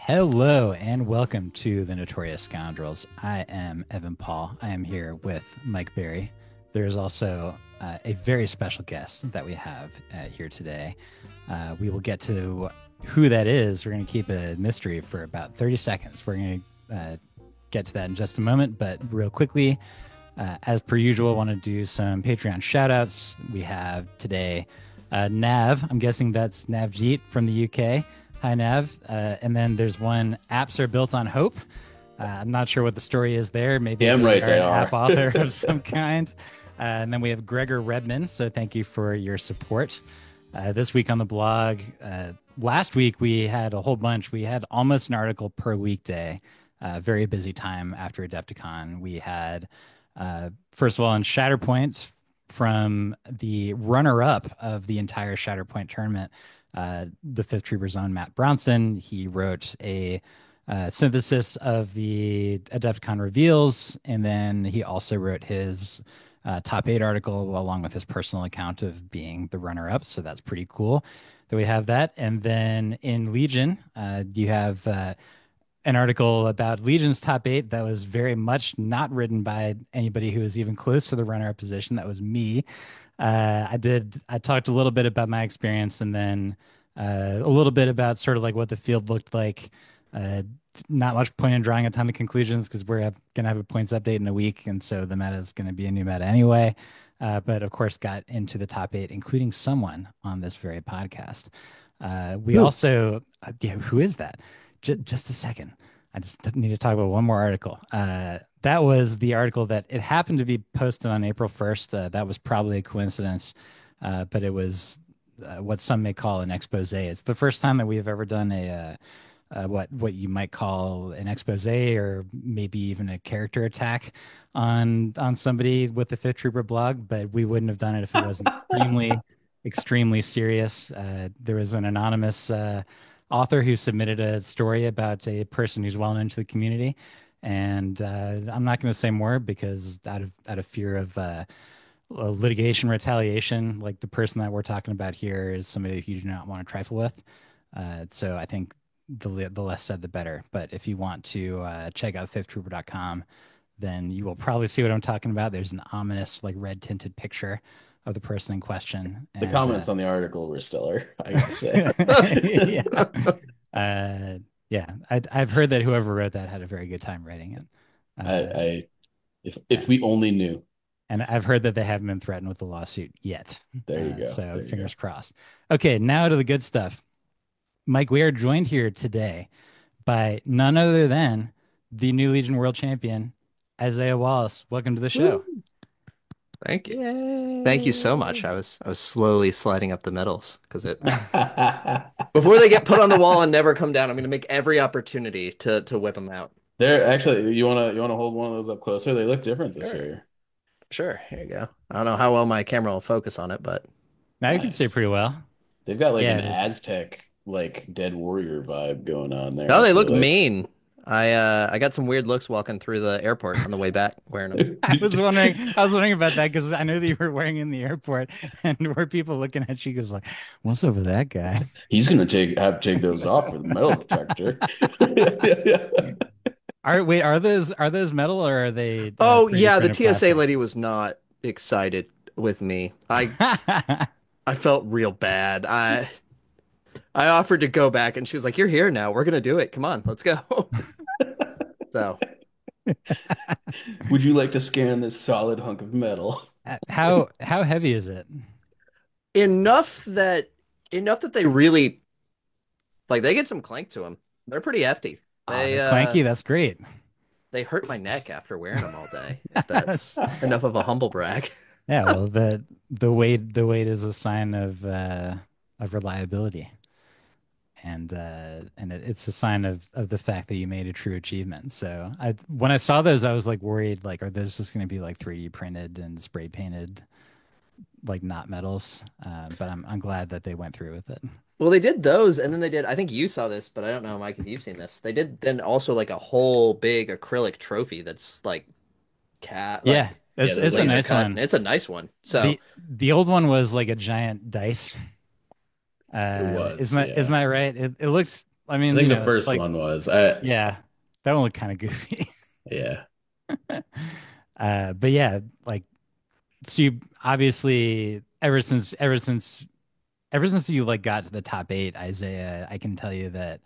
Hello and welcome to the Notorious Scoundrels. I am Evan Paul. I am here with Mike Berry. There is also a very special guest that we have here today. We will get to who that is. We're going to keep a mystery for about 30 seconds. We're going to get to that in just a moment, but real quickly, as per usual, I want to do some Patreon shout outs. We have today Nav. I'm guessing that's Navjeet from the UK. Hi, Nav. And then there's one, apps are built on hope. I'm not sure what the story is there. Maybe Damn right they an are. app author of some kind. And then we have Gregor Redman. So thank you for your support. This week on the blog, last week we had a whole bunch. We had almost an article per weekday. Very busy time after Adepticon. We had, first of all, on Shatterpoint, from the runner-up of the entire Shatterpoint tournament, the Fifth Trooper's own Matt Brownson. He wrote a synthesis of the Adepticon reveals, and then he also wrote his top 8 article along with his personal account of being the runner-up. So that's pretty cool that we have that. And then in Legion, you have an article about Legion's top 8 that was very much not written by anybody who was even close to the runner-up position. That was me. I talked a little bit about my experience, and then a little bit about sort of like what the field looked like. Not much point in drawing a ton of conclusions because we're going to have a points update in a week, and so the meta is going to be a new meta anyway. But of course, got into the top 8, including someone on this very podcast. We also, yeah, who is that? Just a second. I just need to talk about one more article. That was the article that it happened to be posted on April 1st. That was probably a coincidence, but it was what some may call an expose. It's the first time that we have ever done what you might call an expose, or maybe even a character attack on somebody with the Fifth Trooper blog. But we wouldn't have done it if it wasn't extremely serious. There was an anonymous author who submitted a story about a person who's well known to the community. And I'm not going to say more because out of fear of litigation retaliation, like the person that we're talking about here is somebody that you do not want to trifle with. So I think the less said, the better. But if you want to check out fifthtrooper.com, then you will probably see what I'm talking about. There's an ominous, like red tinted picture of the person in question. The And, comments on the article were stellar, I gotta say. yeah. Yeah, I've heard that whoever wrote that had a very good time writing it. I if we only knew. And I've heard that they haven't been threatened with a lawsuit yet. There you go. So There you go. fingers crossed. Okay, now to the good stuff. Mike, we are joined here today by none other than the new Legion World Champion, Isaiah Wallace. Welcome to the show. Woo. Thank you. Thank you so much. Yay! I was slowly sliding up the medals because it before they get put on the wall and never come down, I'm going to make every opportunity to whip them out. They're actually, you wanna hold one of those up closer? They look different this Sure. year. Sure. Here you go. I don't know how well my camera will focus on it, but Now you can say Nice. pretty well. They've got like Yeah, an Aztec, like Dead Warrior vibe going on there. no, I they feel look like. mean. I got some weird looks walking through the airport on the way back wearing them. I was wondering about that because I know that you were wearing in the airport, and were people looking at you because like, what's up with that guy? He's gonna have to take those off for the metal detector. Are those metal or are they Oh 3D yeah, the printed TSA plastic? lady was not excited with me. I felt real bad. I offered to go back and she was like, "You're here now. We're gonna do it. Come on, let's go." So, Would you like to scan this solid hunk of metal? How heavy is it? enough that enough that they really like they get some clank to them. They're pretty hefty. Oh, They they're uh clanky. That's great. they hurt my neck after wearing them all day. If that's enough of a humble brag. Yeah, well, the weight is a sign of reliability, and it's a sign of the fact that you made a true achievement. So when I saw those, I was like worried, like, are those just going to be like 3D printed and spray painted, like not metals? But I'm glad that they went through with it. Well, they did those, and then they did. I think you saw this, but I don't know, Mike, if you've seen this. They did then also like a whole big acrylic trophy that's like cat Yeah, like Yeah, it's those a are laser nice cut, and one. it's a nice one. So The old one was like a giant dice. It Isn't was, that isn't yeah. that right? It looks I I mean, think the first like, one was. yeah, that one looked kind of goofy. Yeah. But yeah, like, so you obviously ever since you like got to the top eight, Isaiah, I can tell you that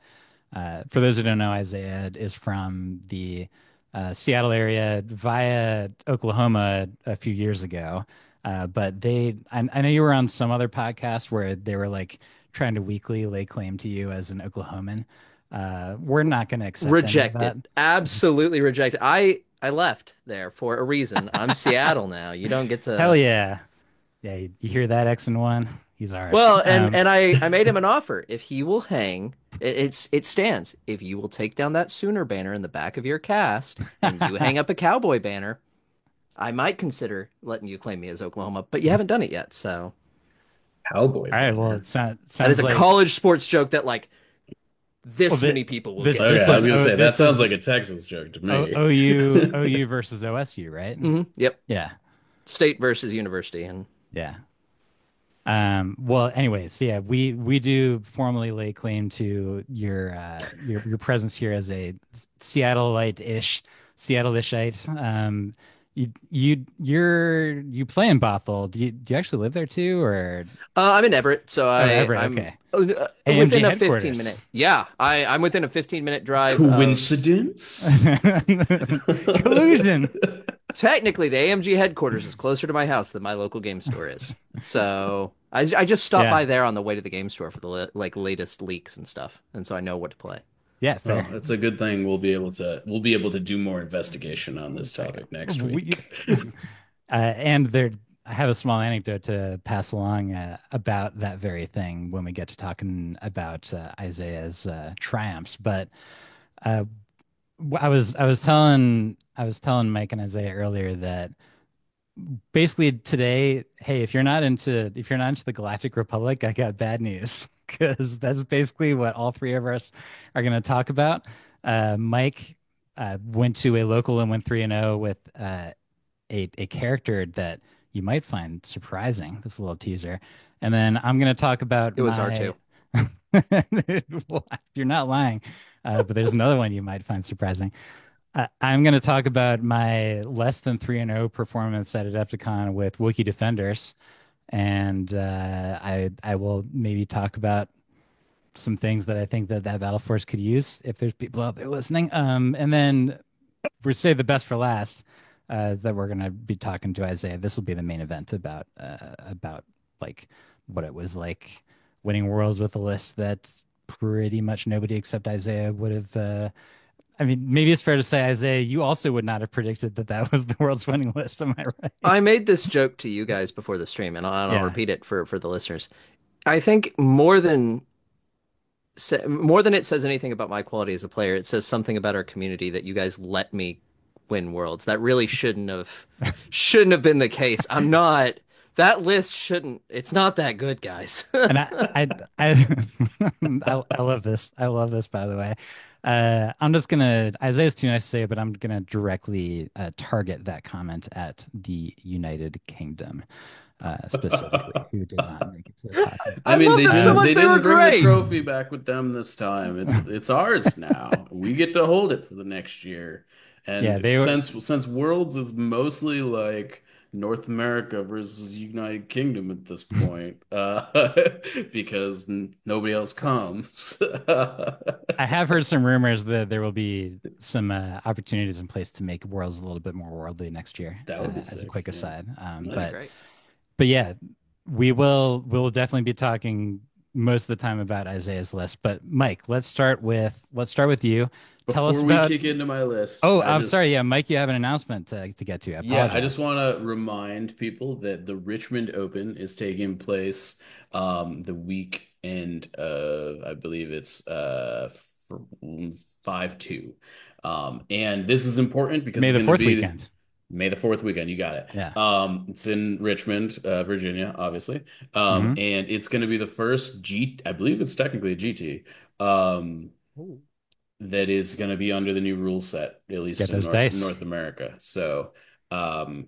for those who don't know, Isaiah is from the Seattle area via Oklahoma a few years ago. But I know you were on some other podcast where they were like trying to weekly lay claim to you as an Oklahoman. We're not going to accept any of that. Rejected. Absolutely rejected. I left there for a reason. I'm Seattle now. You don't get Hell to. yeah. Yeah, you hear that, X and one? He's ours. Well, and I made him an offer. If he will hang, it stands. If you will take down that Sooner banner in the back of your cast and you hang up a Cowboy banner, I might consider letting you claim me as Oklahoma, but you haven't done it yet. So Cowboy All right, well, banner. it that is sounds a like college sports joke that like well, this many people will this get. Okay, this I was is So gonna say that this sounds is like a Texas joke to me. OU versus OSU, right? yep, Yeah, state versus university, and yeah. Well, anyways, so yeah, we do formally lay claim to your presence here as a Seattleite-ish, Seattle-ishite. You play in Bothell. Do you actually live there too, or I'm in Everett, so oh Everett? I'm Okay, AMG within a 15 headquarters. minute. Yeah, I'm within a 15-minute drive of Coincidence? Collusion. technically the AMG headquarters is closer to my house than my local game store is. So I just stopped Yeah, by there on the way to the game store for the like latest leaks and stuff, and so I know what to play. yeah, Well, fair. it's a good thing we'll be able to do more investigation on this topic next We, week. and there, I have a small anecdote to pass along about that very thing when we get to talking about Isaiah's triumphs. But uh, I was telling Mike and Isaiah earlier that basically today, hey, if you're not into the Galactic Republic, I got bad news because that's basically what all three of us are going to talk about. Mike went to a local and went 3-0 with a character that you might find surprising. This little teaser, and then I'm going to talk about It was my. R2. Well, you're not lying, but there's another one you might find surprising. I'm going to talk about my less than 3-0 performance at Adepticon with Wookiee Defenders, and I will maybe talk about some things that I think that Battle Force could use if there's people out there listening. And then we say the best for last is that we're going to be talking to Isaiah. This will be the main event about like what it was like winning Worlds with a list that pretty much nobody except Isaiah would have. I mean, maybe it's fair to say, Isaiah, you also would not have predicted that that was the world's winning list. Am I right? I made this joke to you guys before the stream, and I'll Yeah. repeat it for the listeners. I think more than it says anything about my quality as a player, it says something about our community that you guys let me win worlds. That really shouldn't have been the case. I'm not that list shouldn't. It's not that good, guys. And I, I love this. I love this, by the way. I'm just gonna, Isaiah's too nice to say, but I'm gonna directly target that comment at the United Kingdom, specifically, who did not make it to the top eight. I I mean, love they them so didn't much. they They were didn't bring the great. trophy back with them this time. It's ours now. We get to hold it for the next year. Yeah, And they were. since Worlds is mostly like North America versus United Kingdom at this point, because nobody else comes. I have heard some rumors that there will be some opportunities in place to make Worlds a little bit more worldly next year. That would be As a sick. quick Yeah. aside, That'd be Nice. great. but yeah, we'll definitely be talking most of the time about Isaiah's list. But Mike, let's start with you. Tell us Before we about. kick into my list, Oh, I I'm just sorry. Yeah, Mike, you have an announcement to get to. I yeah, I just apologize. want to remind people that the Richmond Open is taking place the weekend of, I believe it's 5/2. And this is important because May it's the going to fourth be weekend. May the 4th weekend. You got it. Yeah. It's in Richmond, Virginia, obviously. Hmm. And it's going to be the first I believe it's technically a GT. Um, Ooh. that is going to be under the new rule set, at least Get in those North dice. North America. So, um,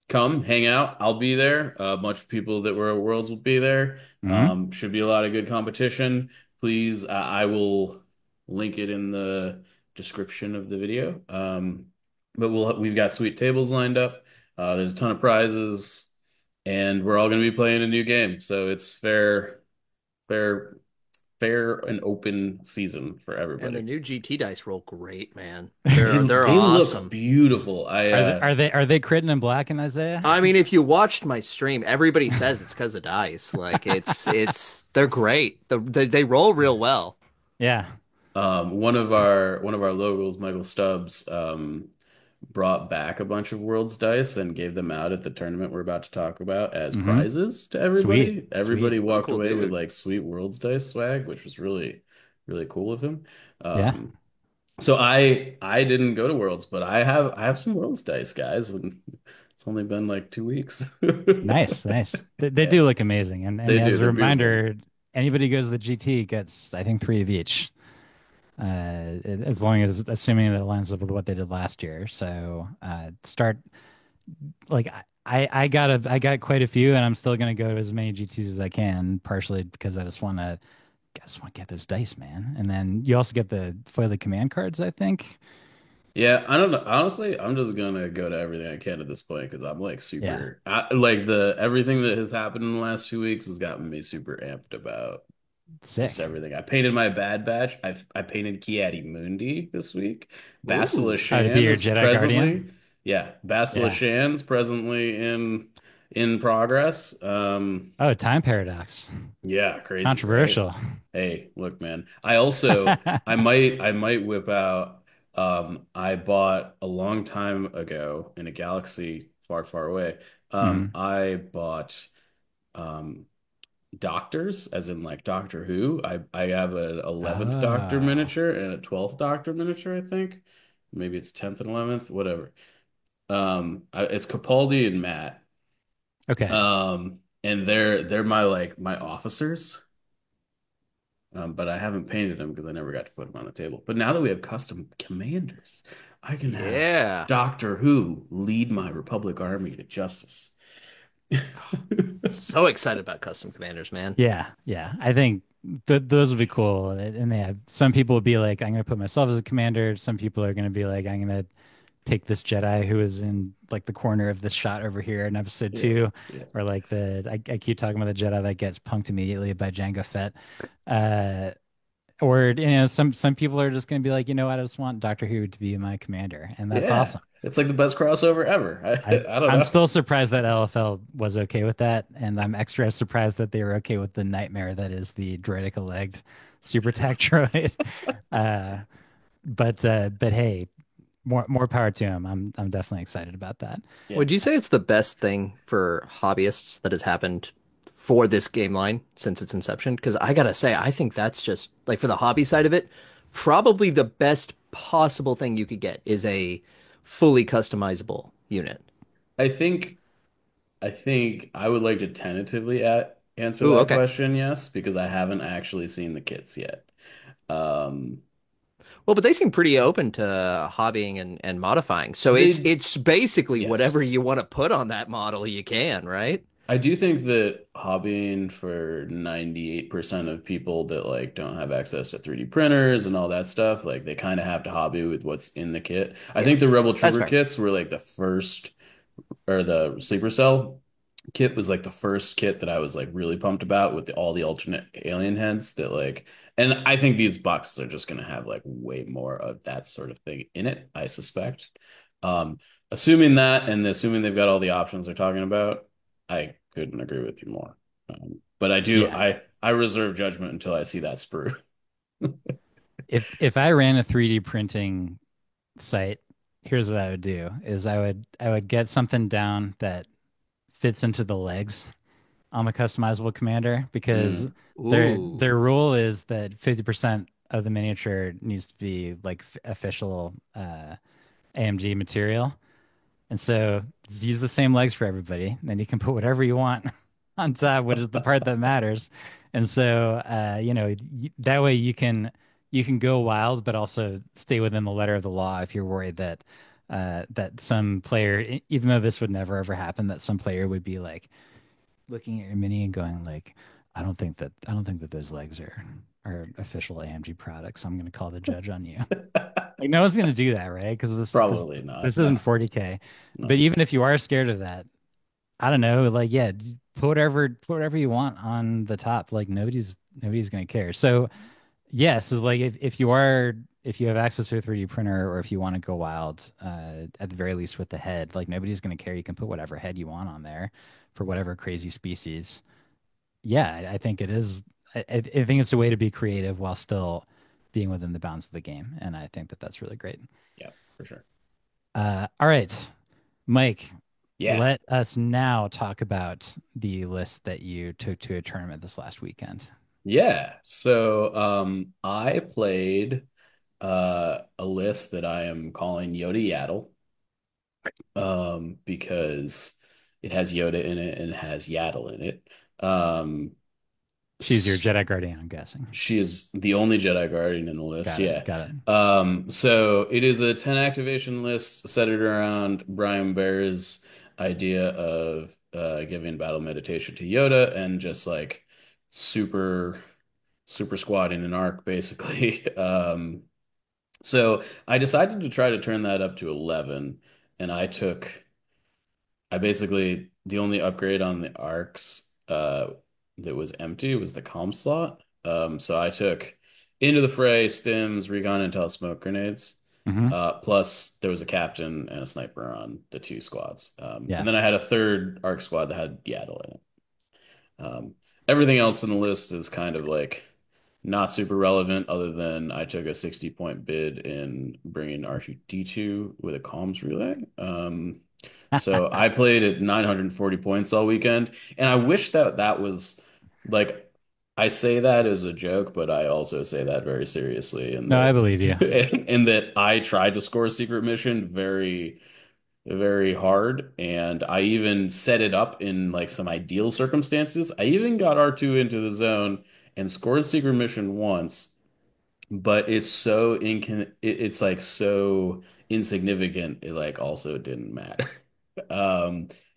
come hang out. I'll be there. A bunch of people that were at Worlds will be there. Hmm. Should be a lot of good competition. Please, I will. link it in the description of the video. But we've got sweet tables lined up. There's a ton of prizes, and we're all going to be playing a new game. So it's fair, fair and open season for And the everybody. new GT dice roll great, man. They They're they look awesome. beautiful. Are they critting in black and Isaiah? I mean, if you watched my stream, everybody says it's because of dice. Like they're great. They roll real well. Yeah. One of our locals, Michael Stubbs, brought back a bunch of World's Dice and gave them out at the tournament we're about to talk about as Hmm. prizes to Sweet. everybody. Sweet. Everybody What a walked cool away with dude. like sweet World's Dice swag, which was really, really cool of him. Yeah. Um, so I didn't go to Worlds, but I have some Worlds Dice, guys, and it's only been like 2 weeks. Nice. Nice. They Yeah, do look amazing. And they do. as a They're beautiful. reminder, anybody who goes to the GT gets, I think, three of each. As long as assuming that it lines up with what they did last year. So start like I got quite a few, and I'm still gonna go to as many GTs as I can, partially because I just want to get those dice, man. And then you also get the foily command cards, I think. Yeah, I don't know. Honestly, I'm just gonna go to everything I can at this point because I'm like Yeah, like the everything that has happened in the last 2 weeks has gotten me super amped about just sick. everything. I painted my Bad Batch. I painted Kiadi Mundi this week. Bastila Ooh. Oh, to be Shan your is Jedi presently, Guardian. yeah, Bastila Yeah. Shan's presently in progress. Oh, time paradox. Yeah, crazy, right? Controversial. Hey, look, man. I might whip out I bought a long time ago in a galaxy far, far away. Mhm. I bought um Doctors, as in like Doctor Who. I have an 11th Doctor Oh, miniature and a 12th Doctor miniature, I think. Maybe it's 10th and 11th, whatever. It's Capaldi and Matt. okay. And they're my like my officers. But I haven't painted them because I never got to put them on the table. But now that we have custom commanders, I can have Yeah. Doctor Who lead my Republic army to justice. So excited about custom commanders, man. Yeah, yeah. I think those would be cool. And they have some people would be like, I'm going to put myself as a commander. Some people are going to be like, I'm going to pick this Jedi who is in like the corner of this shot over here in episode Yeah, two, yeah. or like I keep talking about the Jedi that gets punked immediately by Jango Fett. Uh, or some people are just going to be like, I just want Doctor Who to be my commander, and that's Yeah. awesome. It's like the best crossover ever. I I don't I'm know. still surprised that LFL was okay with that, and I'm extra surprised that they were okay with the nightmare that is the droidica-legged super tech droid. Uh, but hey, more power to him. I'm definitely excited about that. Yeah. Would you say it's the best thing for hobbyists that has happened for this game line since its inception? Because I gotta say, I think that's just like for the hobby side of it, probably the best possible thing you could get is a fully customizable unit. I think I think I would like to tentatively answer Ooh, that okay. question, yes, because I haven't actually seen the kits yet. Um, Well, but they seem pretty open to hobbying and modifying. So they it's basically yes. whatever you want to put on that model, you can, right? I do think that hobbying for 98% of people that like don't have access to 3D printers and all that stuff, like they kind of have to hobby with what's in the kit. I Yeah, think the Rebel that's Trooper fair. kits were like the first, or the Sleeper Cell kit was like the first kit that I was like really pumped about with all the alternate alien heads that like, and I think these boxes are just gonna have like way more of that sort of thing in it, I suspect. Um, Assuming that and assuming they've got all the options they're talking about, I couldn't agree with you more. But I do, Yeah. I reserve judgment until I see that sprue. If I ran a 3D printing site, here's what I would do is I would get something down that fits into the legs on the customizable commander, because Mm, their Ooh. rule is that 50% of the miniature needs to be like official AMG material. And so just use the same legs for everybody. Then you can put whatever you want on top, which is the part that matters. And so, that way you can go wild, but also stay within the letter of the law if you're worried that some player, even though this would never ever happen, that some player would be like looking at your mini and going like, I don't think that those legs our official AMG product, so I'm going to call the judge on you. Like no one's going to do that, right? Because Probably this not. No, isn't 40K. But no. even if you are scared of that, I don't know, like yeah, put whatever you want on the top. Like nobody's going to care. So yes, is like if you have access to a 3D printer or if you want to go wild, at the very least with the head, like nobody's going to care. You can put whatever head you want on there for whatever crazy species. Yeah, I think it is. I think it's a way to be creative while still being within the bounds of the game, and I think that that's really great. Yeah, for sure. All right, Mike, Yeah. let us now talk about the list that you took to a tournament this last weekend. Yeah. So I played a list that I am calling Yoda Yaddle, because it has Yoda in it and it has Yaddle in it. Um She's your s- Jedi Guardian, I'm guessing. she is the only Jedi Guardian in the list, Got it. yeah. Got it. So it is a 10 activation list centered around Brian Bear's idea of giving battle meditation to Yoda and just like super super squatting an arc basically. So I decided to try to turn that up to 11, and I basically the only upgrade on the arcs that was empty was the calm slot. So I took Into the Fray, Stims, Recon Intel, smoke grenades. Hmm. Plus there was a captain and a sniper on the two squads. Yeah. And then I had a third arc squad that had Yaddle in it. Um, Everything else in the list is kind of like not super relevant, other than I took a 60-point bid in bringing R2D2 with a comms relay. So I played at 940 points all weekend, and I wish that that was like I say that as a joke, but I also say that very seriously, and No, I that believe you. and that I tried to score a secret mission very hard, and I even set it up in like some ideal circumstances. I even got R2 into the zone and scored secret mission once, but it's like so insignificant it like also didn't matter.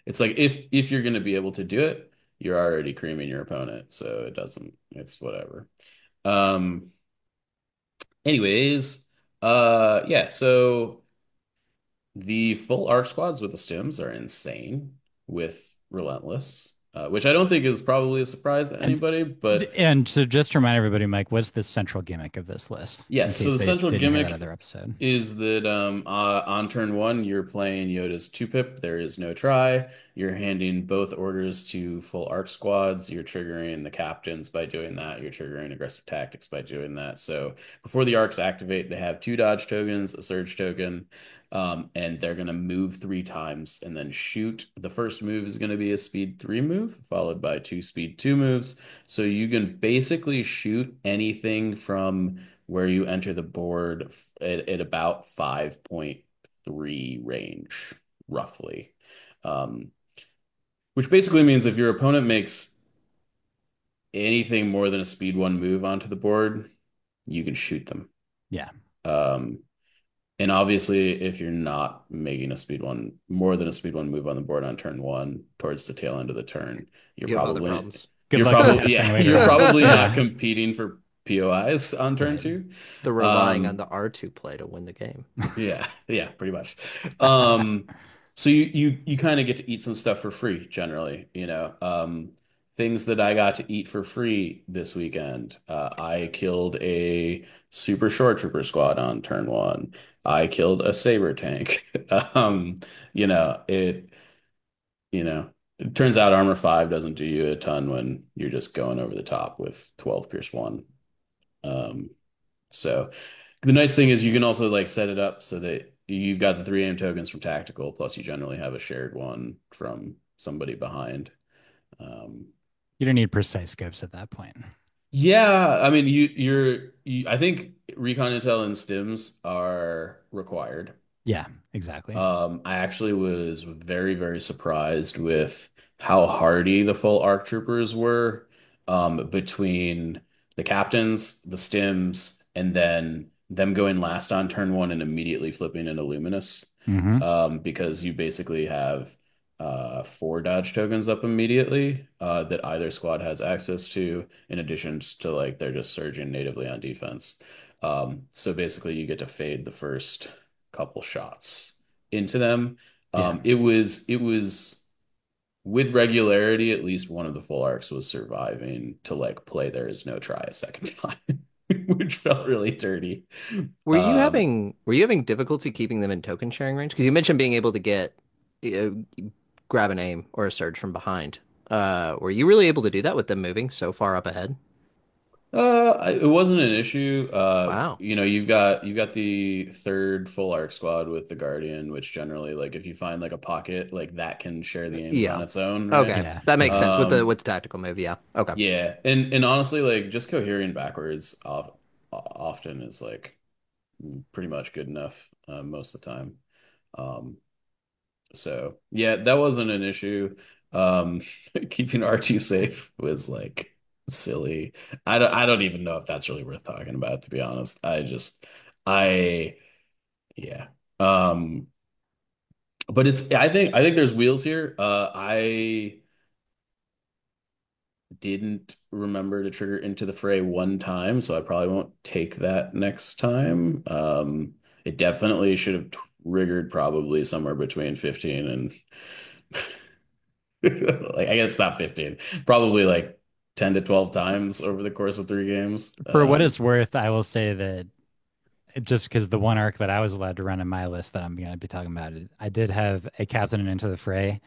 It's like if you're gonna be able to do it, you're already creaming your opponent, so it's whatever. Um Anyways, yeah, so the full arc squads with the stims are insane with Relentless, which I don't think is probably a surprise to And anybody, but and so just to remind everybody, Mike, what's the central gimmick of this list in yes, so case the they central didn't hear that gimmick other episode? is that on turn one you're playing Yoda's two pip. There is no try. You're handing both orders to full arc squads. You're triggering the captains by doing that. You're triggering aggressive tactics by doing that. So before the arcs activate, they have two dodge tokens, a surge token, and they're gonna move three times and then shoot. The first move is gonna be a speed three move, followed by two speed two moves. So you can basically shoot anything from where you enter the board at about 5.3 range, roughly. Um, which basically means if your opponent makes anything more than a speed one move onto the board, you can shoot them. Yeah. Um, and obviously, if you're not making a speed one more than a speed one move on the board on turn one towards the tail end of the turn, you're You have other probably problems. Good luck contesting yeah, later you're on. probably not Yeah. competing for POIs on turn Right. two. They're relying on Um, the R2 play to win the game. Yeah, yeah, pretty much. Um, so you kind of get to eat some stuff for free generally, you know. Things that I got to eat for free this weekend. I killed a super short trooper squad on turn one. I killed a saber tank. Um, you know, you know, it turns out armor five doesn't do you a ton when you're just going over the top with 12 pierce one. Um, so the nice thing is you can also like set it up so that you've got the three aim tokens from tactical, plus you generally have a shared one from somebody behind. Um, You don't need precise scopes at that point. yeah, I mean I think Recon Intel and Stims are required. Yeah, exactly. I actually was very surprised with how hardy the full ARC troopers were, between the captains, the stims, and then them going last on turn one and immediately flipping into Luminous. Hmm. Because you basically have four dodge tokens up immediately that either squad has access to, in addition to like they're just surging natively on defense. So basically, you get to fade the first couple shots into them. Yeah. It was with regularity, at least one of the full arcs was surviving to like play there is no try a second time, which felt really dirty. Um, Were you having difficulty keeping them in token sharing range? Because you mentioned being able to get uh, grab an aim or a surge from behind. Were you really able to do that with them moving so far up ahead? it wasn't an issue. Wow. You've got the third full arc squad with the Guardian, which generally like if you find like a pocket like that can share the aims on Yeah. its own, right? Okay. Yeah. That makes sense Um, with the tactical move. Yeah. Okay. yeah, and honestly, like just cohering backwards often is like pretty much good enough most of the time. Um, so yeah, that wasn't an issue. Um, keeping R2 safe was like silly. I don't even know if that's really worth talking about, to be honest. I yeah. Um, but I think there's wheels here. I didn't remember to trigger Into the Fray one time, so I probably won't take that next time. It definitely should have triggered probably somewhere between 15 and like I guess not 15, probably like 10 to 12 times over the course of three games. For what it's worth, I will say that just because the one arc that I was allowed to run in my list that I'm going to be talking about, I did have a captain and Into the Fray,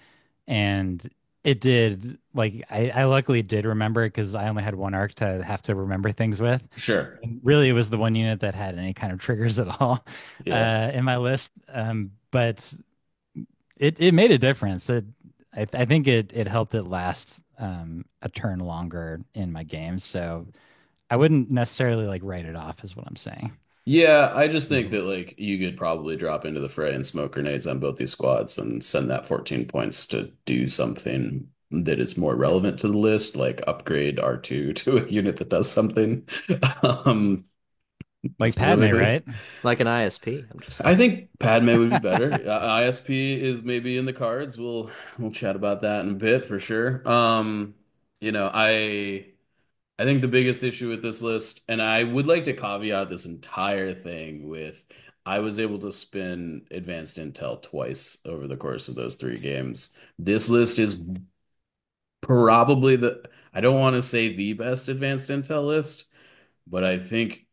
and it did like I luckily did remember it because I only had one arc to have to remember things with. Sure. And really, it was the one unit that had any kind of triggers at all Yeah. in my list. But it made a difference. I think it helped it last a turn longer in my games. So I wouldn't necessarily like write it off, is what I'm saying. Yeah, I just think Mhm. that like you could probably drop into the fray and smoke grenades on both these squads and send that 14 points to do something that is more relevant to the list, like upgrade R2 to a unit that does something. Um, Like Padme, specifically. right? Like an ISP. I'm just I saying. think Padme would be better. ISP is maybe in the cards. We'll chat about that in a bit for sure. You know, I think the biggest issue with this list, and I would like to caveat this entire thing with I was able to spin advanced intel twice over the course of those three games. This list is probably I don't want to say the best advanced intel list, but I think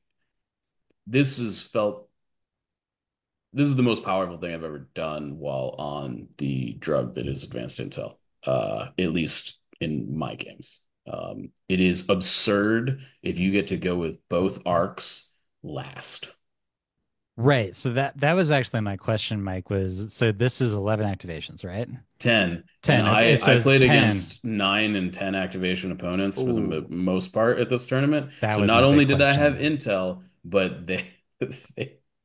this has felt this is the most powerful thing I've ever done while on the drug that is advanced intel, at least in my games. It is absurd if you get to go with both arcs last. Right. So that was actually my question, Mike, was so this is 11 activations, right? 10. And 10. Okay. I So played 10. against 9 and 10 activation opponents for the Ooh. most part at this tournament. That So was not my big only did I have question. intel, but they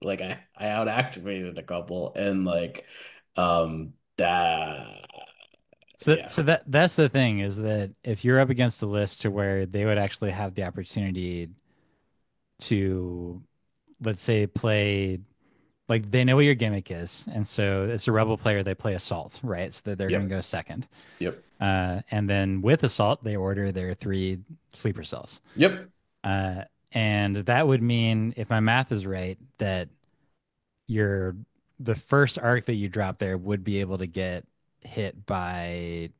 like I out activated a couple and like that So yeah. so that's the thing is that if you're up against a list to where they would actually have the opportunity to, let's say, play like they know what your gimmick is, and so it's a rebel player, they play assault, right? So that they're going to Yep. go second. Yep. And then with assault, they order their three sleeper cells. Yep. Uh, and that would mean, if my math is right, that your the first arc that you drop there would be able to get hit by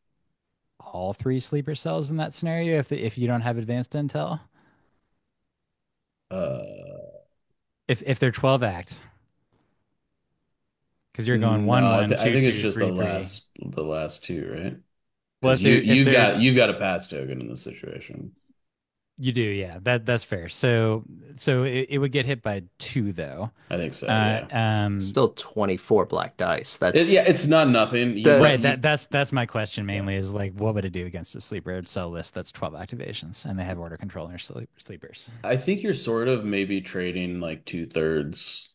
all three sleeper cells in that scenario if you don't have advanced intel. Uh, If they're 12 act, because you're going one no, one I two think it's two just three three. the last two, right? Well, Because if they're if they're you've got a pass token in this situation. you do, yeah. That's fair. So it would get hit by two though. I think so, Uh, yeah. um, Still 24 black dice. That's Yeah, it's not nothing. You the might right. you That's my question yeah. mainly is like, what would it do against a sleeper cell list that's 12 activations and they have order control in their sleepers? I think you're sort of maybe trading like two-thirds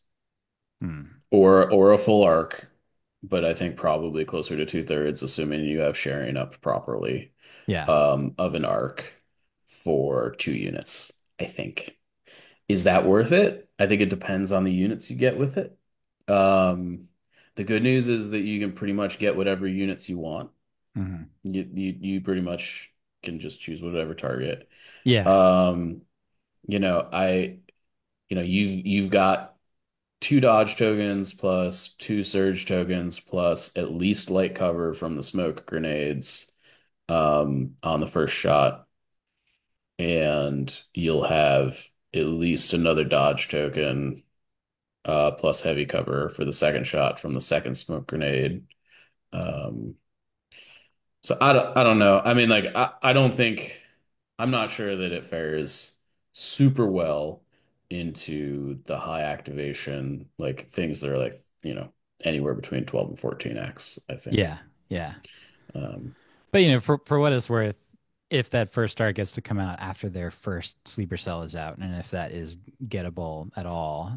Hmm. or a full arc, but I think probably closer to two-thirds, assuming you have sharing up properly Yeah. of an arc for two units, I think. Is that worth it? I think it depends on the units you get with it. Um, The good news is that you can pretty much get whatever units you want. Mhm. You pretty much can just choose whatever target. Yeah. Um, you know, you've got two dodge tokens plus two surge tokens plus at least light cover from the smoke grenades on the first shot, and you'll have at least another dodge token plus heavy cover for the second shot from the second smoke grenade. Um, so I don't know. I mean, like I don't think I'm not sure that it fares super well into the high activation, like things that are like, you know, anywhere between 12 and 14x, I think. Yeah. Yeah. Um, But for what it's worth, if that first start gets to come out after their first sleeper cell is out, and if that is gettable at all,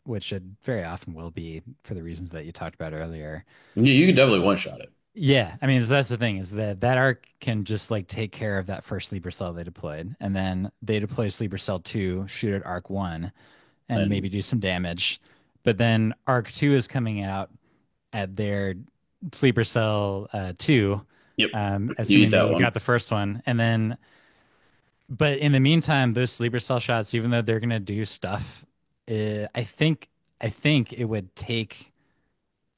which it very often will be for the reasons that you talked about earlier. you can definitely one shot it. Yeah, I mean that's the thing is that that arc can just like take care of that first sleeper cell they deployed, and then they deploy sleeper cell two, shoot at arc one, and maybe And do some damage. But then arc two is coming out at their sleeper cell two, yep, you eat assuming that that you got one. the first one, and then but in the meantime, those sleeper cell shots, even though they're gonna do stuff, I think it would take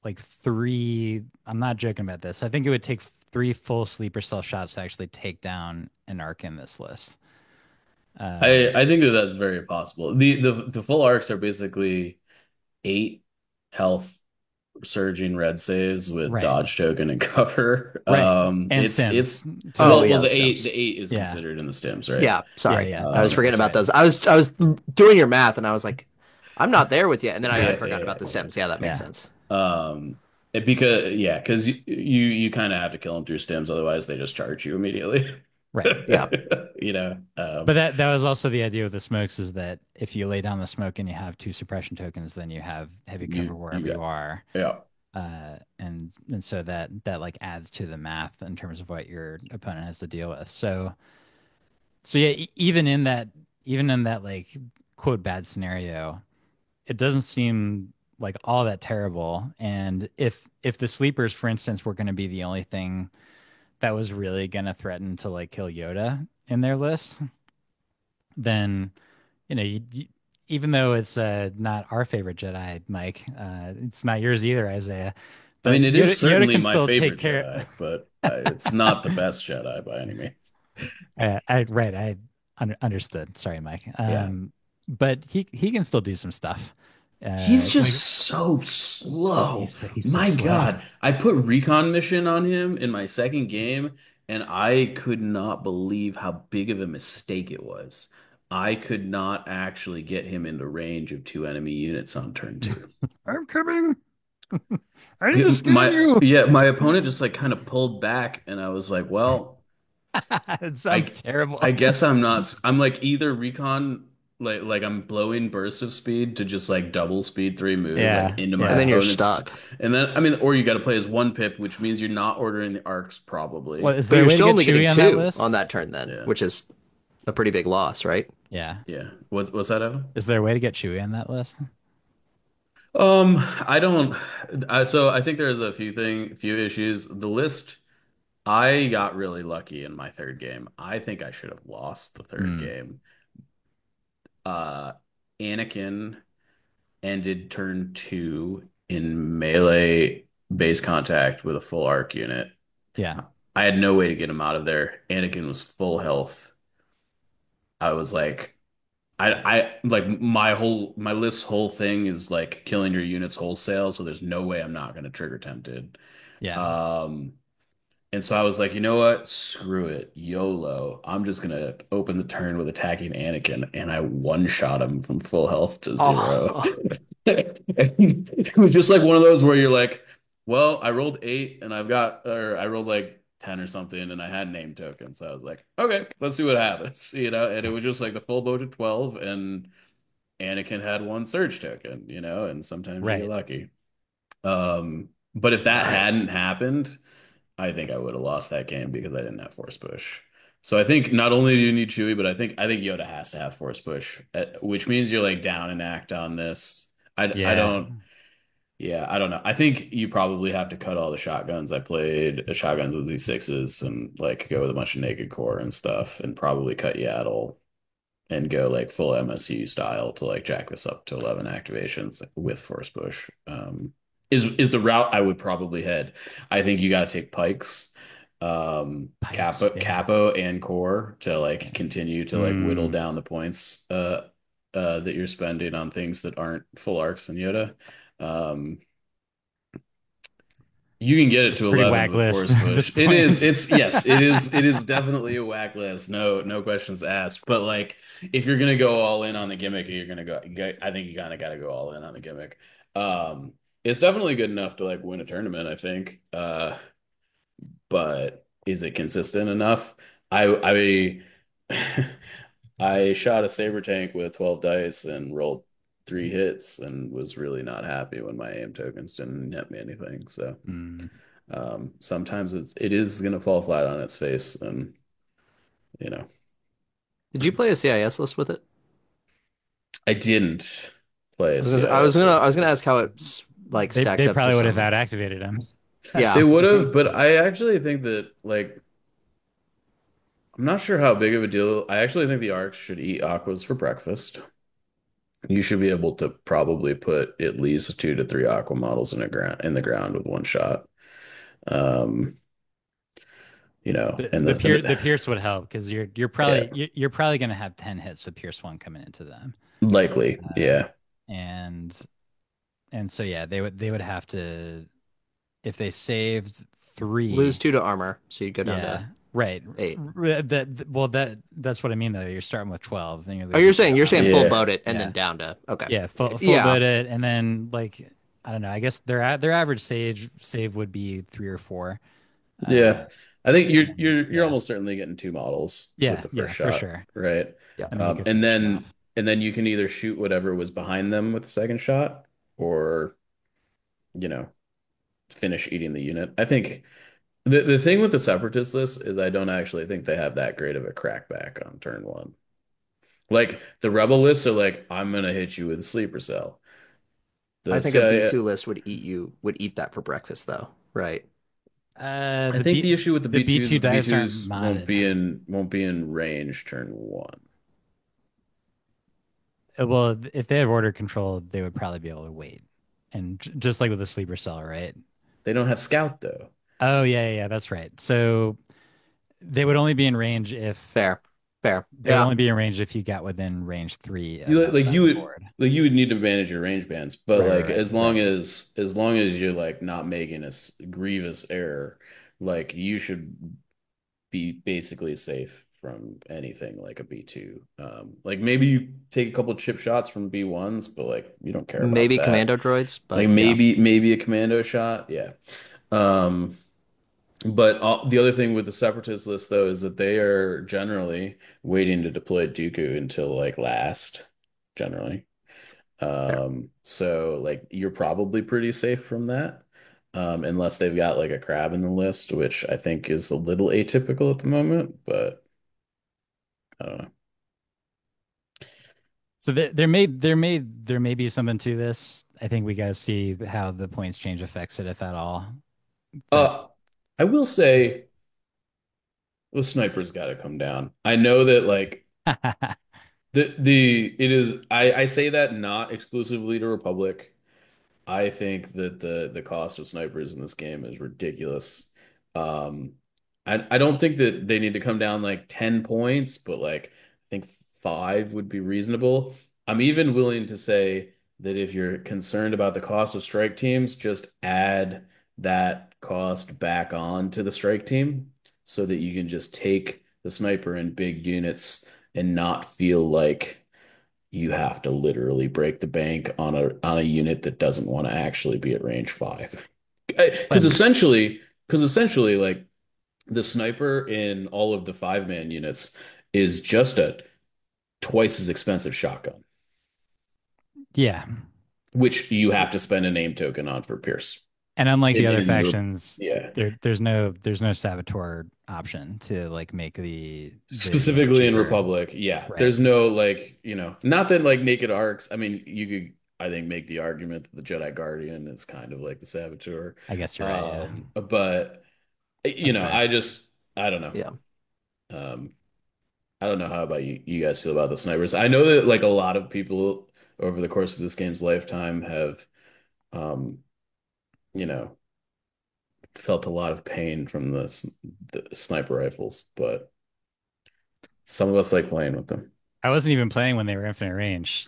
like three. I'm not joking about this. I think it would take three full sleeper cell shots to actually take down an arc in this list. I think that that's very possible. The full arcs are basically 8 health surging red saves with Right, dodge token and cover. right, and It's stims Oh too. yeah, well the the stems. eight is Yeah, considered in the stims, right? Yeah, yeah, sorry. yeah. I was That's forgetting Um, about right. those. I was doing your math and I was like, I'm not there with you. And then I yeah, forgot about the yeah, stems. Yeah, that makes Yeah, sense. because you kind of have to kill them through stims, otherwise they just charge you immediately. right. Yeah. You know, But that was also the idea with the smokes is that if you lay down the smoke and you have two suppression tokens, then you have heavy cover you wherever got you are. yeah. And so that like adds to the math in terms of what your opponent has to deal with. So yeah, even in that like quote bad scenario, it doesn't seem like all that terrible. And if the sleepers, for instance, were going to be the only thing that was really going to threaten to like kill Yoda in their list, then even though it's not our favorite Jedi, Mike, it's not yours either, Isaiah. I But mean, it is Yoda certainly can my still take favorite care. Jedi, but it's not the best Jedi by any means. Right, I understood. Sorry, Mike. Yeah. But he can still do some stuff. He's just Like so slow. he's so My slow. God. I put recon mission on him in my second game, and I could not believe how big of a mistake it was. I could not actually get him into range of two enemy units on turn two. I'm coming. I need to scan My you. yeah, my opponent just like kind of pulled back, and I was like, well, It I sounds terrible. I guess I'm not. I'm like either recon, like I'm blowing burst of speed to just like double speed three move like Yeah, into my And then yeah. you're opponent's, stuck. and then I mean, or you got to play as one pip, which means you're not ordering the arcs probably. Well, is But there a you're way to still get only getting Chewie on that two list? on that turn then, Yeah, which is a pretty big loss, right? Yeah. yeah. What's that, Evan? Is there a way to get Chewie on that list? I don't. So I think there's a few issues. The list. I got really lucky in my third game. I think I should have lost the third Hmm. game. Uh, Anakin ended turn two in melee base contact with a full arc unit. Yeah. I had no way to get him out of there. Anakin was full health. I was like, I like my list's whole thing is like killing your units wholesale, so there's no way I'm not gonna trigger tempted. Yeah. Um, And so I was like, you know what? Screw it. YOLO. I'm just gonna open the turn with attacking Anakin, and I one shot him from full health to zero. Oh, It was just like one of those where you're like, well, I rolled 8 and or I rolled like 10 or something and I had name tokens. So I was like, okay, let's see what happens, and it was just like the full boat of 12 and Anakin had one surge token, and sometimes you get Right. lucky. But if that hadn't nice. happened, I think I would have lost that game because I didn't have force push. So I think not only do you need Chewie, but I think Yoda has to have force push, which means you're like down an act on this. I Yeah. don't. Yeah, I don't know. I think you probably have to cut all the shotguns. I played shotguns with Z6s and like go with a bunch of naked core and stuff, and probably cut Yaddle and go like full MSU style to like jack this up to 11 activations with force push. Is the route I would probably head. I think you got to take pikes, Pikes, yeah. capo and core to like continue to like whittle Mm, down the points that you're spending on things that aren't full arcs and Yoda. Um, you can get it it's to pretty 11 whack with list force at this push. It is. point. It's yes, it is definitely a whack list. No questions asked. But like if you're gonna go all in on the gimmick, you're gonna go I think you kind of gotta go all in on the gimmick. Um it's definitely good enough to like win a tournament, I think. But is it consistent enough? I I shot a saber tank with 12 dice and rolled 3 hits and was really not happy when my aim tokens didn't net me anything. So Mm. sometimes it is gonna fall flat on its face, and you know, Did you play a CIS list with it? I didn't play a I was CIS. gonna ask how it's like They stacked up to probably would have some. out activated him. Yeah. It would have, but I actually think that like I'm not sure how big of a deal. I actually think the Arcs should eat aquas for breakfast. You should be able to probably put at least 2 to 3 aqua models in the ground with one shot. Um, and The Pierce would help because yeah, you're probably gonna have 10 hits with Pierce one coming into them. likely, Uh, yeah, and so yeah, they would have to if they saved Lose 3. 2 to armor, so you'd go down to Yeah, right. 8. Well, that's what I mean though. You're starting with 12, then you're Oh, losing 2 to you're saying armor. full yeah, boat it and then Yeah, down to okay. yeah, full Yeah. boat it, and then like I don't know. I guess their average save would be 3 or 4. yeah. Uh, I think you're yeah, almost certainly getting 2 models with yeah, the first yeah, for shot, sure. right? Yeah. And then you could And finish it then off. you can either shoot whatever was behind them with the second shot, or you know finish eating the unit. I think the thing with the separatist list is I don't actually think they have that great of a crackback on turn one. Like the rebel lists are like, I'm gonna hit you with a sleeper cell. I The think a CIA, B2 list would eat that for breakfast though, right? I think the issue with the The B2s B2 is the dice aren't B2s modded. won't be in range turn one. Well, if they have order control, they would probably be able to wait. And just like with the sleeper cell, right? They don't have scout though. Oh yeah, that's right. So they would only be in range if Fair. Fair. they would Yeah. only be in range if you got within range 3 You of like outside you the would board. like you would need to manage your range bands, but Right, like right, right. as long as you're like not making a grievous error, like you should be basically safe from anything like a B2. Like maybe you take a couple chip shots from B1s, but like you don't care about Maybe that. commando droids, Like but yeah. maybe a commando shot, yeah. Um, but the other thing with the separatist list though is that they are generally waiting to deploy Dooku until like last, generally. Fair. So like you're probably pretty safe from that. Unless they've got like a crab in the list, which I think is a little atypical at the moment, but I don't know. So there may be something to this. I think we gotta see how the points change affects it, if at all. But Uh, I will say the sniper's got to come down. I know that like the it is I say that not exclusively to Republic. I think that the cost of snipers in this game is ridiculous. Um, I don't think that they need to come down like 10 points, but like I think 5 would be reasonable. I'm even willing to say that if you're concerned about the cost of strike teams, just add that cost back on to the strike team so that you can just take the sniper in big units and not feel like you have to literally break the bank on a unit that doesn't want to actually be at range 5. but Because essentially, like the sniper in all of the 5-man units is just a twice as expensive shotgun, yeah. which you have to spend a name token on for Pierce. And unlike the other In factions, yeah, there's no saboteur option to like make the unit specifically in cheaper. Republic, yeah, Right. there's no like, not that like naked arcs. I mean, you could I think, make the argument that the Jedi Guardian is kind of like the Saboteur. I guess you're right. Yeah, But that's fair. I don't know. Yeah. Um, I don't know how about you guys feel about the snipers. I know that like a lot of people over the course of this game's lifetime have, um, you know, felt a lot of pain from the sniper rifles, but some of us like playing with them. I wasn't even playing when they were infinite range,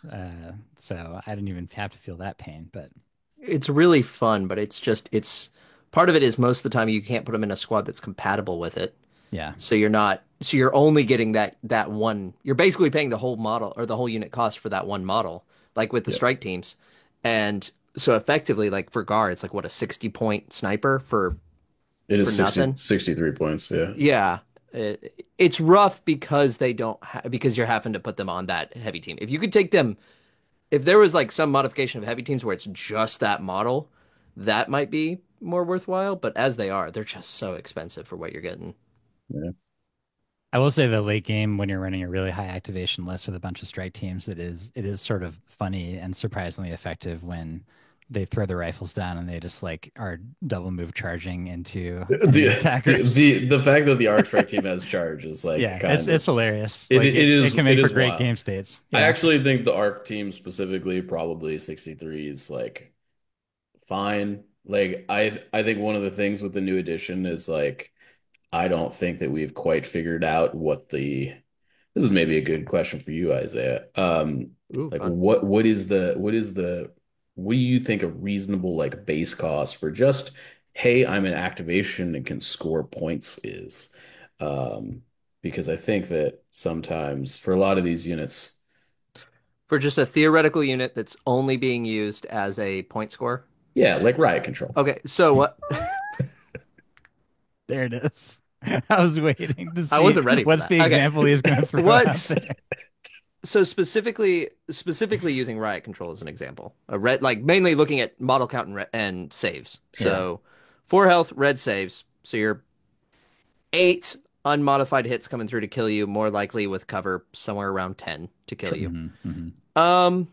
so I didn't even have to feel that pain. But It's really fun, but it's part of it is most of the time you can't put them in a squad that's compatible with it. yeah, So you're only getting that one. You're basically paying the whole model or the whole unit cost for that one model, like with the Yeah. strike teams. And so effectively, like for Gar, it's like what a 60-point sniper It for is nothing. 63 points. Yeah. Yeah. It's rough because they don't because you're having to put them on that heavy team. If you could take them, if there was like some modification of heavy teams where it's just that model, that might be more worthwhile. But as they are, they're just so expensive for what you're getting. Yeah. I will say the late game when you're running a really high activation list with a bunch of strike teams, it is sort of funny and surprisingly effective when they throw the rifles down and they just like are double move charging into enemy The attackers. the fact that the Arc Strike team has charge is like Yeah, kind it's of hilarious. Like it can it make for is great wild. game states. I Yeah. actually think the Arc team specifically probably 63 is like fine. Like I think one of the things with the new edition is like I don't think that we've quite figured out what the this is maybe a good question for you, Isaiah. Ooh, Like fun. what do you think a reasonable like base cost for just, hey, I'm an activation and can score points is? Um, because I think that sometimes for a lot of these units, For just a theoretical unit that's only being used as a point score. yeah, like riot control. Okay, so what? There it is. I was waiting to I see wasn't ready for what's that. the Okay, example he's going to throw out what's there. so specifically using riot control as an example. A red, like mainly looking at model count and saves. Yeah. So 4 health, red saves. So you're 8 unmodified hits coming through to kill you, more likely with cover somewhere around 10 to kill Sure. you. Hmm. Um,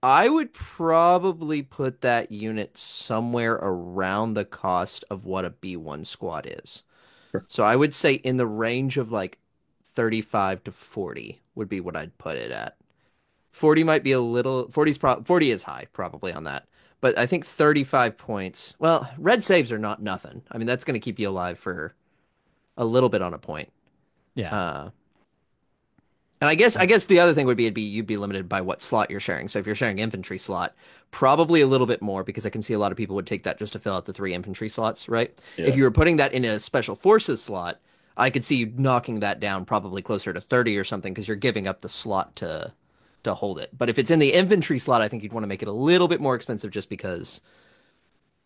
I would probably put that unit somewhere around the cost of what a B1 squad is. Sure. So I would say in the range of like 35 to 40 would be what I'd put it at. 40 might be a little 40 is high probably on that. But I think 35 points. Well, red saves are not nothing. I mean, that's going to keep you alive for a little bit on a point. Yeah. Uh And I guess the other thing would be you'd be limited by what slot you're sharing. So if you're sharing infantry slot, probably a little bit more because I can see a lot of people would take that just to fill out the 3 infantry slots, right? If Yeah. you were putting that in a special forces slot, I could see you knocking that down probably closer to 30 or something because you're giving up the slot to hold it. But if it's in the infantry slot, I think you'd want to make it a little bit more expensive just because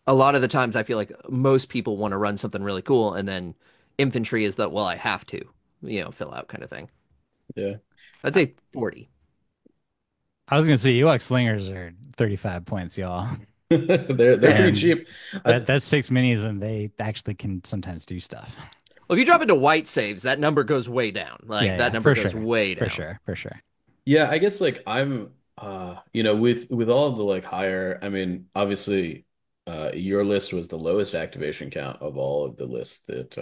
a lot of the times I feel like most people want to run something really cool and then infantry is the well, I have to, fill out kind of thing. Yeah. I'd say 40. I was going to say UX slingers are 35 points, y'all. They're Fair. pretty And cheap. I, that's 6 minis and they actually can sometimes do stuff. Well, if you drop into white saves, that number goes way down. Like Yeah, that yeah, number for goes sure. way For down. sure. For sure. yeah, I guess like I'm with all of the like higher, I mean, obviously your list was the lowest activation count of all of the lists that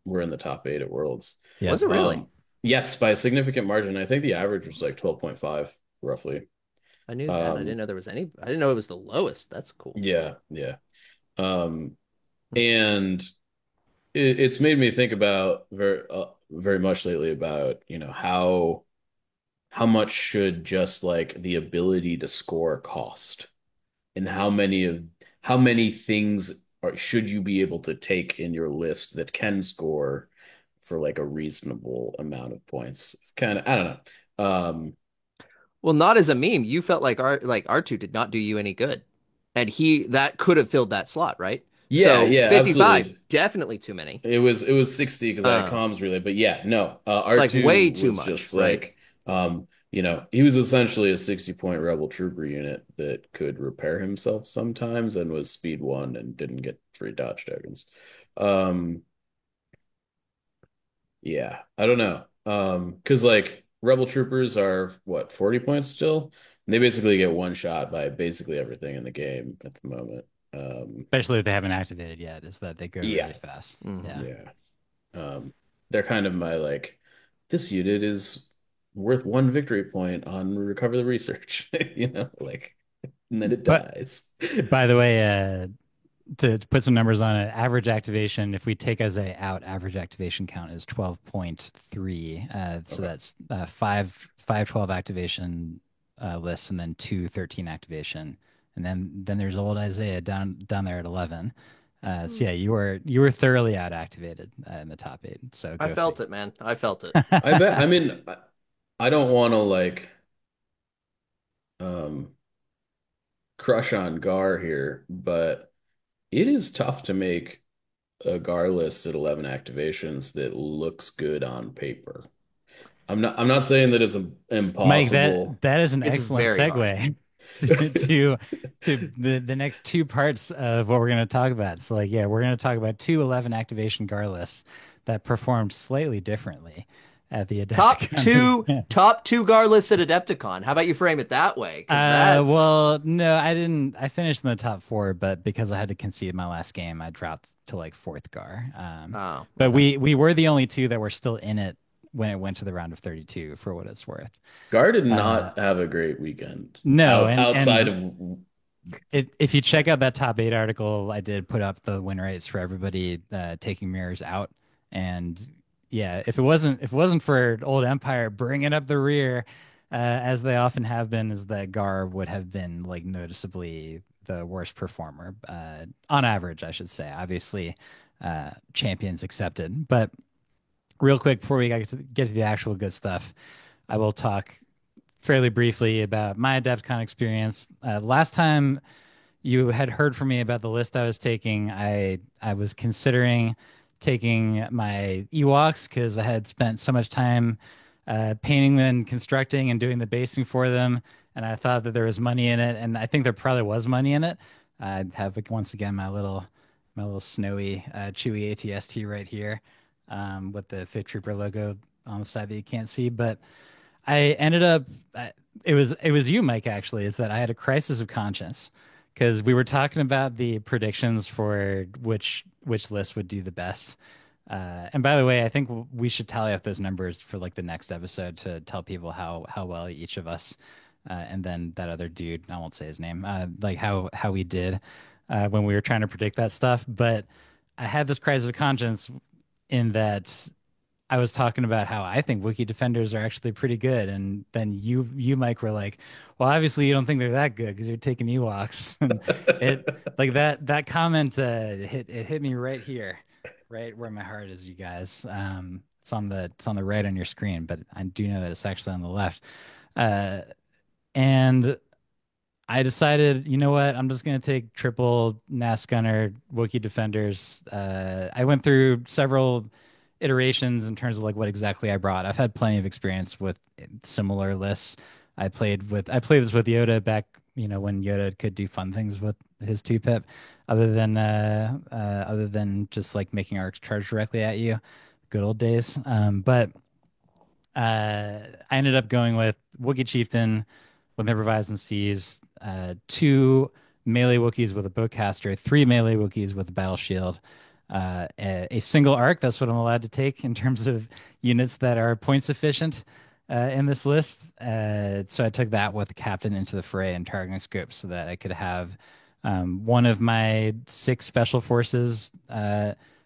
were in the top 8 at Worlds. Yeah. Was it really? Um yes, by a significant margin. I think the average was like 12.5 roughly. I knew that. I didn't Um know there was any. I didn't know it was the lowest. That's cool. yeah, yeah. Um and it's made me think about very much lately about, how much should just like the ability to score cost? And how many things should you be able to take in your list that can score for like a reasonable amount of points? It's kind of I don't know. Well, not as a meme. You felt like R2 did not do you any good, and he that could have filled that slot, right? Yeah, So yeah, 55, absolutely. definitely too many. It was 60 because I had Uh, comms relay, but yeah, no. like R2 way too was much, just right? like he was essentially a 60-point rebel trooper unit that could repair himself sometimes and was speed 1 and didn't get free dodge tokens. Um Yeah, I don't know. Because like Rebel troopers are what, 40 points still? And they basically get one shot by basically everything in the game at the moment. Especially if they haven't activated yet, is that they go Yeah, really fast. Hmm. Yeah. yeah. They're kind of my like, this unit is worth one victory point on recover the research, like, and then it But dies. by the way, to put some numbers on it, average activation, if we take as a out, average activation count is 12.3. So Okay. that's five 12 activation lists and then 2 13 activation. And then there's old Isaiah down there at 11. So yeah, you were thoroughly out activated in the top eight. So I go felt figure. it, man. I felt it. I bet. I mean, I don't want to like um crush on Gar here, but it is tough to make a Gar list at 11 activations that looks good on paper. I'm not saying that it's Mike, impossible. that is an It's excellent very hard. segue to the next two parts of what we're going to talk about. So like, yeah, we're going to talk about two 11 activation Garlists that performed slightly differently at the Adepticon. Top two guard lists at Adepticon. How about you frame it that way? Because that's Well, no, I didn't. I finished in the top four, but because I had to concede my last game, I dropped to like fourth Gar. oh, But okay. we were the only two that were still in it when it went to the round of 32, for what it's worth. Gar did Uh, not have a great weekend no, outside and of if you check out that top eight article, I did put up the win rates for everybody taking mirrors out, and yeah, if it wasn't for Old Empire bringing up the rear, as they often have been, is that Gar would have been like noticeably the worst performer on average, I should say. Obviously, champions accepted, but real quick before we get to the actual good stuff, I will talk fairly briefly about my AdeptCon experience. Last time you had heard from me about the list I was taking, I was considering taking my Ewoks because I had spent so much time painting them, constructing, and doing the basing for them, and I thought that there was money in it, and I think there probably was money in it. I have once again my little snowy Chewy ATST right here with the Fifth Trooper logo on the side that you can't see, but I ended up it was you, Mike, actually, is that I had a crisis of conscience because we were talking about the predictions for which list would do the best. And by the way, I think we should tally up those numbers for like the next episode to tell people how well each of us and then that other dude, I won't say his name, like how we did when we were trying to predict that stuff. But I had this crisis of conscience in that I was talking about how I think Wookiee defenders are actually pretty good, and then you Mike were like, "Well, obviously you don't think they're that good because you're taking Ewoks." And it like that comment hit me right here, right where my heart is, you guys. It's on the right on your screen, but I do know that it's actually on the left. Uh, and I decided, you know what? I'm just gonna take triple NAS Gunner Wookiee defenders. I went through several iterations in terms of like what exactly I brought. I've had plenty of experience with similar lists. I played this with Yoda back, when Yoda could do fun things with his two pip, other than just like making arcs charge directly at you. Good old days. But I ended up going with Wookiee Chieftain with Improvised and Seas, two melee Wookiees with a bowcaster, three melee Wookiees with a battle shield, a single arc. That's what I'm allowed to take in terms of units that are points efficient in this list. So I took that with the captain into the fray and targeting scope so that I could have one of my six special forces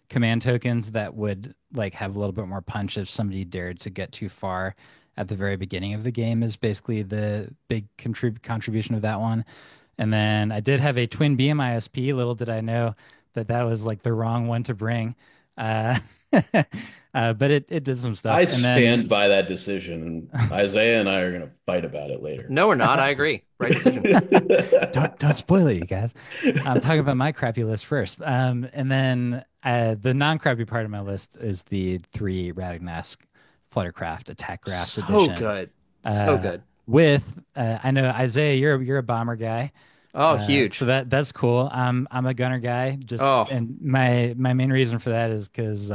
command tokens that would like have a little bit more punch if somebody dared to get too far at the very beginning of the game is basically the big contribution of that one. And then I did have a twin beam ISP. Little did I know that that was like the wrong one to bring. Uh, but it did some I stuff. And stand then by that decision, and Isaiah and I are gonna fight about it later. No, we're not. I agree. Right decision. don't spoil it, you guys. I'm talking about my crappy list first. And then the non-crappy part of my list is the three Radagnask Fluttercraft Attack Craft So Edition. good. So Uh, good. with I know Isaiah, you're a bomber guy. Oh, So huge. that's cool. I'm a gunner guy. Just Oh, and my main reason for that is because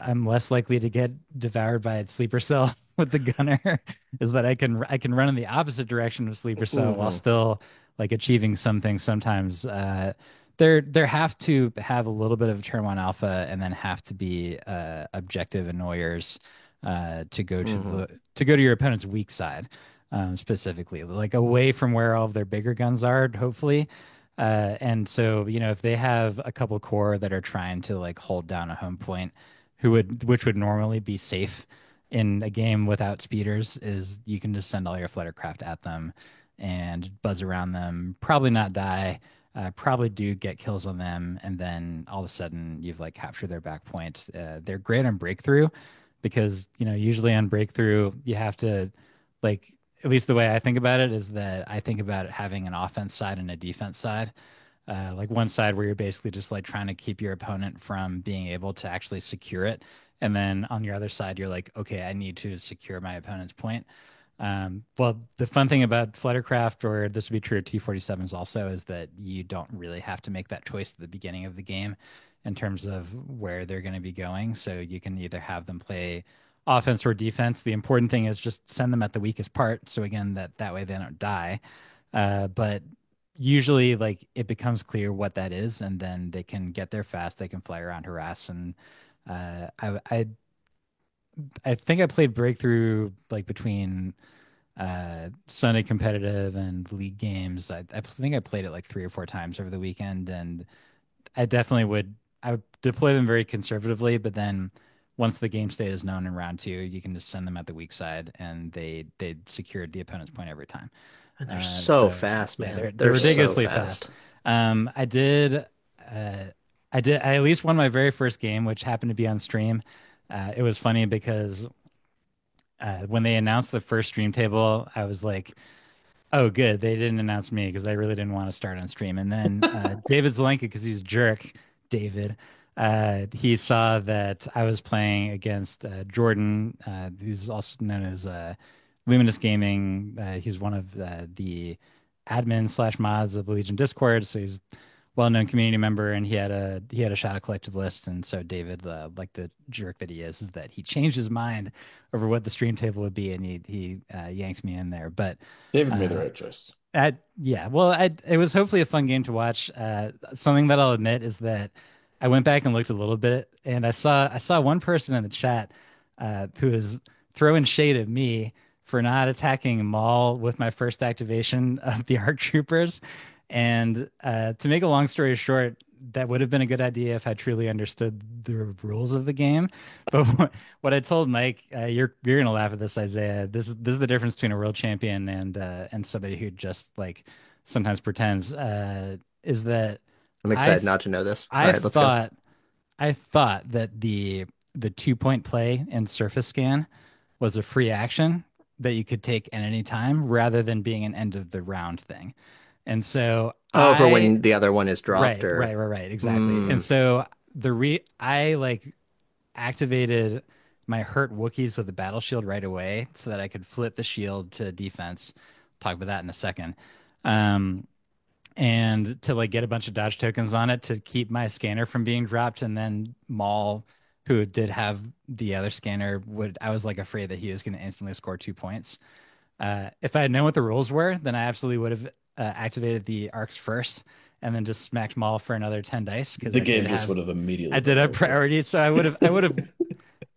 I'm less likely to get devoured by a sleeper cell with the gunner is that I can run in the opposite direction of sleeper cell while Hmm. still like achieving some things sometimes. There have to have a little bit of turn one alpha and then have to be objective annoyers to go to Hmm. your opponent's weak side, specifically, like away from where all of their bigger guns are, hopefully. And so, if they have a couple core that are trying to like hold down a home point, which would normally be safe in a game without speeders, is you can just send all your fluttercraft at them and buzz around them, probably not die, probably do get kills on them, and then all of a sudden you've like captured their back point. They're great on breakthrough because, usually on breakthrough you have to like, at least the way I think about it is that I think about it having an offense side and a defense side. Like one side where you're basically just like trying to keep your opponent from being able to actually secure it. And then on your other side, you're like, okay, I need to secure my opponent's point. Well, the fun thing about Fluttercraft, or this would be true of T-47s also, is that you don't really have to make that choice at the beginning of the game in terms of where they're going to be going. So you can either have them play offense or defense. The important thing is just send them at the weakest part. So again, that way they don't die. But usually, like it becomes clear what that is, and then they can get there fast. They can fly around, harass, and I think I played Breakthrough like between Sunday competitive and league games. I think I played it like 3 or 4 times over the weekend, and I would deploy them very conservatively, but then once the game state is known in round two, you can just send them at the weak side, and they secured the opponent's point every time. And they're so So fast, yeah, man. they're They're so ridiculously fast. fast. Um, I did uh, I at least won my very first game, which happened to be on stream. It was funny because when they announced the first stream table, I was like, "Oh, good, they didn't announce me because I really didn't want to start on stream." And then David Zelenka, because he's a jerk, David, he saw that I was playing against Jordan, who's also known as Luminous Gaming. He's one of the admin slash mods of the Legion Discord, so he's well-known community member, and he had a Shadow Collective list. And so David, like the jerk that he is that he changed his mind over what the stream table would be, and he yanked me in there. But David made the uh, right choice. yeah, well, it was hopefully a fun game to watch. Something that I'll admit is that I went back and looked a little bit, and I saw one person in the chat who was throwing shade at me for not attacking Maul with my first activation of the ARC Troopers. And to make a long story short, that would have been a good idea if I truly understood the rules of the game. But what I told Mike, you're gonna laugh at this, Isaiah. This is the difference between a world champion and somebody who just like sometimes pretends. Is that I'm I excited not to know this. All I right, let's go. thought I thought that the 2 point play in Surface Scan was a free action that you could take at any time rather than being an end of the round thing. And so Oh, for I when the other one is dropped, or right, exactly. And mm, so I like activated my hurt Wookiees with a battle shield right away so that I could flip the shield to defense. Talk about that in a second. Um, and to like get a bunch of dodge tokens on it to keep my scanner from being dropped. And then Maul, who did have the other scanner, I was like afraid that he was going to instantly score 2 points. If I had known what the rules were, then I absolutely would have activated the arcs first and then just smacked Maul for another 10 dice because The game just would have I immediately did been have over. priority. So I would have,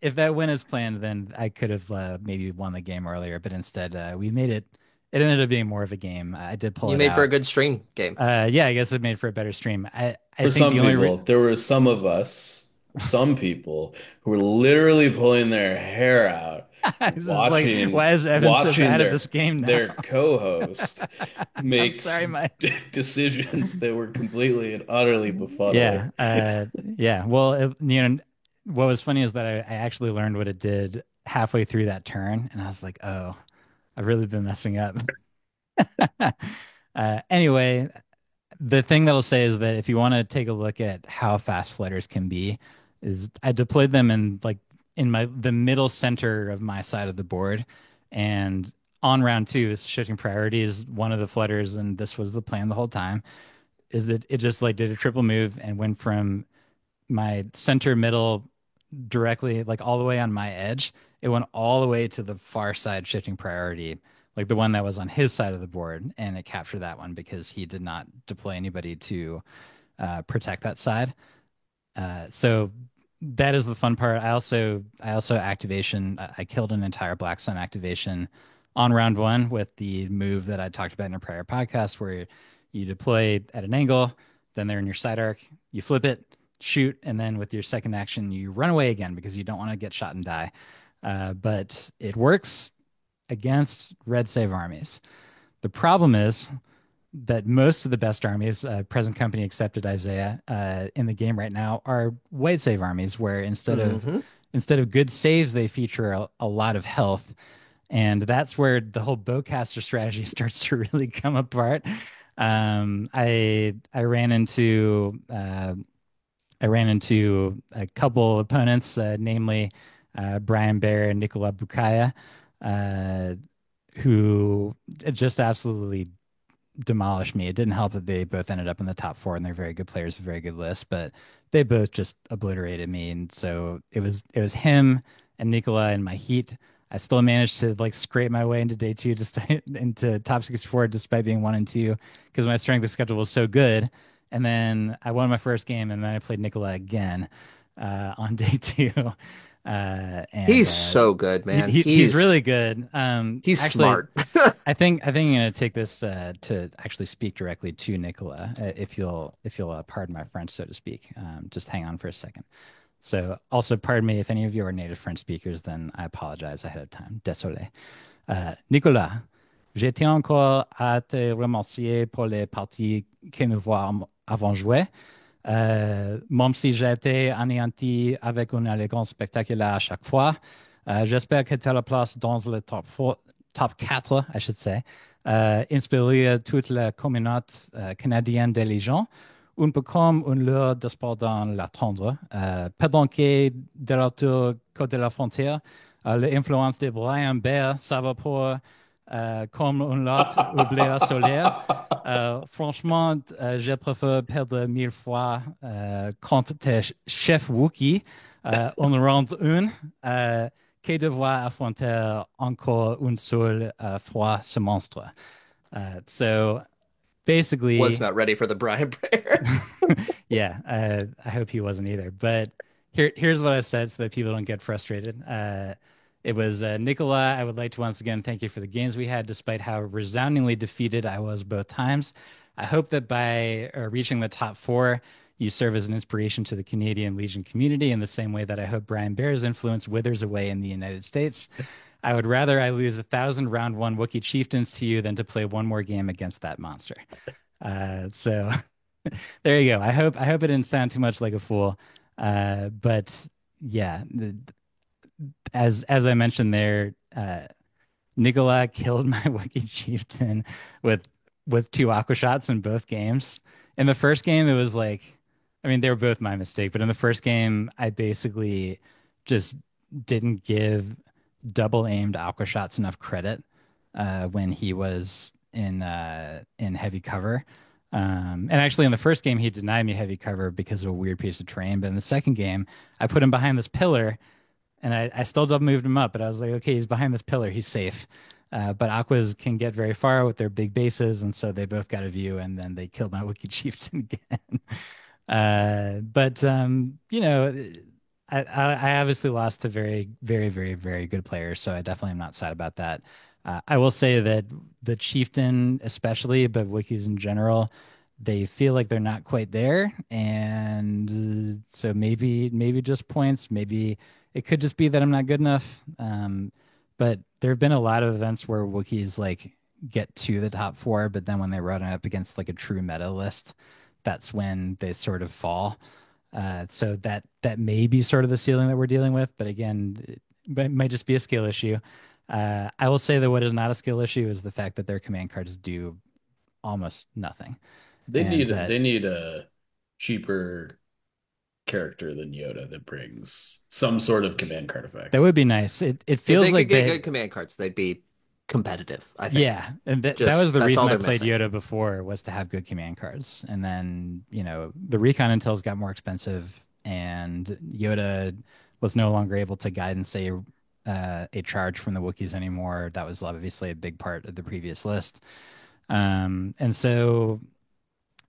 if that went as planned, then I could have maybe won the game earlier. But instead, we made it. It ended up being more of a game. I did pull you it made for a out. good stream game. Yeah, I guess it made for a better stream. I For think some the only people, there were some of us, some people who were literally pulling their hair out, this is like, why is Evan so watching bad at this game now? their co-host I'm make sorry, Mike. decisions that were completely and utterly befuddling. Yeah, yeah. Well, what was funny is that I actually learned what it did halfway through that turn, and I was like, oh, I've really been messing up. Anyway, the thing that I'll say is that if you want to take a look at how fast flutters can be, is I deployed them in like in the middle center of my side of the board, and on round two, this shifting priority is one of the flutters, and this was the plan the whole time. Is that it just like did a triple move and went from my center middle directly, like all the way on my edge. It went all the way to the far side shifting priority, like the one that was on his side of the board, and it captured that one because he did not deploy anybody to protect that side. So that is the fun part. I also activation. I killed an entire Black Sun activation on round one with the move that I talked about in a prior podcast, where you deploy at an angle, then they're in your side arc, you flip it, shoot, and then with your second action, you run away again because you don't want to get shot and die. But it works against red save armies. The problem is that most of the best armies, present company accepted Isaiah, in the game right now are white save armies, where Hmm. instead of good saves, they feature a lot of health, and that's where the whole bowcaster strategy starts to really come apart. I ran into a couple opponents, namely Brian Bear and Nicola Bukaya, uh, who just absolutely demolished me. It didn't help that they both ended up in the top four, and they're very good players, a very good list, but they both just obliterated me. And so it was him and Nicola in my heat. I still managed to like scrape my way into day two, just into top 64, despite being 1 and 2, because my strength of schedule was so good. And then I won my first game, and then I played Nicola again on day two. And He's so good, man. he's really good. He's Actually, smart. I think I'm gonna take this to actually speak directly to Nicola, if you'll pardon my French, so to speak. Just hang on for a second. So, also pardon me if any of you are native French speakers, then I apologize ahead of time. Désolé. Nicolas, j'étais encore à te remercier pour les parties que nous avons jouées. Même si j'ai été anéanti avec une élégance spectaculaire à chaque fois, j'espère que tu as la place dans le top 4, I should say, inspirer toute la communauté canadienne des légions, un peu comme une lueur d'espoir dans l'attendre. Pendant que de l'autre côté de la frontière, l'influence de Brian Bear s'évapore comme une latte oubliée solaire. Franchement, je préfère perdre 1000 fois contre tes chefs Wookie en round 1 que devoir affronter encore une seule fois ce monstre. So Was basically, not ready for the Brian Bear. yeah, I hope he wasn't either. But here's what I said so that people don't get frustrated. It was Nicola. I would like to once again thank you for the games we had, despite how resoundingly defeated I was both times. I hope that by reaching the top four, you serve as an inspiration to the Canadian Legion community in the same way that I hope Brian Bear's influence withers away in the United States. I would rather I lose 1,000 round one Wookiee chieftains to you than to play one more game against that monster. So there you go. I hope it didn't sound too much like a fool. But yeah, as I mentioned there, Nicola killed my Wookiee chieftain with two aqua shots in both games. In the first game, it was like, I mean, they were both my mistake, but in the first game, I basically just didn't give double aimed aqua shots enough credit when he was in heavy cover. And actually, in the first game, he denied me heavy cover because of a weird piece of terrain. But in the second game, I put him behind this pillar, and I still double moved him up. But I was like, okay, he's behind this pillar, he's safe. But Aquas can get very far with their big bases, and so they both got a view, and then they killed my Wookiee Chieftain again. But I obviously lost to very, very, very, very good players, so I definitely am not sad about that. I will say that the Chieftain, especially, but Wikis in general, they feel like they're not quite there, and so maybe just points, maybe it could just be that I'm not good enough. But there have been a lot of events where Wookiees like get to the top four, but then when they run up against like a true meta list, that's when they sort of fall. So that may be sort of the ceiling that we're dealing with, but again, it might just be a skill issue. I will say that what is not a skill issue is the fact that their command cards do almost nothing, They and need that they need a cheaper character than Yoda that brings some sort of command card that effects. would be nice. It If feels they could like get they good command cards, they'd be competitive, I think. Yeah, and that was Just the that's reason all I they're played missing. Yoda before, was to have good command cards. And then, the recon intels got more expensive, and Yoda was no longer able to guide and say a charge from the Wookiees anymore. That was obviously a big part of the previous list. And so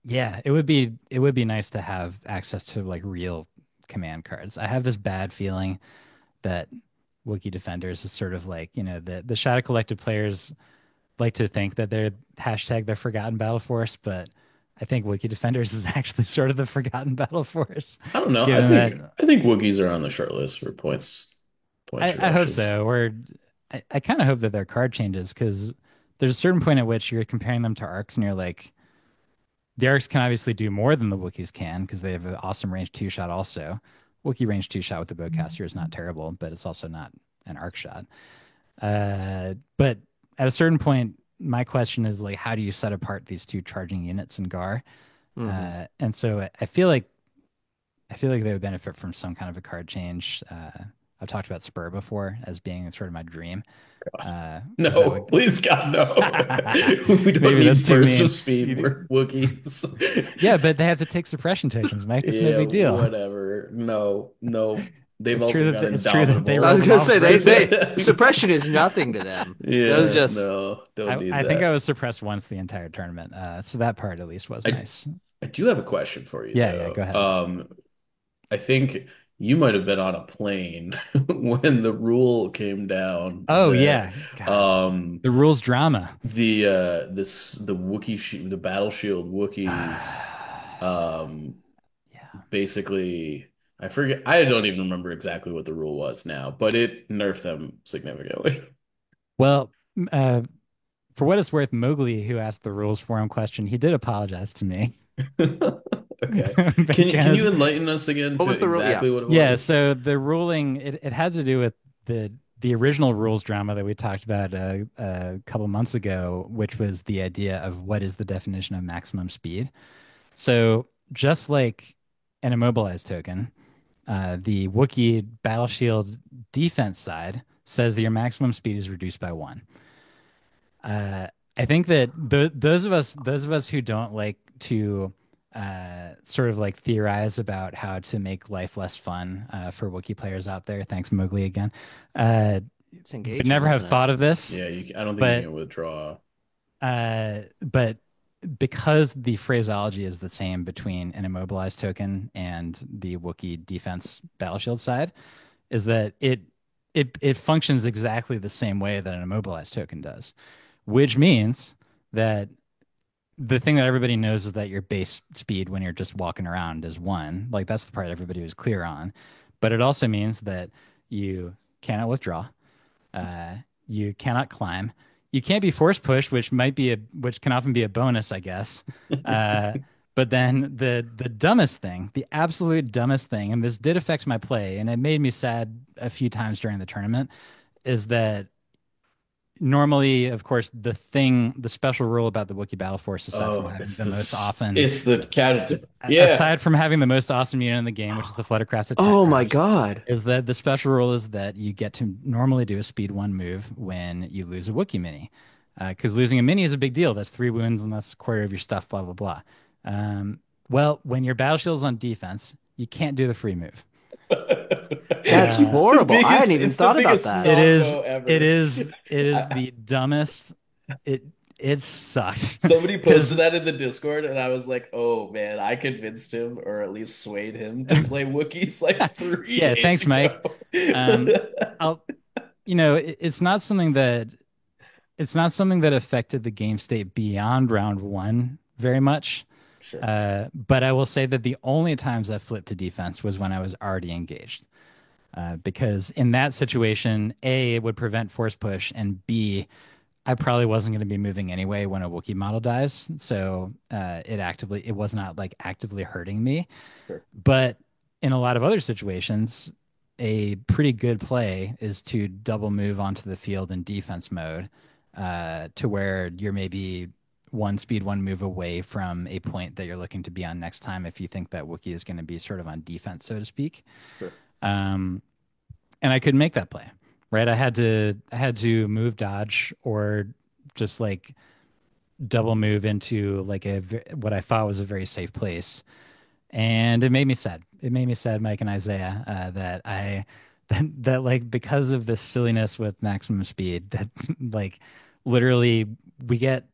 yeah, it would be nice to have access to like real command cards. I have this bad feeling that Wookiee Defenders is sort of like, the Shadow Collective players like to think that they're hashtag the Forgotten Battle Force, but I think Wookiee Defenders is actually sort of the Forgotten Battle Force, I don't know. given that I think Wookiees are on the short list for points I hope reductions. so. Or I kind of hope that their card changes because there's a certain point at which you're comparing them to arcs and you're like, the arcs can obviously do more than the Wookiees can because they have an awesome range two shot also. Wookiee range two shot with the bowcaster is not terrible, but it's also not an arc shot. But at a certain point, my question is like, how do you set apart these two charging units in Gar? Hmm. And so I feel like they would benefit from some kind of a card change. I've talked about Spur before as being sort of my dream, because that No, would please God, no. We don't maybe that's need too burst of mean. speed. You- We're Wookiees. Yeah, but they have to take suppression tokens, Mike. It's no Yeah, big deal. whatever. No, no. They've It's true also that got it's true that they I Indomitable. was roll them gonna off say right. they suppression is nothing to them. Those Yeah, just no, don't I, need I think I that. was suppressed once the entire tournament, so that part at least was I nice. I do have a question for you Yeah, yeah. Go though. ahead. I think you might have been on a plane when the rule came down Oh that yeah, God, um the rules drama. the Wookiee the Battle Shield Wookiees um Yeah. basically I forget I don't even remember exactly what the rule was now, but it nerfed them significantly. Well, uh, for what it's worth, Mowgli, who asked the rules forum question, he did apologize to me Okay. Can you because enlighten us again what to was the rule? Yeah. exactly what it yeah. was? So the ruling it had to do with the original rules drama that we talked about a couple months ago, which was the idea of what is the definition of maximum speed. So just like an immobilized token, the Wookiee Battle Shield defense side says that your maximum speed is reduced by one. I think that those of us who don't like to sort of like theorize about how to make life less fun for Wookiee players out there, thanks Mowgli again, uh, It's would engaging, never have isn't it? thought of this, Yeah, I don't think you but can withdraw. but because the phraseology is the same between an immobilized token and the Wookiee defense battle shield side, is that it functions exactly the same way that an immobilized token does, which means that the thing that everybody knows is that your base speed when you're just walking around is one. Like that's the part everybody was clear on. But it also means that you cannot withdraw, uh, you cannot climb. You can't be force pushed, which can often be a bonus, I guess. Uh, but then the dumbest thing, the absolute dumbest thing, and this did affect my play, and it made me sad a few times during the tournament, is that normally, of course, the special rule about the Wookiee Battle Force, aside from Oh, having the most often, it's the casualty. Yeah. aside from having the most awesome unit in the game, which is the Fluttercraft's attack Oh my craft, God. is that the special rule is that you get to normally do a speed one move when you lose a Wookiee mini. Because losing a mini is a big deal. That's three wounds and that's a quarter of your stuff, blah, blah, blah. Well, when your battle shield's on defense, you can't do the free move. That's It's the horrible. I biggest, hadn't even it's the thought about biggest that. It is, no-go it ever. is, it is I- the dumbest. It it sucks Somebody because posted that in the Discord, and I was like, "Oh man, I convinced him, or at least swayed him to play Wookiees like three yeah, days thanks, Mike. ago." Um, I'll it's not something that affected the game state beyond round one very much. Sure, But I will say that the only times I flipped to defense was when I was already engaged. Because in that situation, A, it would prevent force push, and B, I probably wasn't going to be moving anyway when a Wookiee model dies. So it was not like actively hurting me. sure. But in a lot of other situations, a pretty good play is to double move onto the field in defense mode, to where you're maybe one speed, one move away from a point that you're looking to be on next time if you think that Wookiee is going to be sort of on defense, so to speak. Sure. Um, and I couldn't make that play, right? I had to move dodge or just like double move into like what I thought was a very safe place. and it made me sad. It made me sad, Mike and Isaiah, that that like because of this silliness with maximum speed, that like literally we get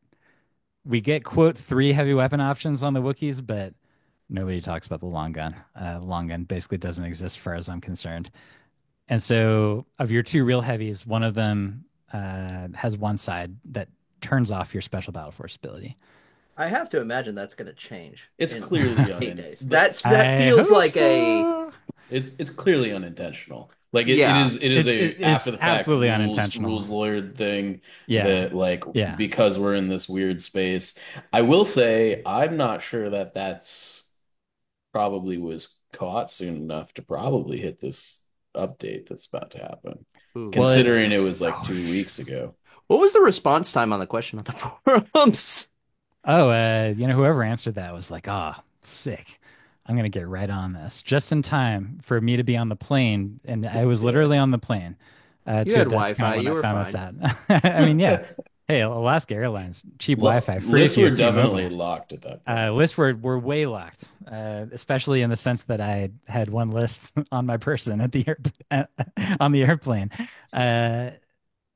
we get quote three heavy weapon options on the Wookiees, but nobody talks about the long gun. Long gun basically doesn't exist, as far as I'm concerned. And so, of your two real heavies, one of them has one side that turns off your special battle force ability. I have to imagine that's going to change It's in clearly 8 days. un That I feels hope like a so. it's clearly unintentional. Like yeah. it is a It's after the fact absolutely unintentional. rules lawyer thing Yeah, that like yeah. because we're in this weird space. I will say I'm not sure that that's probably was caught soon enough to probably hit this update that's about to happen, Ooh. Well, considering it was like Oh, 2 weeks ago. what was the response time on the question on the forums? oh, whoever answered that was like, "Ah, sick. I'm gonna get right on this just in time for me to be on the plane." And I was Yeah. literally on the plane You to had DEFCON Wi-Fi. when You I were found this fine. out. I mean, yeah. Hey, Alaska Airlines, cheap Wi-Fi, free if Lists you were have definitely T-Mobile. locked at that point. Lists were way locked, especially in the sense that I had one list on my person at the on the airplane. Uh,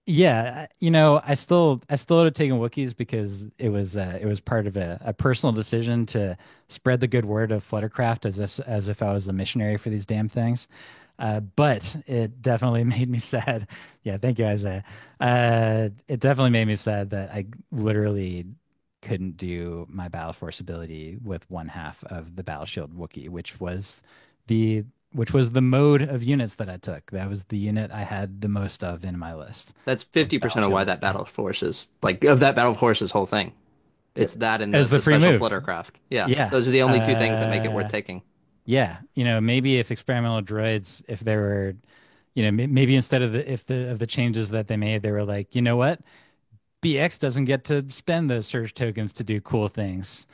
yeah, I still would have taken Wookiees because it was part of a personal decision to spread the good word of Fluttercraft as if I was a missionary for these damn things. But it definitely made me sad. Yeah, thank you, Isaiah. It definitely made me sad that I literally couldn't do my Battle Force ability with one half of the Battle Shield Wookiee, the which was the mode of units that I took. That was the unit I had the most of in my list. That's Was Battle 50% of Shield why that Wookiee. battle force is like of that battle force's whole thing. It's that and As the the free special move. fluttercraft. Yeah, Yeah. those are the only two things that make it worth taking. Yeah. Maybe if experimental droids, if they were, maybe instead of the changes that they made, they were like, you know what? BX doesn't get to spend those surge tokens to do cool things.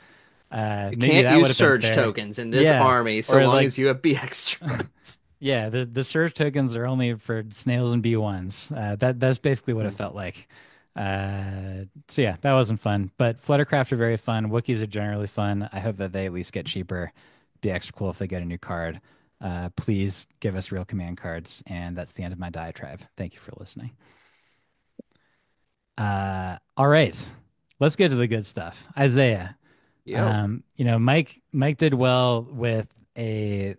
You Maybe can't that would use have been surge fair. tokens in this Yeah. army so Or long like, as you have BX droids. yeah, the surge tokens are only for snails and B1s. That's basically what it felt like. So yeah, that wasn't fun. But Fluttercraft are very fun. Wookiees are generally fun. I hope that they at least get cheaper. Be extra cool if they get a new card. Please give us real command cards. And that's the end of my diatribe. Thank you for listening. All right, let's get to the good stuff. Isaiah, Yo, Mike did well with a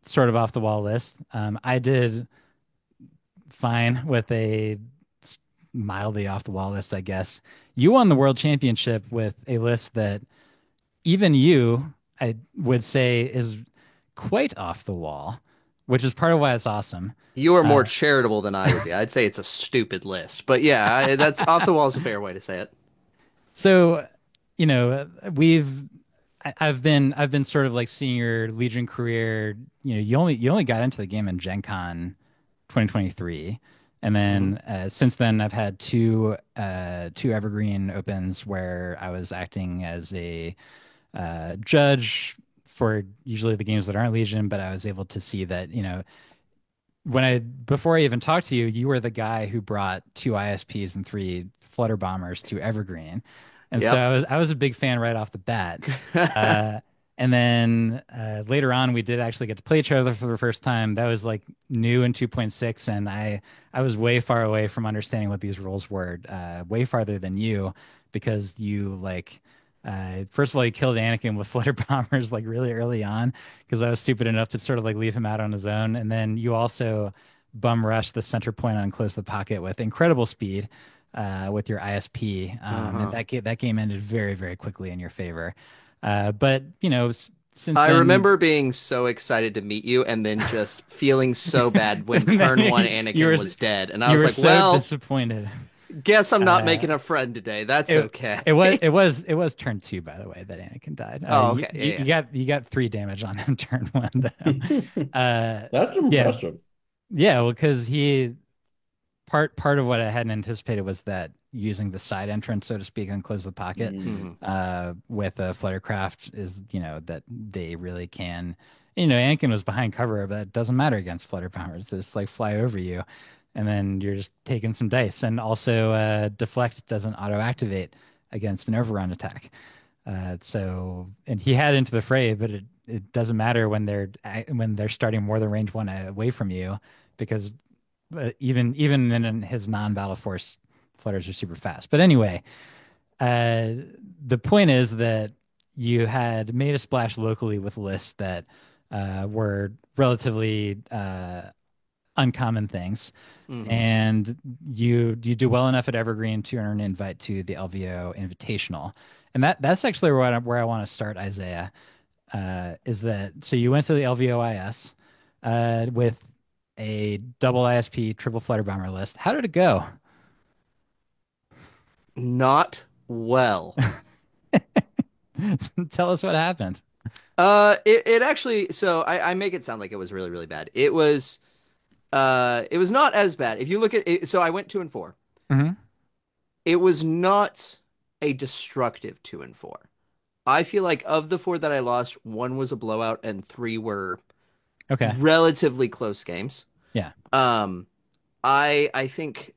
sort of off the wall list. I did fine with a mildly off the wall list, I guess. You won the world championship with a list that even you, I would say, is quite off the wall, which is part of why it's awesome. you are more Uh, charitable than I would be. I'd say it's a stupid list, but yeah, that's off the wall is a fair way to say it. so, we've I've been sort of like seeing your Legion career. You only got into the game in Gen Con 2023, and Hmm. then since then I've had two Evergreen opens where I was acting as a judge for usually the games that aren't Legion, but I was able to see that when I before I even talked to you, you were the guy who brought two ISPs and three Flutter Bombers to Evergreen, and so Yep. I was a big fan right off the bat. Uh, and then later on, we did actually get to play each other for the first time. That was like new in 2.6, and I was way far away from understanding what these rules were, way farther than you, because you like. First of all, you killed Anakin with flutter bombers like really early on because I was stupid enough to sort of like leave him out on his own. And then you also bum rushed the center point on close the pocket with incredible speed with your ISP, and Uh-huh. that game ended very very quickly in your favor. But since I then, remember being so excited to meet you and then just feeling so bad when and turn one then you Anakin were was dead. And I you was were like, so well, disappointed. guess I'm not Uh, making a friend today. That's it okay. it was turn two, by the way, that Anakin died. Oh, okay. Yeah, yeah. You got three damage on him turn one though. That's Yeah, impressive. yeah. Well, because he part of what I hadn't anticipated was that using the side entrance, so to speak, on close the pocket, Hmm. with a Fluttercraft is that they really can. Anakin was behind cover, but it doesn't matter against Flutter Bombers. They just like fly over you, and then you're just taking some dice. And also, deflect doesn't auto activate against an overrun attack. And he had into the fray, but it doesn't matter when they're starting more than range one away from you, because even in his non-battle force, flutters are super fast. But anyway, uh, the point is that you had made a splash locally with lists that were relatively uncommon things, Hmm. and you do well enough at Evergreen to earn an invite to the LVO Invitational, and that's actually where I want to start, Isaiah. Is that so? You went to the LVOIS with a double ISP triple flutter bomber list. How did it go? Not well. Tell us what happened. It actually, so I make it sound like it was really, really bad. It was not as bad. If you look at it, so I went 2-4. Hmm. It was not a destructive 2-4. I feel like of the four that I lost, one was a blowout and three were Okay. relatively close games. Yeah. Um, I think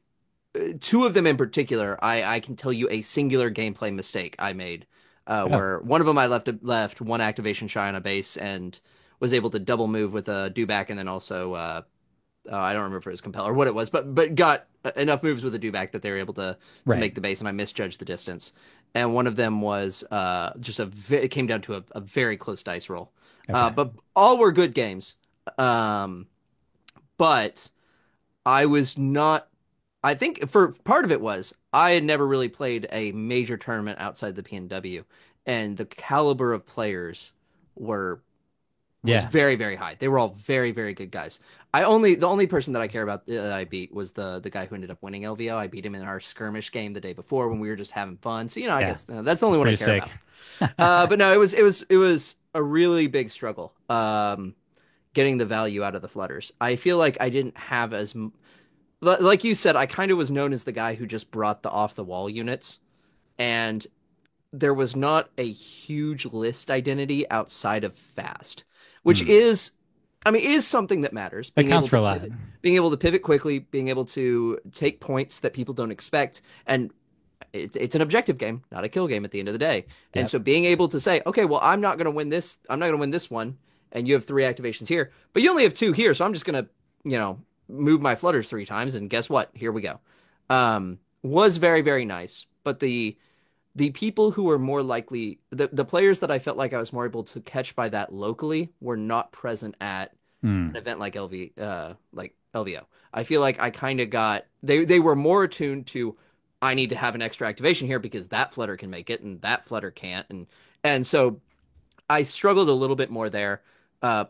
two of them in particular, I can tell you a singular gameplay mistake I made, Oh, where one of them I left one activation shy on a base and was able to double move with a do back and then also I don't remember if it was compel or what it was, but got enough moves with a do back that they were able to right. make the base, and I misjudged the distance. And one of them was it came down to a very close dice roll. Okay. But all were good games. Um, but I was not. I think for part of it was I had never really played a major tournament outside the PNW, and the caliber of players were was Yeah. very, very high. They were all very, very good guys. The only person that I care about that I beat was the guy who ended up winning LVO. I beat him in our skirmish game the day before when we were just having fun. So I Yeah. guess that's the only It's one I pretty care sick. about. But no, it was a really big struggle. Getting the value out of the flutters. I feel like I didn't have like you said. I kind of was known as the guy who just brought the off the wall units, and there was not a huge list identity outside of fast, which Hmm. is, I mean, is something that matters. That counts for a lot. Being able to pivot quickly, being able to take points that people don't expect, and it's an objective game, not a kill game at the end of the day. And Yep. so being able to say, okay, well, I'm not going to win this. I'm not going to win this one, and you have three activations here, but you only have two here, so I'm just going to, move my flutters three times, and guess what? Here we go. Was very, very nice, but the people who were more likely the players that I felt like I was more able to catch by that locally were not present at an Hmm. event like LVO. I feel like I kind of got they were more attuned to I need to have an extra activation here because that flutter can make it and that flutter can't and so I struggled a little bit more there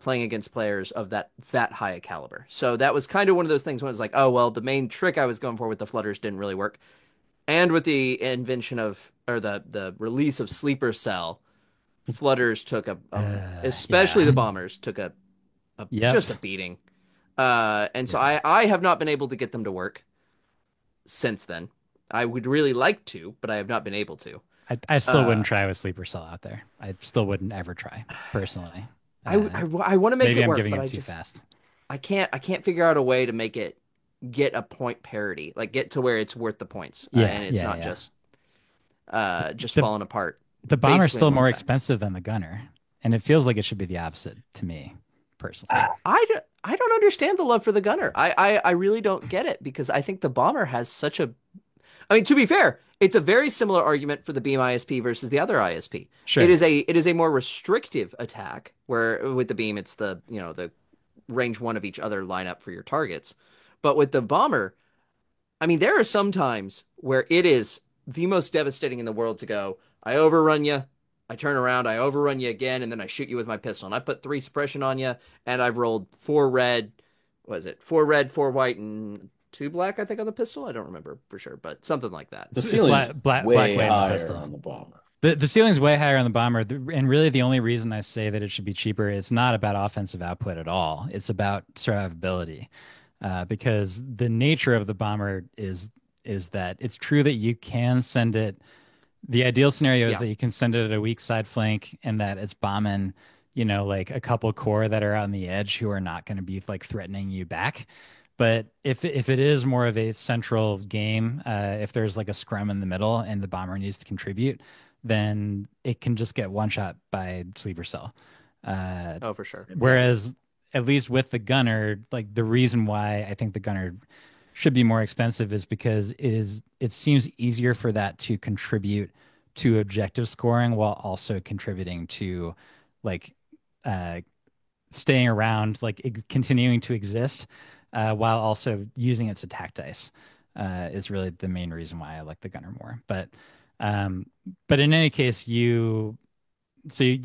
playing against players of that high a caliber. So that was kind of one of those things when it was like, oh well, the main trick I was going for with the flutters didn't really work. And with the invention of or the release of Sleeper Cell, Flutters took especially Yeah. the bombers took Yep. just a beating. And so Yeah. I have not been able to get them to work since then. I would really like to, but I have not been able to. I still Uh, wouldn't try with Sleeper Cell out there. I still wouldn't ever try personally. I I want to make Maybe it I'm work, giving but up too fast. I can't figure out a way to make it get a point parity, like get to where it's worth the points, Yeah. and it's Yeah. not Yeah. just The falling apart the bomber's basically in still one more time. expensive than the gunner, and it feels like it should be the opposite to me personally. I don't understand the love for the gunner. I really don't get it because I think the bomber has such a. I mean, to be fair, it's a very similar argument for the beam ISP versus the other ISP. Sure. It is a more restrictive attack where with the beam it's the the range one of each other lineup for your targets, but with the bomber, I mean there are some times where it is the most devastating in the world to go. I overrun you. I turn around, I overrun you again, and then I shoot you with my pistol. And I put three suppression on you, and I've rolled four red. What is it? Four red, four white, and two black. I think on the pistol. I don't remember for sure, but something like that. The It's ceiling's black way weight on the higher pistol. on the bomber. The ceiling's way higher on the bomber, and really the only reason I say that it should be cheaper, it's not about offensive output at all. It's about survivability, because the nature of the bomber is that it's true that you can send it. The ideal scenario is Yeah, that you can send it at a weak side flank, and that it's bombing, like a couple core that are out on the edge who are not going to be like threatening you back. But if it is more of a central game, if there's like a scrum in the middle and the bomber needs to contribute, then it can just get one shot by sleeper cell. Oh, for sure. Yeah. Whereas at least with the gunner, like the reason why I think the gunner should be more expensive is because it seems easier for that to contribute to objective scoring while also contributing to like uh staying around, like continuing to exist, while also using its attack dice, is really the main reason why I like the gunner more. Um, but in any case, you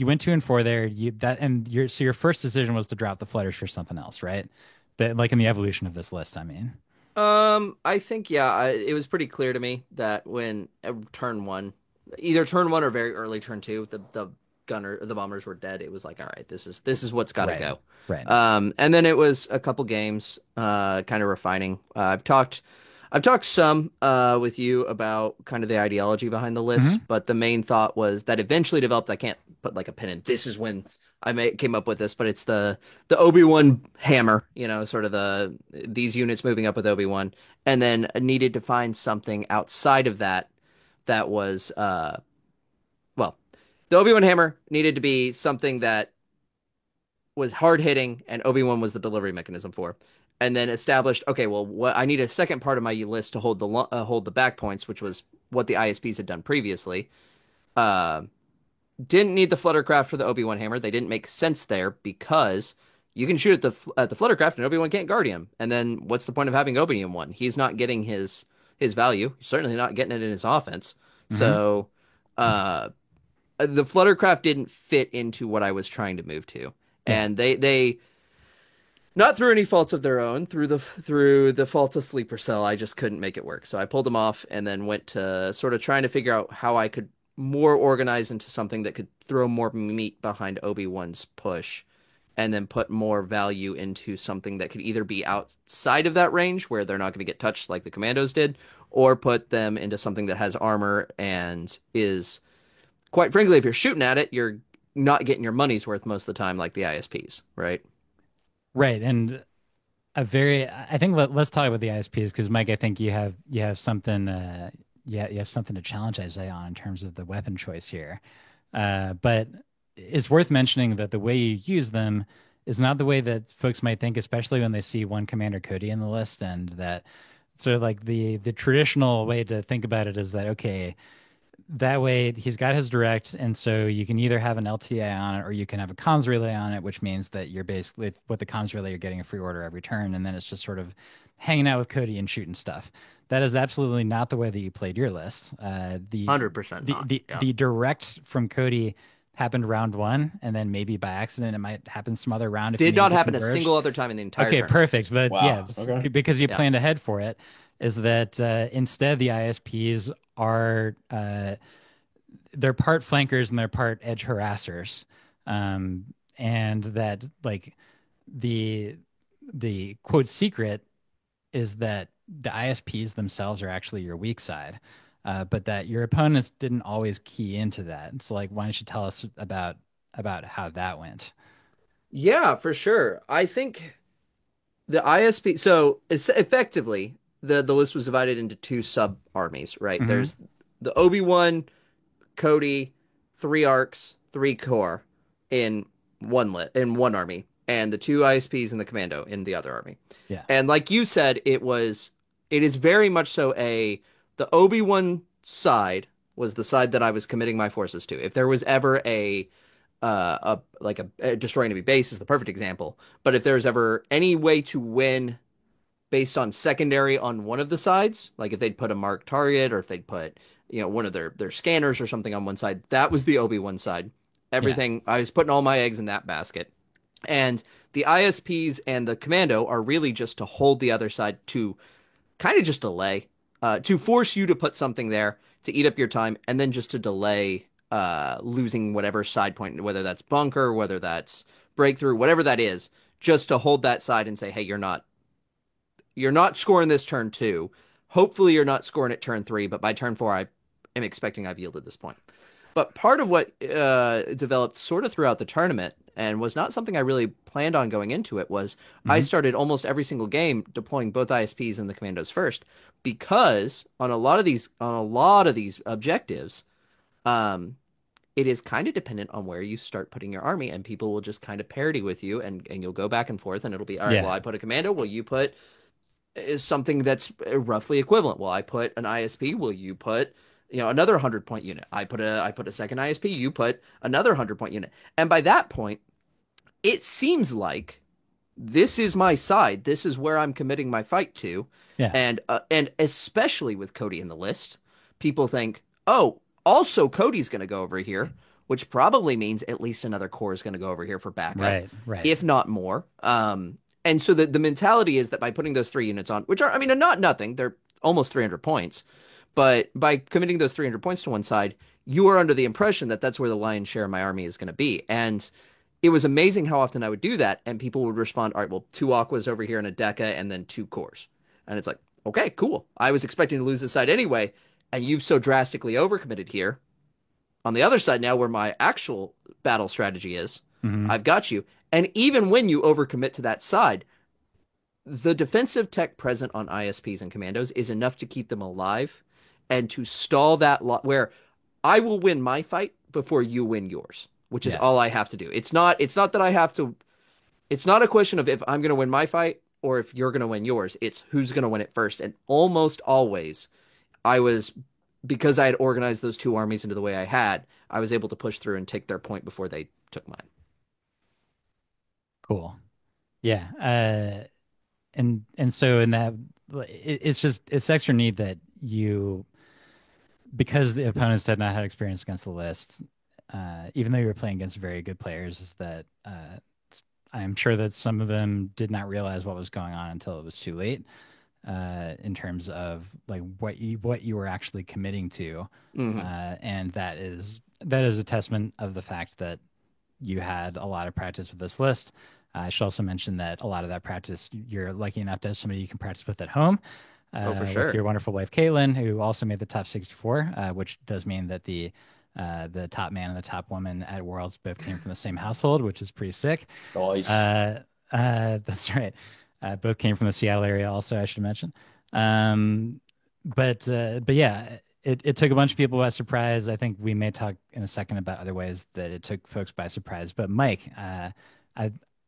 went 2 and 4 there. Your first decision was to drop the flutters for something else, right? That like in the evolution of this list, I mean. I think it was pretty clear to me that when turn one, either turn one or very early turn two, the bombers were dead. It was like, all right, this is what's got to Right. go. Right. And then it was a couple games, kind of refining. I've talked some with you about kind of the ideology behind the list, Hmm. but the main thought was that eventually developed. I can't put like a pin in. This is when came up with this, but it's the Obi-Wan hammer, sort of these units moving up with Obi-Wan, and then needed to find something outside of that was well, the Obi-Wan hammer needed to be something that was hard hitting, and Obi-Wan was the delivery mechanism for. And then established, okay, well, what I need a second part of my list to hold the back points, which was what the ISPs had done previously. Uh, didn't need the Fluttercraft for the Obi-Wan hammer. They didn't make sense there because you can shoot at the Fluttercraft and Obi-Wan can't guard him. And then what's the point of having Obi-Wan? He's not getting his value. He's certainly not getting it in his offense. Hmm. So the Fluttercraft didn't fit into what I was trying to move to. Yeah. And they not through any faults of their own, through the fault of Sleeper Cell, I just couldn't make it work. So I pulled them off and then went to sort of trying to figure out how I could more organize into something that could throw more meat behind Obi-Wan's push and then put more value into something that could either be outside of that range where they're not going to get touched like the Commandos did, or put them into something that has armor and is, quite frankly, if you're shooting at it, you're not getting your money's worth most of the time like the ISPs, right? Right. And I think let's talk about the ISPs because Mike, I think you have something you have something to challenge Isaiah on in terms of the weapon choice here. But it's worth mentioning that the way you use them is not the way that folks might think, especially when they see one Commander Cody in the list, and that sort of like the traditional way to think about it is that okay, that way he's got his direct, and so you can either have an LTA on it or you can have a comms relay on it, which means that you're basically with the comms relay you're getting a free order every turn, and then it's just sort of hanging out with Cody and shooting stuff. That is absolutely not the way that you played your list. The 100% the not. the Yeah. the direct from Cody happened round one, and then maybe by accident it might happen some other round if you Did needed not to happen a converge. single other time in the entire Okay, tournament. perfect. But yeah, Wow. Okay. because you Yeah. planned ahead for it, is that instead the ISPs are they're part flankers and they're part edge harassers, and that like the the quote secret is that the ISPs themselves are actually your weak side, but that your opponents didn't always key into that. So like, why don't you tell us about how that went? Yeah, for sure. I think the ISP, so effectively, the list was divided into two sub armies, right? Hmm. There's the Obi-Wan, Cody, three arcs, three core in in one army, and the two ISPs and the commando in the other army. Yeah. And like you said, it is very much so the Obi-Wan side was the side that I was committing my forces to. If there was ever a destroy enemy base is the perfect example. But if there's ever any way to win based on secondary on one of the sides, like if they'd put a marked target or if they'd put, one of their scanners or something on one side, that was the Obi-Wan side. Yeah. Everything, I was putting all my eggs in that basket. And the ISPs and the commando are really just to hold the other side to kind of just delay, to force you to put something there to eat up your time, and then just to delay losing whatever side point, whether that's bunker, whether that's breakthrough, whatever that is, just to hold that side and say, hey, you're not scoring this turn two. Hopefully, you're not scoring at turn three, but by turn four, I am expecting I've yielded this point. But part of what developed sort of throughout the tournament and was not something I really planned on going into it was I Hmm. started almost every single game deploying both ISPs and the commandos first because on a lot of these objectives, um, it is kind of dependent on where you start putting your army, and people will just kind of parity with you, and you'll go back and forth, and it'll be all right. Well, Yeah. I put a commando. Will you put is something that's roughly equivalent? Well, I put an ISP. Will you put another 100 point unit? I put a second ISP. You put another 100 point unit. And by that point, it seems like this is my side. This is where I'm committing my fight to, Yeah. and especially with Cody in the list, people think, oh, also Cody's going to go over here, which probably means at least another core is going to go over here for backup, Right. Right. if not more. And so the mentality is that by putting those 3 units on, which are, I mean, are not nothing, they're almost 300 points, but by committing those 300 points to one side, you are under the impression that that's where the lion's share of my army is going to be. And it was amazing how often I would do that, and people would respond, all right, well, 2 Aquas over here in a Deca, and then 2 cores. And it's like, okay, cool. I was expecting to lose this side anyway, and you've so drastically overcommitted here. On the other side now, where my actual battle strategy is, Hmm. I've got you. And even when you overcommit to that side, the defensive tech present on ISPs and commandos is enough to keep them alive and to stall that where I will win my fight before you win yours, which is Yeah. all I have to do. It's not that I have to it's not a question of if I'm going to win my fight or if you're going to win yours. It's who's going to win it first. And almost always I was because I had organized those two armies into the way I had, I was able to push through and take their point before they took mine. Cool. Yeah. And so in that, it's extra neat that you, because the opponents did not have experience against the list, even though you were playing against very good players, is that I'm sure that some of them did not realize what was going on until it was too late, in terms of like what you were actually committing to, Mm-hmm. and that is a testament of the fact that you had a lot of practice with this list. I should also mention that a lot of that practice, you're lucky enough to have somebody you can practice with at home, Oh, for with sure. your wonderful wife, Caitlin, who also made the top 64, which does mean that the top man and the top woman at Worlds both came from the same household, which is pretty sick. Nice. That's right. Both came from the Seattle area, also, I should mention. Um, but yeah, it took a bunch of people by surprise. I think we may talk in a second about other ways that it took folks by surprise. But Mike, I,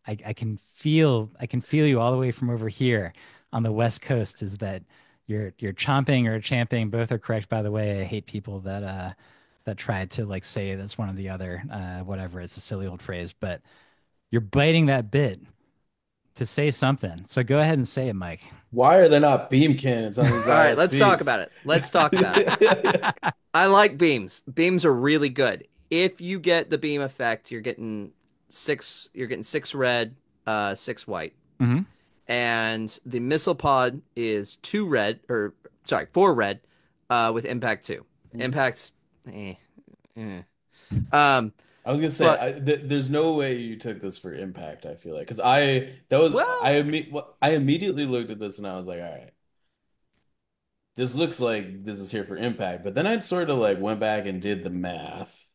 I can feel you all the way from over here on the West Coast. Is that you're chomping or champing? Both are correct, by the way. I hate people that try to like say that's one or the other. Whatever, it's a silly old phrase, but you're biting that bit to say something. So go ahead and say it, Mike. Why are there not beam cannons on these All right, let's talk ISPs? about it. Let's talk about it. I like beams. Beams are really good. If you get the beam effect, you're getting six red, 6 white. Hmm. And the missile pod is 2 red, or sorry, 4 red, with impact 2. Impacts eh, eh. Um I was gonna say, but there's no way you took this for impact. I feel like because I that was well, I immediately looked at this and I was like, all right, this looks like this is here for impact. But then I sort of like went back and did the math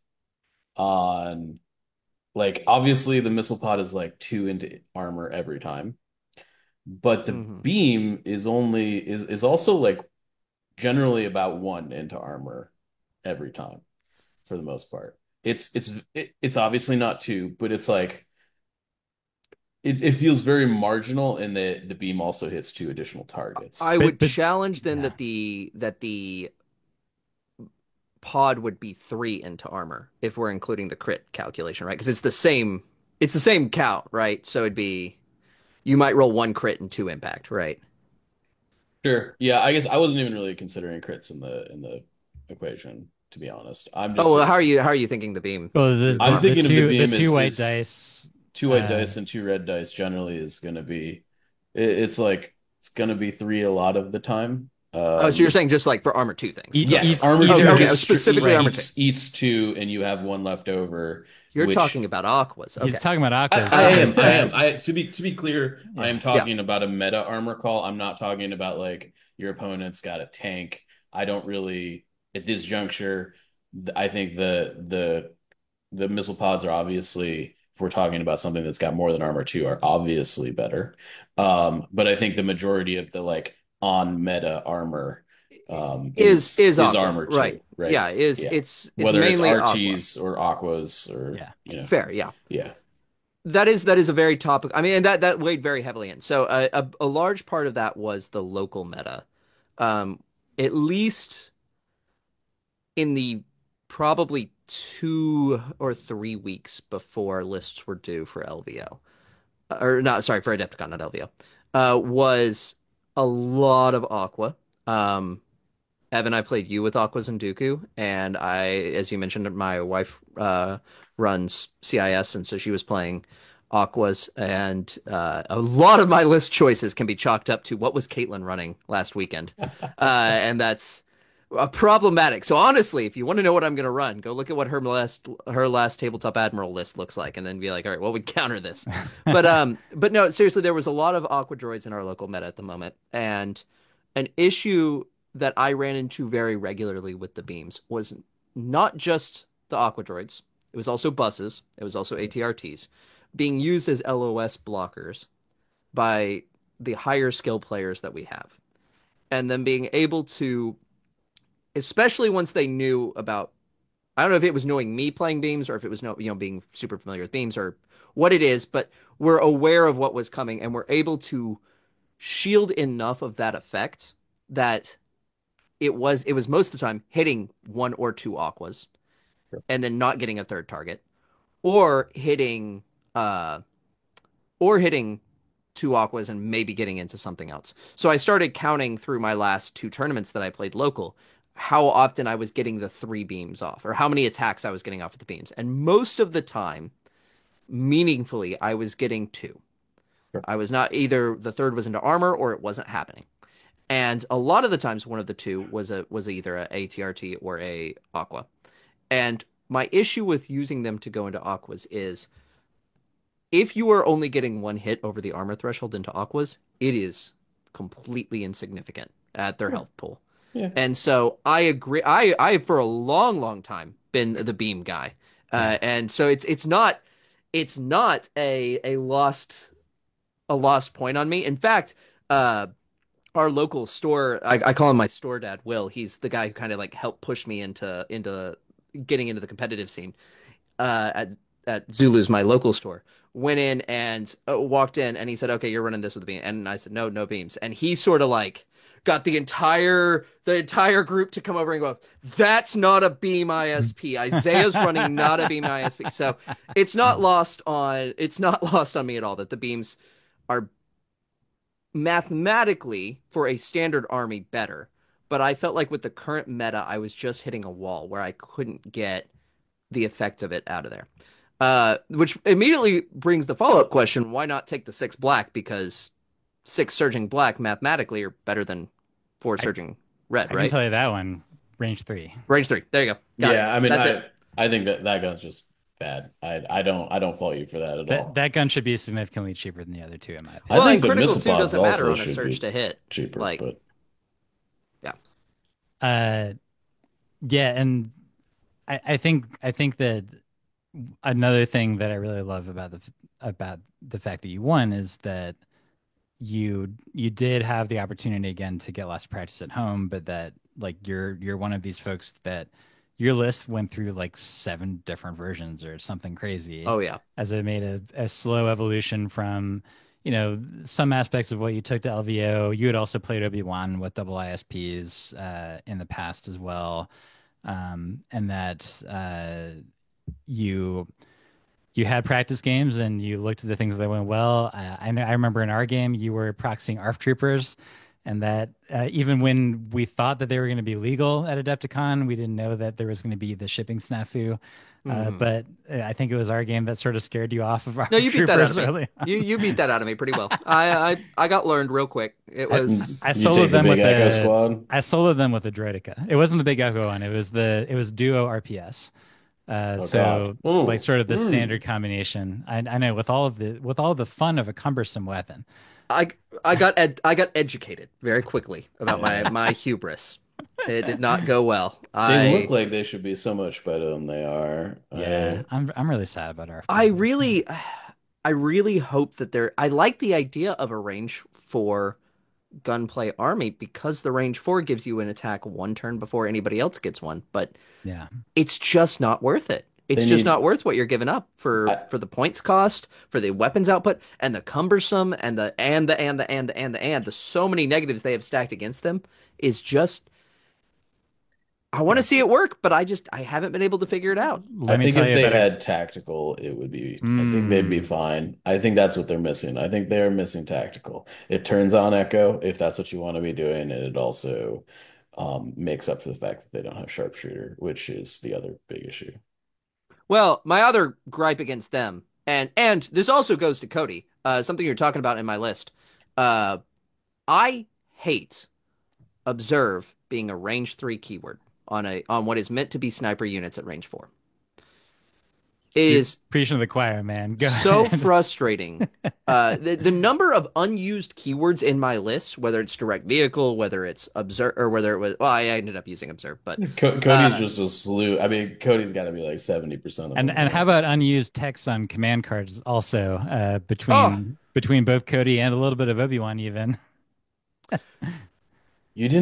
on like obviously the missile pod is like 2 into armor every time, but the mhm. beam is also like generally about 1 into armor every time for the most part. It's obviously not 2, but it's like it feels very marginal in that the beam also hits 2 additional targets. I But would but challenge then yeah. that the pod would be 3 into armor if we're including the crit calculation, right? Because it's the same count, right? So it'd be you might roll 1 crit and 2 impact, right? Sure. Yeah, I guess I wasn't even really considering crits in the equation, to be honest. Oh, well, how are you thinking the beam Well, the is the I'm armor? the thinking of the two the beam two as white is dice. 2 white dice Uh, and 2 red dice generally is gonna be it's like it's gonna be 3 a lot of the time. Oh, so you're saying just like for armor 2 things? Okay. Yes, each armor Okay, two either okay. Oh, just specifically armor 2. eats 2 and you have 1 left over, You're talking which about aquas. he's Okay. talking about I, aquas, I right? am. Because I am. I to be clear, I am yeah. Yeah. talking about a meta armor call. I'm not talking about like your opponent's got a tank. I don't really at this juncture. I think the missile pods are obviously, if we're talking about something that's got more than armor two, are obviously better. But I think the majority of the like on meta armor is is Aqua, armor right? too, right? Yeah, is Yeah. it's Whether it's mainly Aqua. Archies or Aquas or, Yeah. Fair, yeah. yeah. That is a very topic. I mean, and that weighed very heavily in. So a large part of that was the local meta. Um, at least in the probably 2 or 3 weeks before lists were due for LVO, or not, sorry, for Adepticon, not LVO, was a lot of Aqua. Um, Evan, I played you with Aquas and Dooku, and as you mentioned, my wife runs CIS, and so she was playing Aquas, and a lot of my list choices can be chalked up to what was Caitlin running last weekend, and that's problematic. So honestly, if you want to know what I'm going to run, go look at what her last tabletop admiral list looks like, and then be like, all right, what would counter this? But no, seriously, there was a lot of Aqua droids in our local meta at the moment, and an issue that I ran into very regularly with the beams was not just the Aqua droids. It was also buses. It was also ATRTs being used as LOS blockers by the higher skill players that we have. And then being able to, especially once they knew about, I don't know if it was knowing me playing beams or if it was being super familiar with beams or what it is, but we're aware of what was coming and we're able to shield enough of that effect that it was most of the time hitting one or two aquas and then not getting a third target or uh hitting two aquas and maybe getting into something else. So I started counting through my last two tournaments that I played local how often I was getting the three beams off or how many attacks I was getting off of the beams. And most of the time, meaningfully, I was getting two. Sure. I was not either the third was into armor or it wasn't happening. And a lot of the times one of the two was either a ATRT or a aqua. And my issue with using them to go into aquas is if you are only getting one hit over the armor threshold into aquas, it is completely insignificant at their health pool. Yeah. And so I agree. I for a long, long time been the beam guy, and so it's not a lost point on me. In fact, our local store, I call him my store dad, Will. He's the guy who kind of like helped push me into getting into the competitive scene. At Zulu's, my local store, went in and walked in, and he said, "Okay, you're running this with a beam," and I said, "No, no beams." And he sort of like got the entire group to come over and go, "That's not a beam ISP. Isaiah's running not a beam ISP." So it's not lost on me at all that the beams are mathematically for a standard army better. But I felt like with the current meta, I was just hitting a wall where I couldn't get the effect of it out of there. Which immediately brings the follow-up question: why not take the 6 black? Because 6 surging black mathematically are better than 4 surging red, I right? can tell you that one, range 3. Range 3. There you go. Got Yeah, it. I mean, That's it. I think that gun's just bad. I don't fault you for that at That all. that gun should be significantly cheaper than the other two, in my I opinion. Well, think and the critical missile 2 pods doesn't matter also on a should surge be to hit. cheaper, Like, but yeah. Uh, yeah, and I think that another thing that I really love about the fact that you won is that you did have the opportunity again to get less practice at home, but that like you're one of these folks that your list went through like 7 different versions or something crazy Oh yeah. as it made a slow evolution from some aspects of what you took to LVO. You had also played Obi-Wan with double ISPs in the past as well, and that you you had practice games and you looked at the things that went well. I remember in our game you were proxying ARF troopers, and that even when we thought that they were going to be legal at Adepticon, we didn't know that there was going to be the shipping snafu. Mhm. But I think it was our game that sort of scared you off of ARF No, you beat that out troopers of me. early. You beat that out of me pretty well. I got learned real quick. It I, was I you soloed take the them big with Echo the Squad. I soloed them with the Droideka. It wasn't the big Echo one. It was Duo RPS. Oh God. So like Ooh. sort of the Mm. standard combination. I know with all the fun of a cumbersome weapon. I I got educated very quickly about my Yeah. my hubris. It did not go well. They look I like they should be so much better than they are. Yeah, I'm really sad about our I people. really I really hope that I like the idea of a range for gunplay army because the range 4 gives you an attack one turn before anybody else gets one, but Yeah. it's just not worth it. It's They just not need. worth what you're giving up I, for the points cost, for the weapons output, and the cumbersome and the so many negatives they have stacked against them is just I want to Yeah. see it work, but I haven't been able to figure it out. I Let me think tell if you they about a had tactical, it would be. I think they'd be mm, fine. I think that's what they're missing. I think they're missing tactical. It turns on Echo if that's what you want to be doing, and it also makes up for the fact that they don't have sharpshooter, which is the other big issue. Well, my other gripe against them, and this also goes to Cody, something you're talking about in my list. Uh, I hate observe being a range 3 keyword on what is meant to be sniper units at range 4. It you're is preaching to the choir, man. Go so ahead. frustrating. The number of unused keywords in my list, whether it's direct vehicle, whether it's observe, or whether it was, well, I ended up using observe, but Cody's uh, just a slew. I mean, Cody's got to be like 70% of them, And how right? about unused text on command cards also oh, between both Cody and a little bit of Obi-Wan even.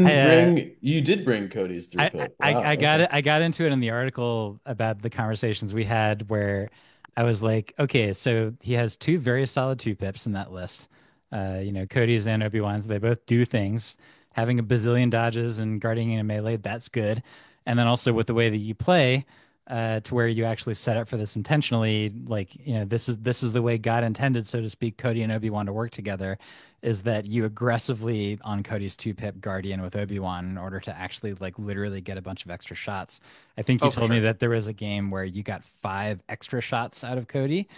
I, You did bring Cody's three pip. Wow. I got Okay. it. I got into it in the article about the conversations we had where I was like, okay, so he has two very solid two pips in that list. Cody's and Obi-Wan's, they both do things. Having a bazillion dodges and guarding in a melee, that's good. And then also with the way that you play, to where you actually set up for this intentionally, like, this is the way God intended, so to speak, Cody and Obi-Wan to work together is that you aggressively on Cody's two pip Guardian with Obi-Wan in order to actually like literally get a bunch of extra shots. I think you oh, for told me sure. that there was a game where you got five extra shots out of Cody.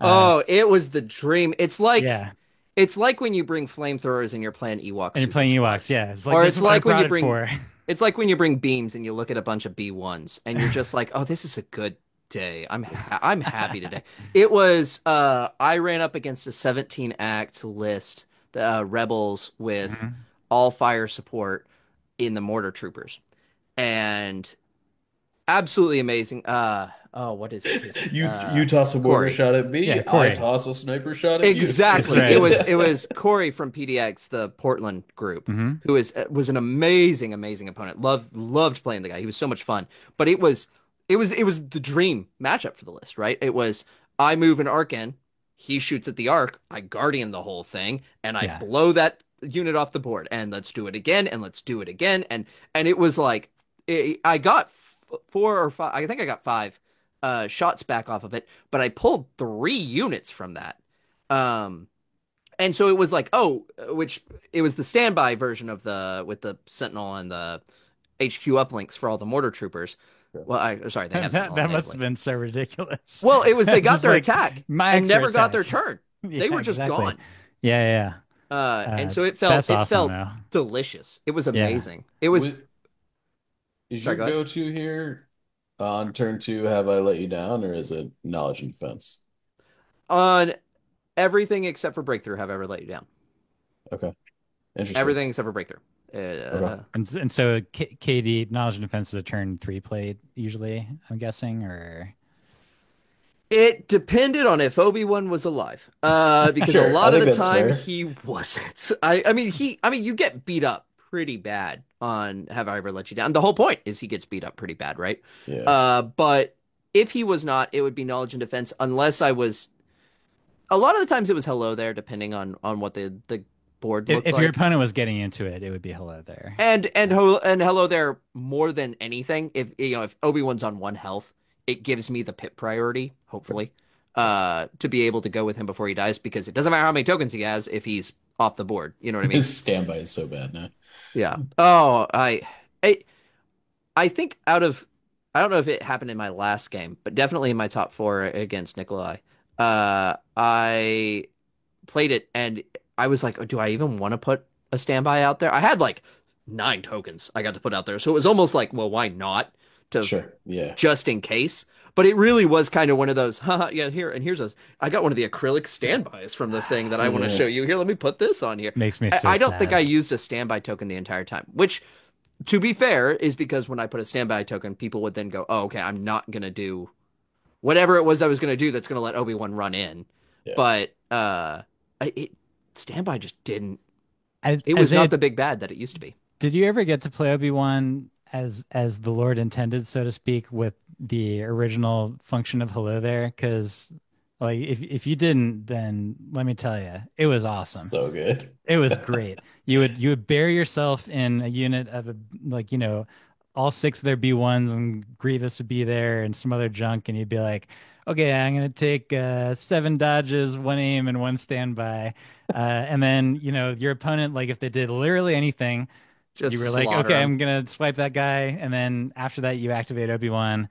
Uh, Oh, it was the dream. yeah. It's like when you bring flamethrowers and you're playing Ewok And you're super playing Ewoks. squads. Yeah. It's like, Or this it's is what I like when you brought it bring for. it's like when you bring beams and you look at a bunch of B1s and you're just like, "Oh, this is a good day. I'm happy today." It was I ran up against a 17 act list, the rebels with Mhm. all fire support in the mortar troopers. And absolutely amazing. What is his You toss a mortar Corey. shot at Yeah, me, I Corey. toss a sniper shot at you. That's Exactly. right. It was Corey from PDX, the Portland group, Hmm. who was an amazing opponent. Loved playing the guy. He was so much fun. But it was the dream matchup for the list, right? It was I move an arc in, he shoots at the arc, I guardian the whole thing, and I Yeah. blow that unit off the board. And let's do it again, and let's do it again. And it was like I got 4 or 5. I think I got 5 shots back off of it, but I pulled 3 units from that. Um, and so it was like, which it was the standby version of the with the Sentinel and the HQ uplinks for all the mortar troopers. Well, sorry, they have Sentinel That and they must have have link. been so ridiculous. Well, it was they got Just their like attack my and extra never got their attack. turn. They Yeah, were just exactly. gone. Yeah, And so that's it awesome felt though. delicious. It was Yeah. amazing. It was What is sorry, your go ahead. go-to here on turn two? Have I let you down, or is it knowledge and defense? On everything except for breakthrough, have I ever let you down? Okay, interesting. Everything except for breakthrough. Okay. And so KD knowledge and defense is a turn three play usually, I'm guessing, or It depended on if Obi-Wan was alive. Because a Sure, I lot of think the that's time fair. he wasn't. I mean you get beat up pretty bad on Have I Ever Let You Down. The whole point is he gets beat up pretty bad, right? Yeah. But if he was not, it would be knowledge and defense unless I was a lot of the times it was hello there, depending on what the board looked if your like. opponent was getting into it, it would be hello there. And hello there more than anything. If Obi-Wan's on 1 health, it gives me the pip priority, hopefully, to be able to go with him before he dies because it doesn't matter how many tokens he has if he's off the board. You know what I mean? His standby is so bad now. Yeah. Oh, I I think I don't know if it happened in my last game, but definitely in my top 4 against Nikolai. I played it and I was like, do I even want to put a standby out there? I had like 9 tokens I got to put out there. So it was almost like, well, why not? To Sure. Yeah. just in case. But it really was kind of one of those, haha, yeah, here's those. I got one of the acrylic standbys from the thing that I want to Yeah. show you. Here, let me put this on here. Makes me I, so I don't think I sad. used a standby token the entire time, which to be fair is because when I put a standby token, people would then go, oh, okay, I'm not going to do whatever it was I was going to do that's going to let Obi-Wan run in. Yeah. But standby just didn't It was not the big bad that it used to be. did you ever get to play Obi-Wan as the Lord intended, so to speak, with the original function of hello there? Because like if you didn't, then let me tell you, it was awesome. So good. It was great. You would bury yourself in a unit of like, all six of their B1s and Grievous would be there and some other junk, and you'd be like, okay, I'm gonna take seven dodges, one aim, and one standby. And then, your opponent, like if they did literally anything, you Just were like, slaughter okay, them. I'm gonna swipe that guy, and then after that, you activate Obi-Wan.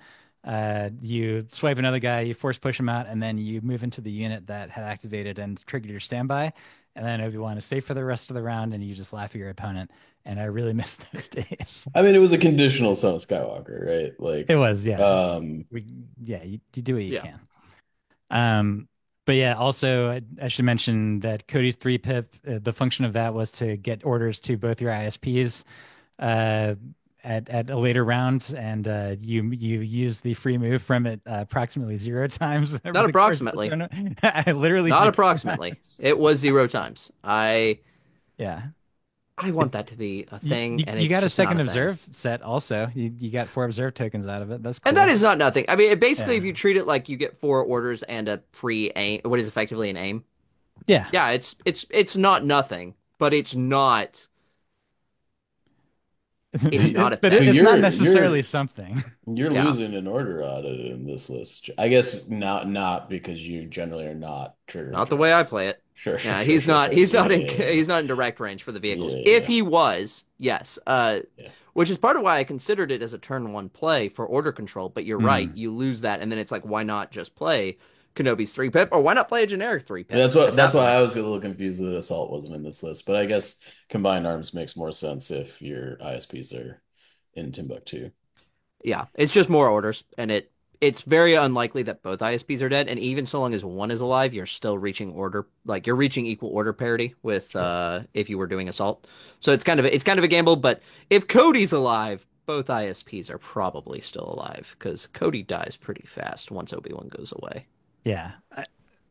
You swipe another guy, you force push him out, and then you move into the unit that had activated and triggered your standby. And then Obi-Wan is safe for the rest of the round, and you just laugh at your opponent. And I really miss those days. I mean, it was a conditional Son of Skywalker, right? It Like, was, yeah. um, We, yeah, you do what you Yeah. can. Um, but yeah, also I should mention that Cody's three pip, the function of that was to get orders to both your ISPs uh, at a later round, and you use the free move from it approximately zero times over Not the course of the approximately. tournament. I literally Not zero approximately. times. It was 0 times. Yeah. I want that to be a You, thing, you, and you it's got a just not second a thing. observe set also. You got 4 observe tokens out of it. That's And that cool. is not nothing. I mean, basically, Yeah. if you treat it like you get 4 orders and a free aim, what is effectively an aim, Yeah. yeah, it's not nothing, but it's not a But so thing. it's not you're necessarily something. you're Yeah, losing an order audit in this list. I guess not because you generally are not triggering not the way turn. I play it. Sure, sure, Yeah, sure, he's sure, not sure. he's Yeah, not in yeah, yeah, he's not in direct range for the yeah, vehicles. yeah, If yeah. he was, yes, Yeah. which is part of why I considered it as a turn one play for order control. But you're right, Hmm. you lose that, and then it's like, why not just play Kenobi's 3 pip, or why not play a generic 3 pip That's at what that's that why point? I was a little confused that assault wasn't in this list. But I guess combined arms makes more sense if your ISPs are in Timbuktu. Yeah, it's just more orders, and it's very unlikely that both ISPs are dead. And even so long as one is alive, you're still reaching order, like you're reaching equal order parity with Sure. if you were doing assault. So it's kind of a gamble. But if Cody's alive, both ISPs are probably still alive because Cody dies pretty fast once Obi-Wan goes away. Yeah.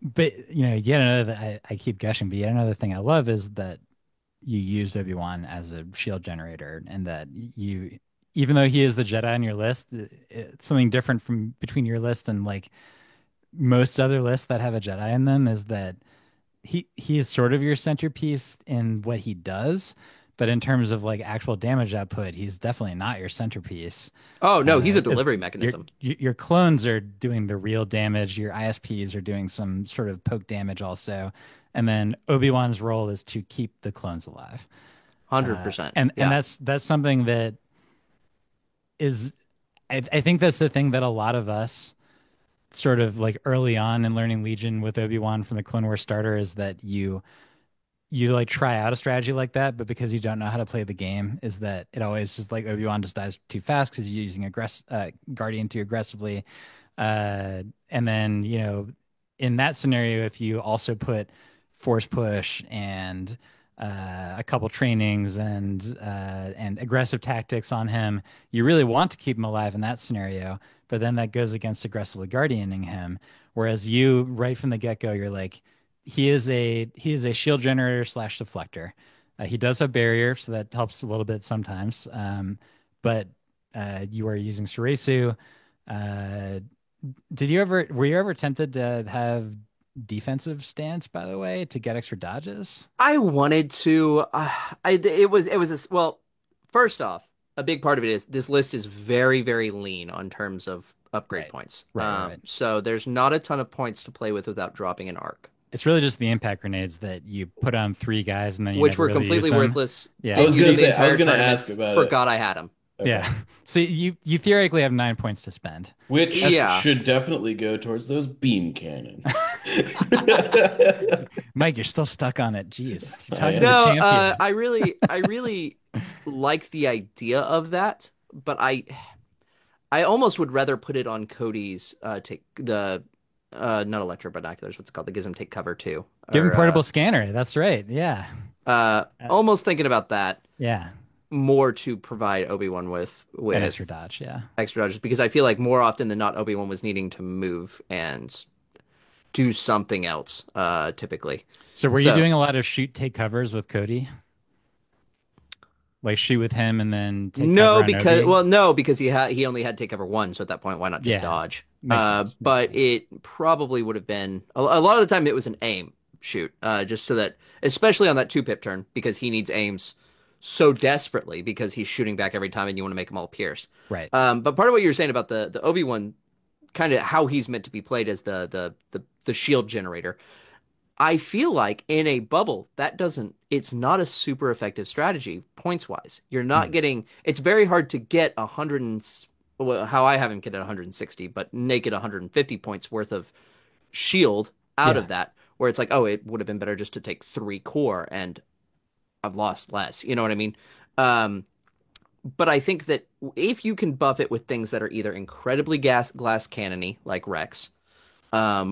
But yet another I keep gushing, but yet another thing I love is that you use Obi-Wan as a shield generator, and that you, even though he is the Jedi on your list, it's something different from between your list and like most other lists that have a Jedi in them is that he is sort of your centerpiece in what he does, but in terms of like actual damage output, he's definitely not your centerpiece. Oh no, he's a Because delivery your mechanism. your clones are doing the real damage. Your ISPs are doing some sort of poke damage also, and then Obi-Wan's role is to keep the clones alive. 100%. And Yeah. that's something that is, I think that's the thing that a lot of us sort of like early on in learning Legion with Obi-Wan from the Clone Wars starter is that you like try out a strategy like that, but because you don't know how to play the game, is that it always just like Obi-Wan just dies too fast because you're using Guardian too aggressively. And then, in that scenario, if you also put force push and a couple trainings and aggressive tactics on him, you really want to keep him alive in that scenario. But then that goes against aggressively guardianing him. Whereas you, right from the get-go, you're like, he is a shield generator slash deflector. He does have barrier, so that helps a little bit sometimes. But you are using Suresu. Uh, were you ever tempted to have defensive stance, by the way, to get extra dodges? I wanted to. Well, first off, a big part of it is this list is very, very lean on terms of upgrade Right, points. right. So there's not a ton of points to play with without dropping an arc, It's really just the impact grenades that you put on three guys and then you which never were really use completely them. worthless. I Yeah. Didn't was use gonna them the say I was entire gonna tournament. ask about it. Forgot I had them. Okay. Yeah. So you theoretically have 9 points to spend. Which That's Yeah. should definitely go towards those beam cannons. Mike, you're still stuck on it. Jeez. You're I talking to the am. No, champion. I really like the idea of that, but I almost would rather put it on Cody's take the not electro binoculars. What's it called? That gives him take cover too. Give him Or portable scanner. That's right. Yeah. Uh, almost thinking about that yeah. more to provide Obi-Wan with An extra with dodge. Yeah. extra dodges because I feel like more often than not Obi-Wan was needing to move and do something else typically. So were you So doing a lot of shoot take covers with Cody? Like shoot with him and then take cover No, on because Obi? well, no, because he only had to take cover one, so at that point, why not just Yeah, dodge? makes sense. Makes But sense. it probably would have been a lot of the time it was an aim shoot, just so that especially on that two pip turn because he needs aims so desperately because he's shooting back every time and you want to make them all pierce. Right. But part of what you were saying about the Obi-Wan kind of how he's meant to be played as the shield generator. I feel like in a bubble, that doesn't, it's not a super effective strategy points wise. You're not Hmm. getting, it's very hard to get 100 well, how I have him get at 160, but naked 150 points worth of shield out Yeah. of that, where it's like, oh, it would have been better just to take three core and I've lost less. You know what I mean? Um, but I think that if you can buff it with things that are either incredibly glass cannony, like Rex,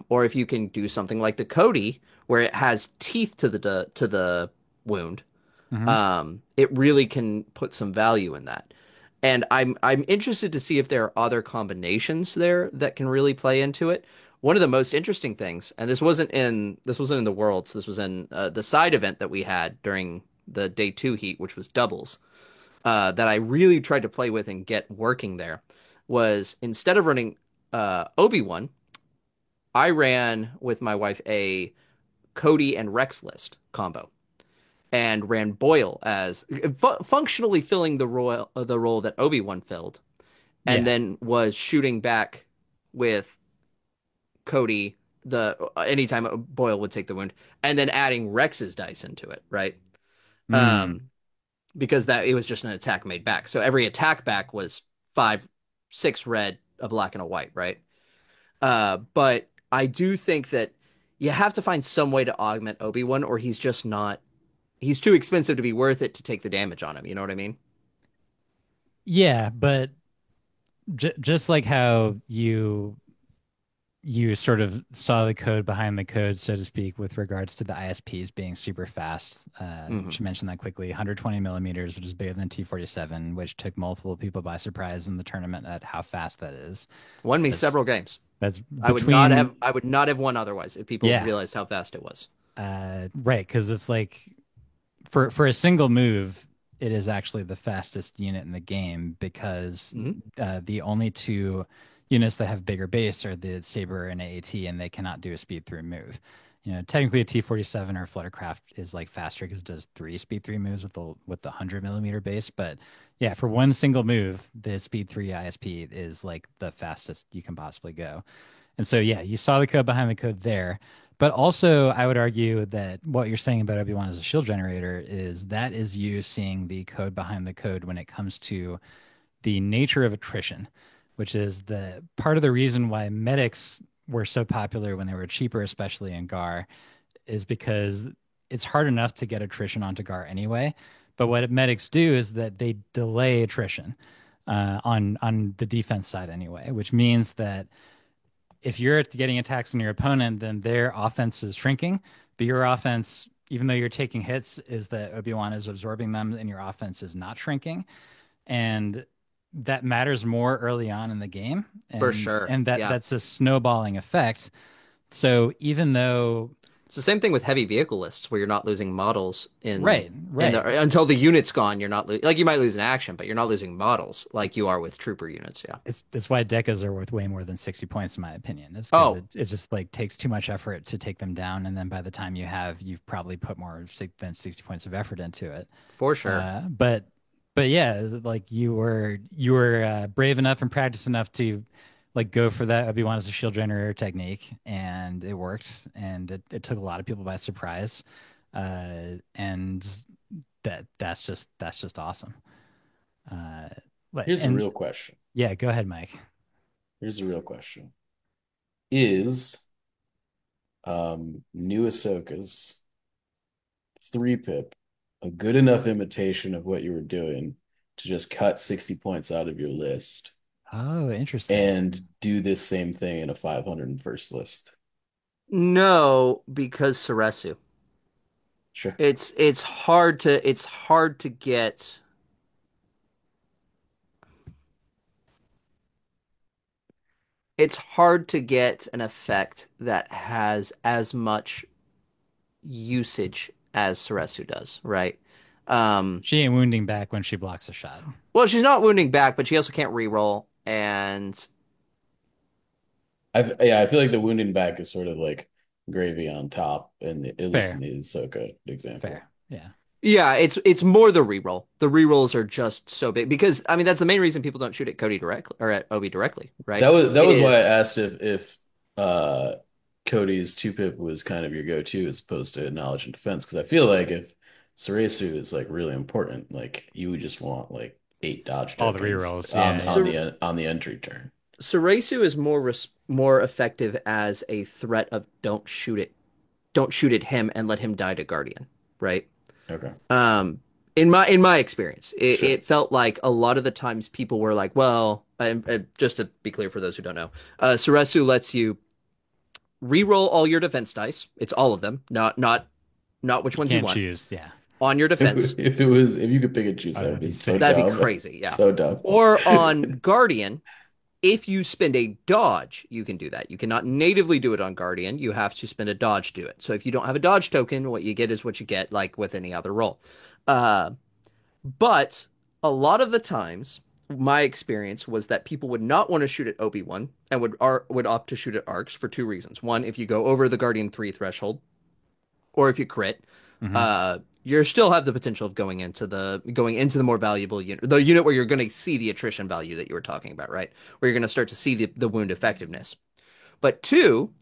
or if you can do something like the Cody, where it has teeth to the wound, Hmm. it really can put some value in that. And I'm interested to see if there are other combinations there that can really play into it. One of the most interesting things, and this wasn't in the Worlds, this was in the side event that we had during the day two heat, which was doubles, that I really tried to play with and get working there, was instead of running Obi-Wan, I ran with my wife a Cody and Rex list combo and ran Boyle as functionally filling the role that Obi-Wan filled, and Yeah. then was shooting back with Cody the anytime Boyle would take the wound, and then adding Rex's dice into it, right? Mm. Um, because that it was just an attack made back. So every attack back was 5, 6 red, a black, and a white, right? But I do think that you have to find some way to augment Obi-Wan, or he's just not. He's too expensive to be worth it to take the damage on him. You know what I mean? Yeah, but just like how you sort of saw the code behind the code, so to speak, with regards to the ISPs being super fast. Hmm. To mention that quickly, 120 millimeters, which is bigger than T-47, which took multiple people by surprise in the tournament at how fast that is. Won me That's several games. that's I would not between have. I would not have won otherwise if people yeah, realized how fast it was. right, because it's like for a single move, it is actually the fastest unit in the game because Hmm. the only two units that have bigger base are the Saber and AAT, and they cannot do a speed through move. You know, technically a T-47 or Fluttercraft is like faster because it does three speed three moves with the 100 millimeter base. But yeah, for one single move, the speed three ISP is like the fastest you can possibly go. And so, yeah, you saw the code behind the code there. But also, I would argue that what you're saying about Obi-Wan as a shield generator is that is you seeing the code behind the code when it comes to the nature of attrition, which is the part of the reason why medics were so popular when they were cheaper, especially in GAR, is because it's hard enough to get attrition onto GAR anyway. But what medics do is that they delay attrition on the defense side anyway, which means that if you're getting attacks on your opponent, then their offense is shrinking, but your offense, even though you're taking hits, is that Obi-Wan is absorbing them and your offense is not shrinking. And that matters more early on in the game. For And sure. and that Yeah. that's a snowballing effect. So even though It's the same thing with heavy vehicle lists where you're not losing models right, in right. the until the unit's gone. You're not like you might lose an action, but you're not losing models like you are with trooper units. Yeah. It's why decas are worth way more than 60 points in my opinion. It's because Oh, it just like takes too much effort to take them down, and then by the time you've probably put more than 60 points of effort into it. for sure. But yeah, like you were brave enough and practiced enough to like go for that Obi-Wan as a shield generator technique, and it worked, and it took a lot of people by surprise, and that's just awesome. Uh, Here's the and real question. yeah, go ahead, Mike. Here's the real question. Is new Ahsoka's three pip a good enough imitation of what you were doing to just cut 60 points out of your list Oh, interesting. and do this same thing in a 501st list? No, because Ceresu. Sure. It's hard to get an effect that has as much usage as Ceresu does, right? She ain't wounding back when she blocks a shot. Well, she's not wounding back, but she also can't reroll. And I feel like the wounding back is sort of like gravy on top, at least in Fair, the Ahsoka example. fair. Yeah. yeah, it's more the reroll. The rerolls are just so big because I mean that's the main reason people don't shoot at Cody directly or at Obi directly, right? That was why I Is asked if Cody's two pip was kind of your go-to as opposed to knowledge and defense, because I feel like if Suresu is like really important, like you would just want like 8 dodge All the tokens rerolls. Yeah, yeah. on the entry turn. Suresu is more effective as a threat of don't shoot at him and let him die to Guardian, right? Okay. Um, in my experience, Sure. it felt like a lot of the times people were like, well, just to be clear for those who don't know, Suresu lets you re-roll all your defense dice. It's all of them, not which You ones you can't want choose. Yeah. on your defense. If you could pick and choose, Oh, that would that'd be be so sick. That'd be dumb. crazy, yeah. So dumb. Or on Guardian, if you spend a dodge, you can do that. You cannot natively do it on Guardian. You have to spend a dodge to do it. So if you don't have a dodge token, what you get is what you get, like with any other roll. Uh, but a lot of the times, my experience was that people would not want to shoot at Obi-Wan and would opt to shoot at arcs for two reasons. One, if you go over the Guardian 3 threshold, or if you crit, Hmm. you still have the potential of going into the more valuable unit, the unit where you're going to see the attrition value that you were talking about, right? Where you're going to start to see the wound effectiveness. But two,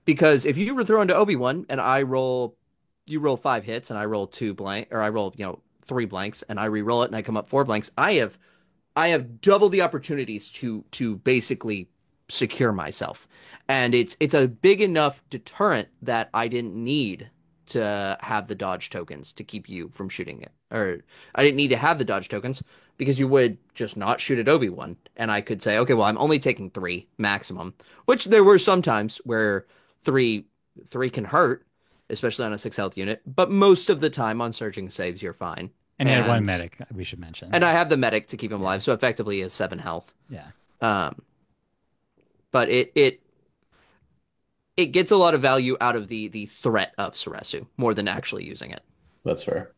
because if you were thrown to Obi-Wan and you roll 5 hits and I roll 2 blank, or I roll, 3 blanks and I re-roll it and I come up 4 blanks, I have double the opportunities to basically secure myself. And it's a big enough deterrent that I didn't need to have the dodge tokens to keep you from shooting it. Or I didn't need to have the dodge tokens because you would just not shoot at Obi-Wan. And I could say, okay, well, I'm only taking 3 maximum, which there were some times where three three can hurt, especially on a 6 health unit, but most of the time on surging saves, you're fine. And he had one And medic, we should mention. and I have the medic to keep him Yeah. alive, so effectively he has 7 health. Yeah. Um, but it gets a lot of value out of the threat of Suresu more than actually using it. That's fair.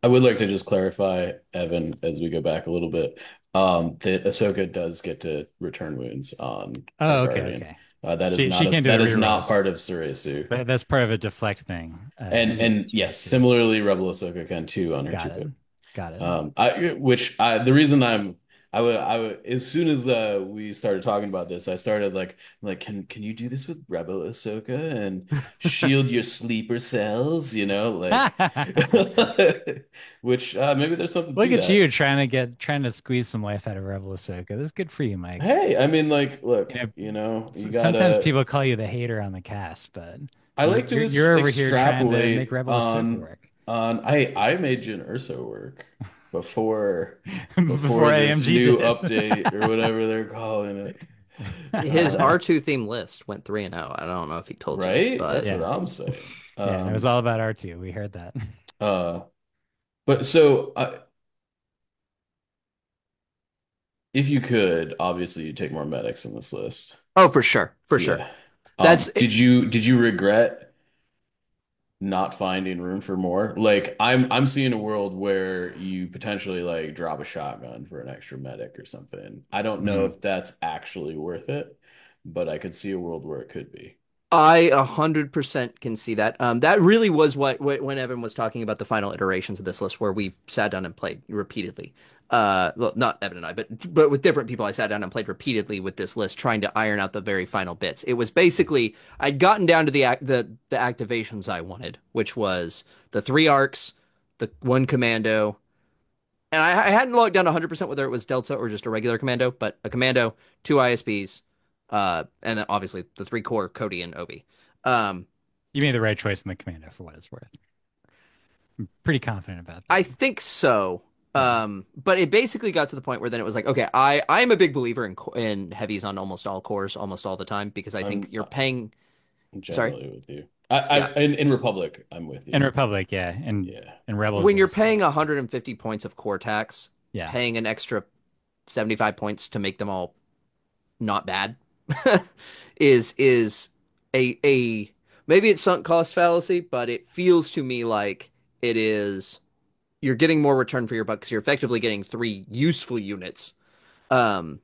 I would like to just clarify, Evan, as we go back a little bit, that Ahsoka does get to return wounds on her Oh, okay, Guardian. okay. That She is can't do the that is not rerolls. part of Suresu. That's part of a deflect thing. And That's yes, right too. similarly, Rebel Ahsoka can too on her Got two it. pip. Got it. The reason I would as soon as we started talking about this, I started like can you do this with Rebel Ahsoka and shield your sleeper cells, like which maybe there's something Look to at that. you trying to squeeze some life out of Rebel Ahsoka. This is good for you, Mike. Hey, I mean like look, You know, you sometimes gotta people call you the hater on the cast, but I like to you're over here trying to make extrapolate Rebel Ahsoka work I made Jyn Urso work before before this AMG new did it. update or whatever they're calling it. His Um, R2 theme list went 3-0. I don't know if he told you, right? That's but what Yeah, I'm saying. yeah, and it was all about R2. We heard that. Uh, but so if you could, obviously you take more medics in this list. oh, for sure, for sure. Yeah. That's Did you regret not finding room for more? Like I'm seeing a world where you potentially like drop a shotgun for an extra medic or something. I don't know Mhm. if that's actually worth it, but I could see a world where it could be. I 100% can see that. That really was when Evan was talking about the final iterations of this list, where we sat down and played repeatedly. Well, not Evan and I, but with different people, I sat down and played repeatedly with this list, trying to iron out the very final bits. It was basically I'd gotten down to the activations I wanted, which was the 3 arcs, the 1 commando, and I hadn't locked down 100% whether it was Delta or just a regular commando, but a commando, 2 ISPs, and then obviously the 3 core Cody and Obi. Um, You made the right choice in the commando for what it's worth. I'm pretty confident about that. I think so. Yeah. But it basically got to the point where then it was like, okay, I'm a big believer in heavies on almost all cores, almost all the time, because I think I'm you're paying. Sorry, generally with you. yeah, In Republic, I'm with In you. Republic, yeah, Yeah. and Rebels when you're less paying so. 150 points of core tax, Yeah. paying an extra 75 points to make them all not bad is a maybe it's sunk cost fallacy, but it feels to me like it is you're getting more return for your buck because you're effectively getting three useful units. Um,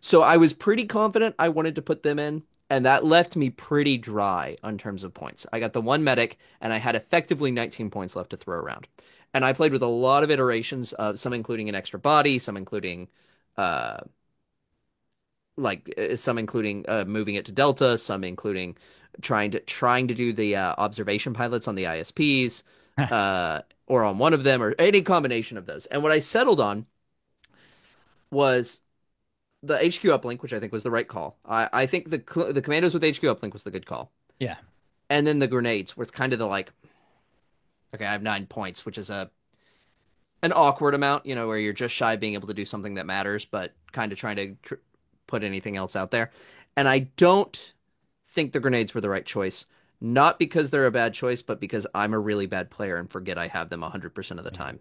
so I was pretty confident I wanted to put them in, and that left me pretty dry on terms of points. I got the one medic, and I had effectively 19 points left to throw around. And I played with a lot of iterations of some including an extra body, some including uh some including moving it to Delta, some including trying to do the observation pilots on the ISPs, or on one of them, or any combination of those. And what I settled on was the HQ uplink, which I think was the right call. I think the commandos with HQ uplink was the good call, Yeah. and then the grenades was kind of the like, okay, I have 9 points, which is an awkward amount, where you're just shy of being able to do something that matters, but kind of trying to put anything else out there. And I don't think the grenades were the right choice, not because they're a bad choice, but because I'm a really bad player and forget I have them 100% of the time.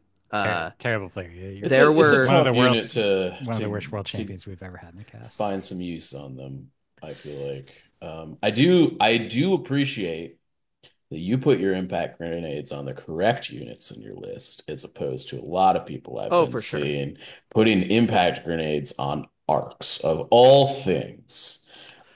Terrible player. It's There it's a were tough one of the unit worst, one of the worst world to champions we've ever had in the cast. find some use on them, I feel like. I do appreciate that you put your impact grenades on the correct units in your list, as opposed to a lot of people I've Oh, been for sure. seeing putting impact grenades on arcs of all things.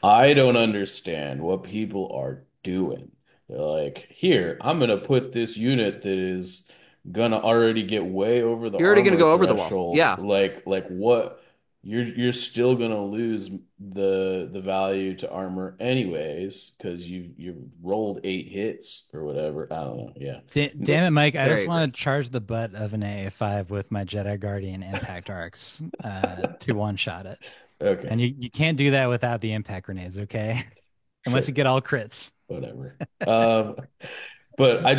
I don't understand what people are doing. They're like, here, I'm gonna put this unit that is gonna already get way over the You're already going to armor go over the wall. threshold. Yeah. Like what? You're still gonna lose the value to armor anyways because you rolled 8 hits or whatever. I don't know. Yeah. Damn it, Mike! I Very just agree. want to charge the butt of an AA5 with my Jedi Guardian impact arcs to one shot it, Okay. and you can't do that without the impact grenades, okay? Unless you Sure. get all crits. Whatever. Um, but I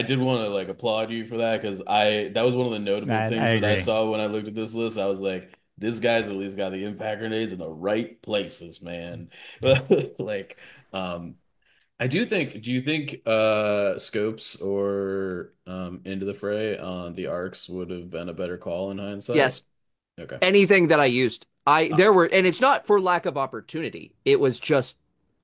did want to like applaud you for that because I that was one of the notable I things that I agree. saw when I looked at this list. I was like, this guy's at least got the impact grenades in the right places, man. Like, um, do you think Scopes or Into the Fray on the arcs would have been a better call in hindsight? Yes. Okay. Anything that I used, Uh, there were, and it's not for lack of opportunity. It was just,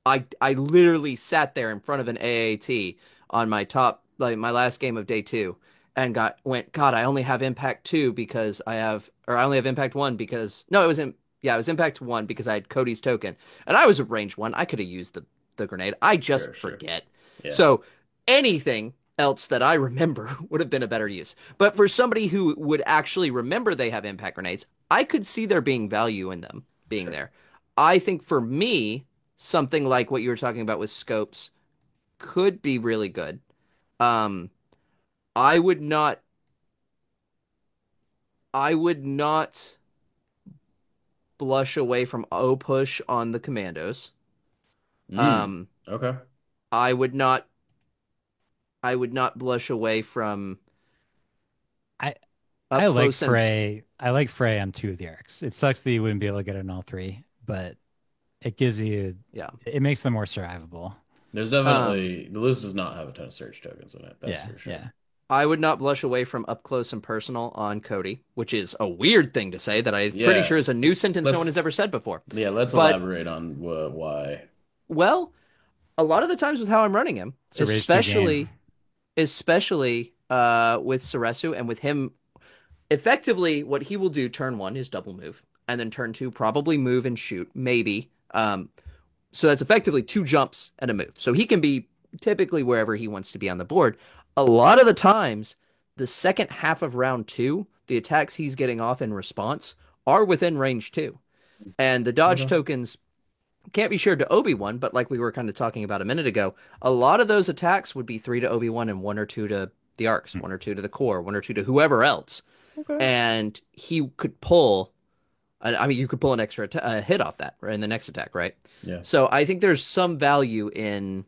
I literally sat there in front of an AAT on my top, like my last game of day two, and God, I only have impact two because I only have impact one because, no, it was impact one because I had Cody's token, and I was a range one. I could have used the grenade. I sure, just sure. forget. Yeah. So anything else that I remember would have been a better use. But for somebody who would actually remember they have impact grenades, I could see there being value in them being Sure. there. I think for me, something like what you were talking about with scopes could be really good. Um, I would not, I would not blush away from O push on the commandos. Mm. Um, Okay. I would not, I would not blush away from I I up like close and Frey. I like Frey on two of the arcs. It sucks that you wouldn't be able to get it on all three, but it gives you yeah. it makes them more survivable. There's Um, definitely the list does not have a ton of search tokens in it. That's Yeah, for sure. yeah. I would not blush away from up close and personal on Cody, which is a weird thing to say that I'm pretty sure Yeah. is a new sentence no one Let's has ever said before. let's But, elaborate on why. well, a lot of the times with how I'm running him, It's a rage 2 game. especially with Saresu and with him, effectively what he will do turn one is double move, and then turn two probably move and shoot, maybe. So that's effectively two jumps and a move. So he can be typically wherever he wants to be on the board. A lot of the times, the second half of round two, the attacks he's getting off in response are within range two. And the dodge Okay. tokens can't be shared to Obi-Wan, but like we were kind of talking about a minute ago, a lot of those attacks would be three to Obi-Wan and one or two to the arcs, one or two to the core, one or two to whoever else. Okay. And he could pull, I mean, you could pull an extra hit off that right, in the next attack, right? Yeah. So I think there's some value in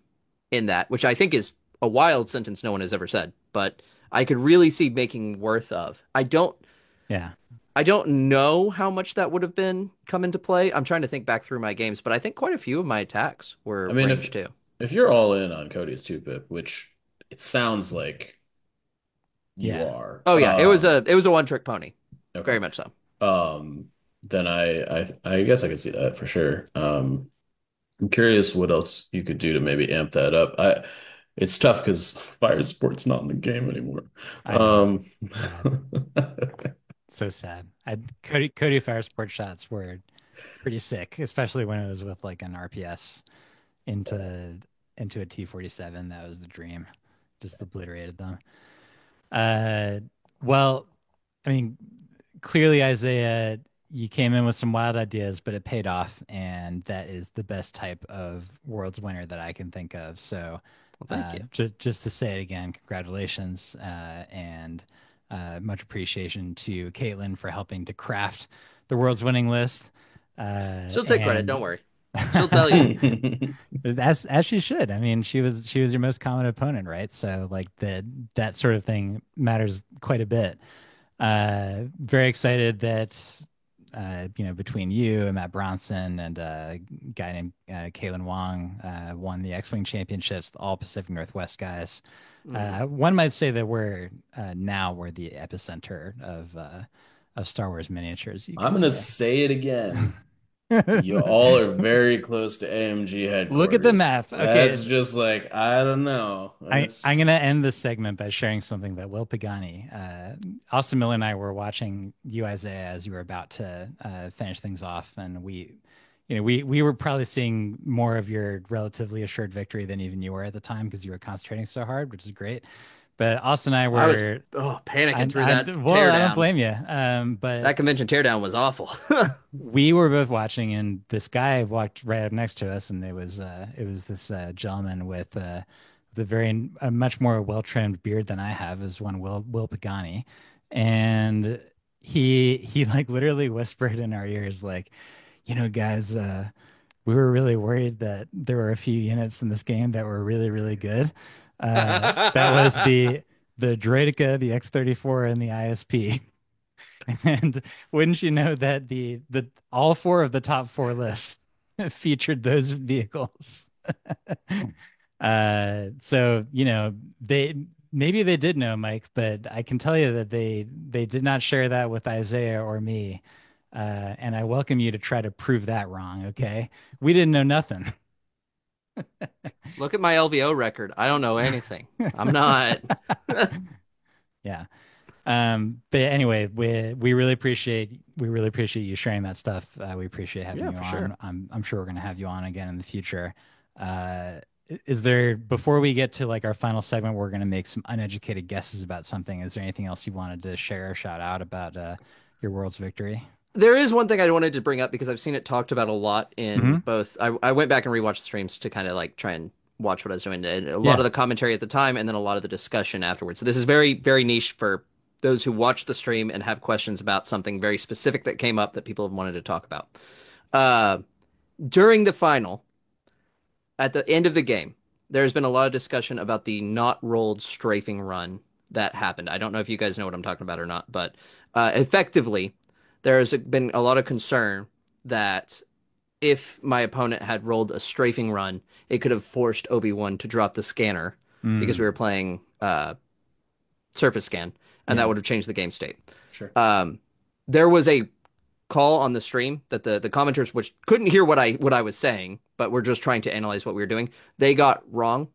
that, which I think is a wild sentence no one has ever said, but I could really see making worth of. Yeah. I don't know how much that would have been come into play. I'm trying to think back through my games, but I think quite a few of my attacks I were mean, range two. if you're all in on Cody's two pip, which it sounds like you Yeah. are, Oh yeah, it was a one trick pony, okay. very much so. Then I guess I could see that for sure. I'm curious what else you could do to maybe amp that up. It's tough because fire sport's not in the game anymore. I know. Um, Sad. So sad. Cody Fire Sport shots were pretty sick, especially when it was with like an RPS into a T-47. That was the dream. Just obliterated them. Uh, well, I mean, clearly, Isaiah, you came in with some wild ideas, but it paid off, and that is the best type of World's winner that I can think of. So, Well, thank you. just to say it again, congratulations, and much appreciation to Caitlin for helping to craft the World's winning list. She'll take credit. Don't And worry. She'll tell you. as she should. I mean, she was your most common opponent, right? So like that sort of thing matters quite a bit. Very excited that between you and Matt Bronson and a guy named Kalen Wong won the X-Wing championships, all Pacific Northwest guys. Mhm. One might say that we're the epicenter of Star Wars miniatures, you I'm could gonna say. say it again. You all are very close to AMG Look at the headquarters. map. Okay, That's just like, I don't know. I'm That's gonna end this segment by sharing something that Will Pagani, Austin Miller and I were watching you, Isaiah, as you were about to finish things off, and we were probably seeing more of your relatively assured victory than even you were at the time because you were concentrating so hard, which is great. But Austin and I I was were, panicking through that well, I don't teardown. blame you. But That convention teardown was awful. we were both watching, and this guy walked right up next to us, and it was this gentleman with the very a much more well trimmed beard than I have, is one Will Pagani, and he like literally whispered in our ears like, guys, we were really worried that there were a few units in this game that were really really good. That was the Droideka, the X-34, and the ISP. And wouldn't you know that the all four of the top four lists featured those vehicles. So they maybe they did know Mike, but I can tell you that they did not share that with Isaiah or me. And I welcome you to try to prove that wrong, okay? We didn't know nothing. Look at my LVO record. I don't know anything. I'm not. Yeah. But anyway, we really appreciate you sharing that stuff. We appreciate having Yeah, you for sure. on. I'm sure we're gonna have you on again in the future. Is there before we get to like our final segment, we're gonna make some uneducated guesses about something. Is there anything else you wanted to share or shout out about your world's victory? There is one thing I wanted to bring up because I've seen it talked about a lot in Hmm. both. I went back and rewatched the streams to kind of like try and watch what I was doing. And a lot Yeah. of the commentary at the time and then a lot of the discussion afterwards. So this is very, very niche for those who watch the stream and have questions about something very specific that came up that people have wanted to talk about. Uh, During the final, at the end of the game, there's been a lot of discussion about the not rolled strafing run that happened. I don't know if you guys know what I'm talking about or not, but effectively, there's been a lot of concern that if my opponent had rolled a strafing run, it could have forced Obi-Wan to drop the scanner because we Mm, were playing surface scan, and that yeah. would have changed the game state. sure. Um, there was a call on the stream that the commenters, which couldn't hear what I was saying, but were just trying to analyze what we were doing, they got wrong.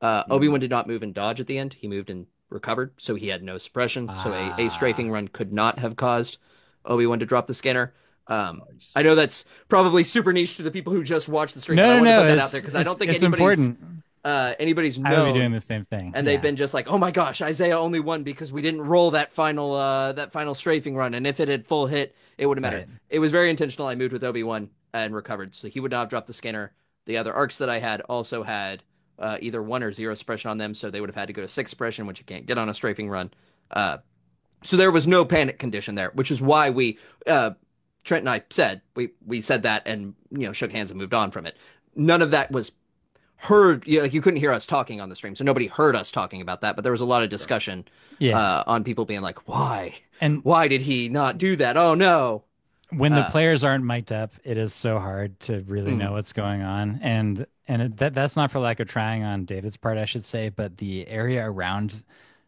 Mm. Obi-Wan did not move and dodge at the end. He moved and recovered, so he had no suppression. So a Ah. strafing run could not have caused Obi-Wan to drop the scanner. I know Nice. that's probably super niche to the people who just watch the stream, but I No, no, wanted to no. put that out It's there because I it's don't think it's anybody's important. anybody's I would be doing known, the same thing. and they've Yeah. been just like, "Oh my gosh, Isaiah only won because we didn't roll that final strafing run, and if it had full hit, it wouldn't matter." Right. It was very intentional. I moved with Obi-Wan and recovered, so he would not have dropped the scanner. The other arcs that I had also had either 1 or 0 suppression on them, so they would have had to go to 6 suppression, which you can't get on a strafing run. Uh, so there was no panic condition there, which is why Trent and I said we said that and shook hands and moved on from it. None of that was heard. Like you couldn't hear us talking on the stream, so nobody heard us talking about that. But there was a lot of Sure. discussion Yeah. on people being like, "Why? And Why did he not do that? Oh no!" when the Uh, players aren't mic'd up, it is so hard to really know mhm. what's going on. And that's not for lack of trying on David's part, I should say, but the area around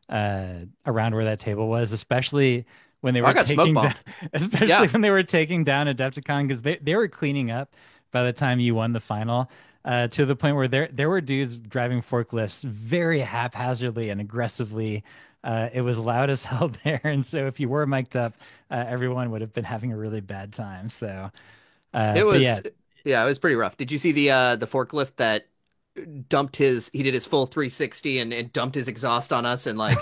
where that table was, especially when they I were got smoke taking down, bombed. especially Yeah. when they were taking down Adepticon, because they were cleaning up by the time you won the final. to the point where there were dudes driving forklifts very haphazardly and aggressively. It was loud as hell there, and so if you were mic'd up, everyone would have been having a really bad time. So, It but yeah, was, yeah, it was pretty rough. Did you see the forklift that he did his full 360 and dumped his exhaust on us and like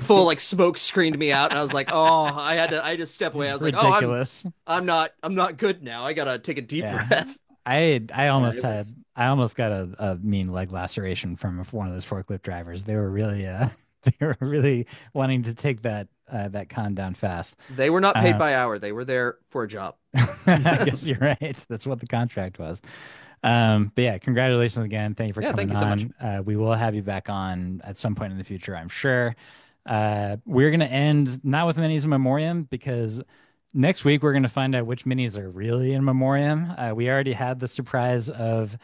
full like smoke screened me out and I was like, "Oh, I had to step away." I was like, "Oh, ridiculous. I'm not good now. I gotta take a deep Yeah, breath." I Yeah, almost it had was. I almost got a mean leg laceration from one of those forklift drivers. They were really they were really wanting to take that con down fast. They were not paid Uh, by hour. They were there for a job. I guess you're right. That's what the contract was. But yeah, congratulations again. Thank you for Yeah, thank coming you so much. on. We will have you back on at some point in the future, I'm sure. We're going to end not with minis in memoriam because next week we're going to find out which minis are really in memoriam. We already had the surprise of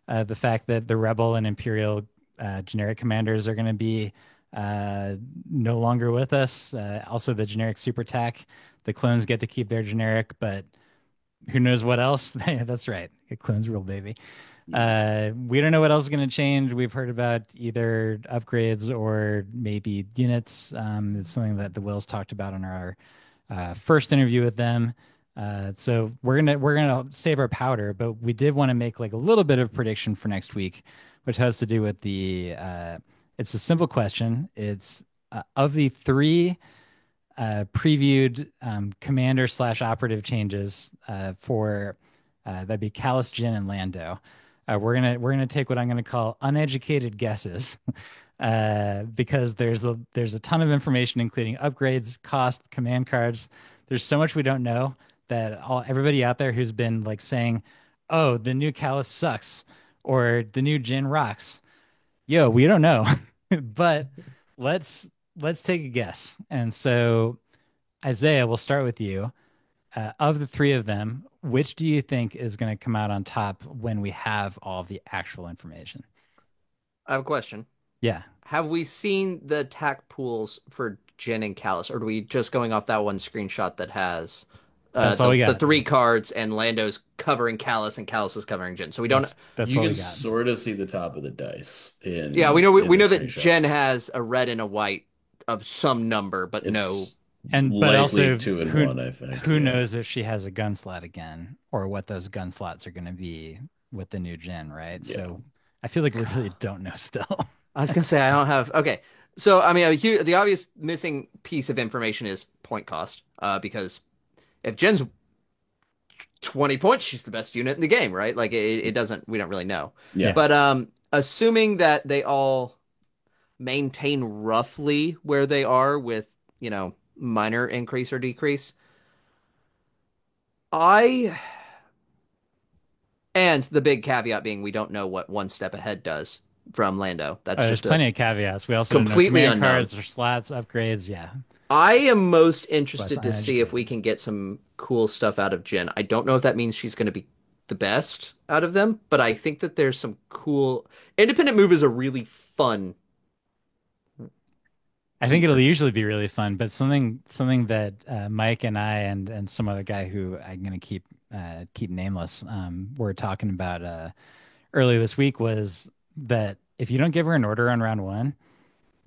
the fact that the Rebel and Imperial generic commanders are going to be no longer with us. Also, the generic super tac. The clones get to keep their generic, but who knows what else? That's right. Clones rule, baby. We don't know what else is going to change. We've heard about either upgrades or maybe units. It's something that the Wills talked about in our first interview with them. So we're gonna save our powder, but we did want to make like a little bit of prediction for next week, which has to do with the. It's a simple question. It's of the three previewed commander slash operative changes for that'd be Callus, Jyn, and Lando. We're gonna take what I'm gonna call uneducated guesses, because there's a ton of information, including upgrades, cost, command cards. There's so much we don't know that everybody out there who's been like saying, "Oh, the new Callus sucks," or "the new Jyn rocks." Yo, we don't know, but let's take a guess. And so, Isaiah, we'll start with you. Of the three of them, which do you think is going to come out on top when we have all the actual information? I have a question. Yeah, Have we seen the attack pools for Jin and Callus, or are we just going off that one screenshot that has that's all we the got. three cards and Lando's covering Callus and Callus is covering Jin? So we don't. That's You what can we got. sort of see the top of the dice Yeah, in we the know that Jen screenshots. has a red and a white of some number, but no. It's And but likely also, 2 and 1, I think. who Yeah. knows if she has a gun slot again, or what those gun slots are going to be with the new gen, right? Yeah. So I feel like we really don't know still. I was gonna say I don't have. Okay, so I mean, the obvious missing piece of information is point cost, because if Jen's 20 points, she's the best unit in the game, right? Like it doesn't. We don't really know, Yeah. Yeah. but assuming that they all maintain roughly where they are with minor increase or decrease, I and the big caveat being we don't know what one step ahead does from Lando. That's There's just a plenty of caveats. We also don't know completely command unknown. cards or slots, upgrades. Yeah, I am most plus interested to see if we uneducated. can get some cool stuff out of Jin. I don't know if that means she's going to be the best out of them, but I think that there's some cool. Independent Move is a really fun I think it'll keeper. usually be really fun, but something that Mike and I and some other guy who I'm gonna keep nameless, were talking about earlier this week was that if you don't give her an order on round one,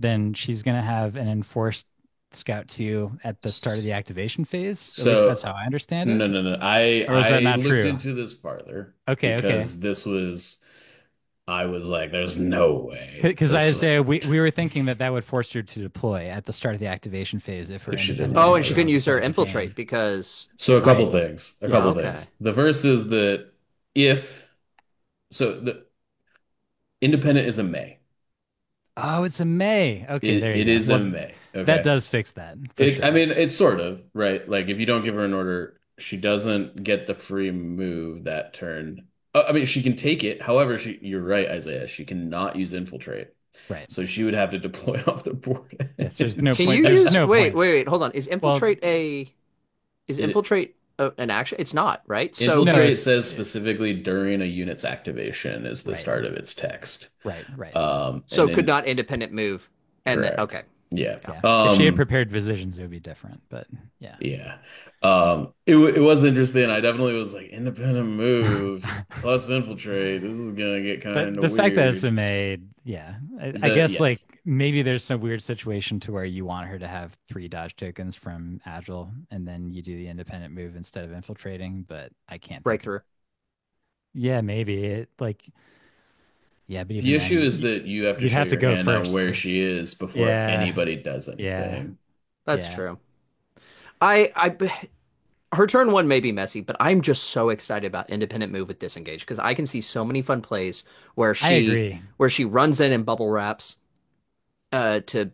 then she's gonna have an enforced scout two at the start of the activation phase. At least that's So how I understand it. no, no, no. I Or is that I not looked true? into this farther Okay, okay. because this was I was like, there's no way Because this Isaiah, we were thinking that that would force her to deploy at the start of the activation phase if her if she didn't independent Oh, have and moves she it. were couldn't at the use start her of the infiltrate game. because So a couple Right. things. A yeah, couple okay. things. The first is that if the independent is a May. Oh, it's a May. Okay, there you It go. is a Well, May. that Okay. does fix that for I sure. mean, it's sort of, right? Like if you don't give her an order, she doesn't get the free move that turn. I mean, she can take it. However, you're right, Isaiah. She cannot use infiltrate. Right. So she would have to deploy off the board. Yes, there's no Can point. you There's use no points. hold on. Well, Is It infiltrate an action? It's not, right? So no, infiltrate it's says specifically during a unit's activation is the right, start of its text. right, right. so And could then not independent move and then correct. okay. Yeah. Yeah. If she had prepared physicians, it would be different. But yeah. Yeah. It was interesting. I definitely was like independent move plus infiltrate. This is gonna get But kind of the fact that it's weird. a maid, yeah. I The guess like yes. maybe there's some weird situation to where you want her to have three dodge tokens from Agile and then you do the independent move instead of infiltrating, but I can't think of. Breakthrough. Yeah, maybe it like yeah, but The even issue then is that you have to you'd show have to your go hand on first. where she is before Yeah. anybody does Yeah. anything. That's Yeah. true. I her turn one may be messy, but I'm just so excited about independent move with disengage because I can see so many fun plays I agree. where she runs in and bubble wraps to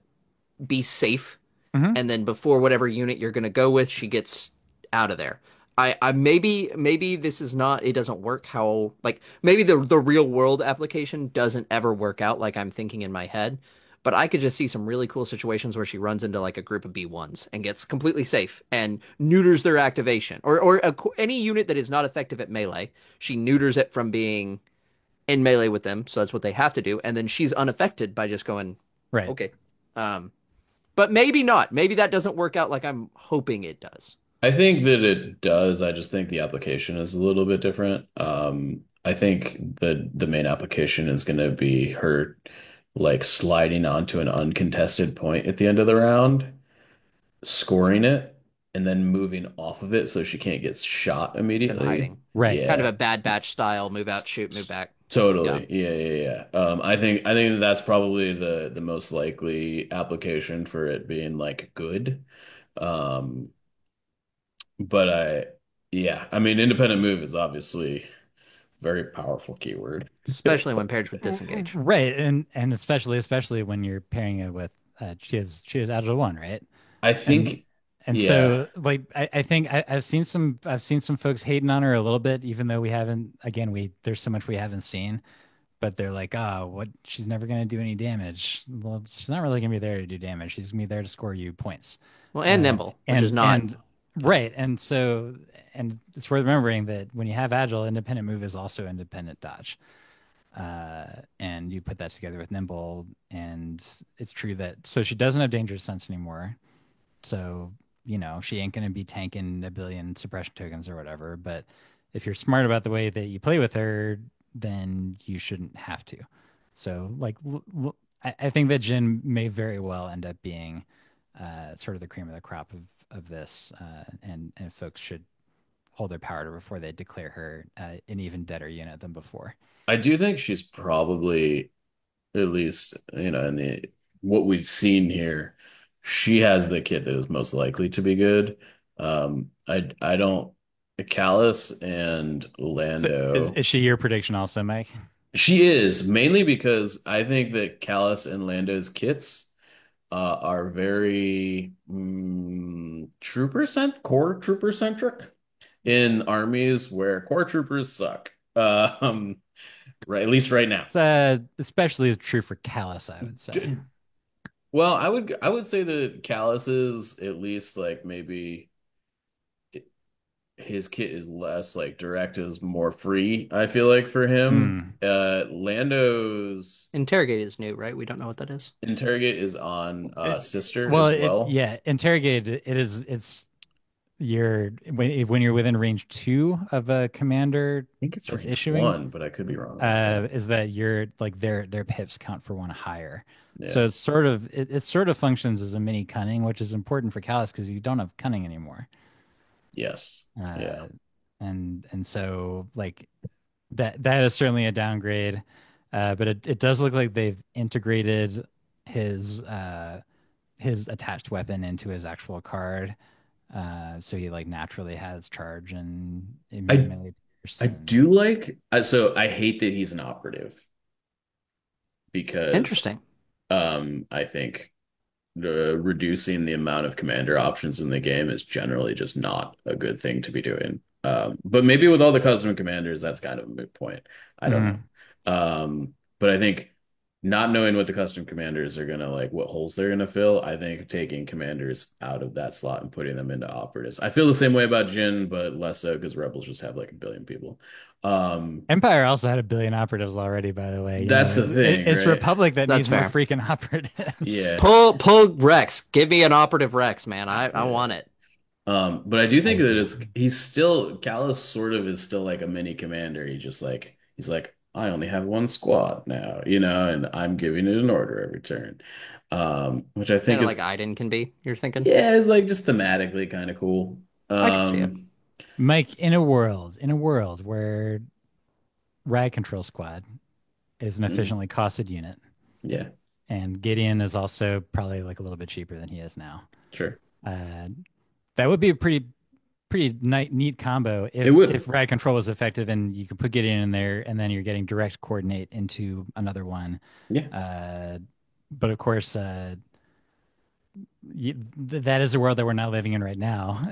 be safe, Hmm. and then before whatever unit you're gonna go with, she gets out of there. I maybe this is not it doesn't work how like maybe the real world application doesn't ever work out like I'm thinking in my head, but I could just see some really cool situations where she runs into like a group of B1s and gets completely safe and neuters their activation or any unit that is not effective at melee, she neuters it from being in melee with them, so that's what they have to do, and then she's unaffected by just going Right. okay. Um, but maybe not. Maybe that doesn't work out like I'm hoping it does. I think that it does. I just think the application is a little bit different. I think the main application is going to be her like sliding onto an uncontested point at the end of the round, scoring it, and then moving off of it so she can't get shot And immediately. hiding. Right. Kind of Yeah, a Bad Batch style move out, shoot, move back. Yeah. totally. Yeah, yeah, yeah. I think that's probably the most likely application for it being like good. Um, but yeah, I mean, independent move is obviously a very powerful keyword. Especially when paired with disengage. Right. And especially when you're pairing it with she has Agile one, right? I And think, and yeah, so like I think I've seen some folks hating on her a little bit, even though we haven't again we there's so much we haven't seen, but they're like, oh, what she's never gonna do any damage. Well, she's not really gonna be there to do damage. She's gonna be there to score you points. Well, and nimble, which is not. And right. And it's worth remembering that when you have agile, independent move is also independent dodge. And you put that together with nimble, and it's true that so she doesn't have dangerous sense anymore. So, she ain't going to be tanking a billion suppression tokens or whatever. But if you're smart about the way that you play with her, then you shouldn't have to. So, like, I think that Jin may very well end up being sort of the cream of the crop of this, and folks should hold their power to her before they declare her an even deader unit than before. I do think she's probably, at least, in the what we've seen here, she has the kit that is most likely to be good. I don't, Callus and So, is, Lando. is she your prediction also, Mike? She is mainly because I think that Callus and Lando's kits are very core trooper centric in armies where core troopers suck. Right, at least right now. It's especially true for Callus, I would say. Well, I would say that Callus is at least like maybe his kit is less like direct is more free, I feel like for him. Hmm. Lando's Interrogate is new, right? We don't know what that is. interrogate is on It- sister well, as well. yeah, interrogate. It's when you're within range two of a commander I think it's that's range issuing. one, but I could be wrong about that. Is that you're like their pips count for one higher. So Yeah. it sort of functions as a mini cunning, which is important for Callus because you don't have cunning anymore. Yes. Yeah. Uh, and so like that is certainly a downgrade. But it does look like they've integrated his his attached weapon into his actual card. So he like naturally has charge and immune I melee pierce I and do like so I hate that he's an operative because Interesting. I think reducing the amount of commander options in the game is generally just not a good thing to be doing. But maybe with all the custom commanders, that's kind of a moot point. I don't Mhm. know. But I think not knowing what the custom commanders are gonna like, what holes they're gonna fill, I think taking commanders out of that slot and putting them into operatives. I feel the same way about Jin, but less so because rebels just have like a billion people. Um, Empire also had a billion operatives already, by the way. that's the thing, It's right? Republic that That's needs more fair. freaking operatives. Yeah. Pull Rex. Give me an operative Rex, man. I Yeah. want it. But I do I think that do. he's still Callus sort of is still like a mini commander. He's like, I only have one squad now, and I'm giving it an order every turn. Which I Kind think of like is Iden can be, you're thinking? yeah, is like just thematically kind of cool. I could see it. Mike, in a world where Riot Control Squad is an mm, efficiently costed unit, yeah, and Gideon is also probably like a little bit cheaper than he is now. sure. Uh, that would be a pretty neat combo It if would. Riot Control was effective and you could put Gideon in there, and then you're getting direct coordinate into another one. Yeah. Uh, but of course, that is a world that we're not living in right now.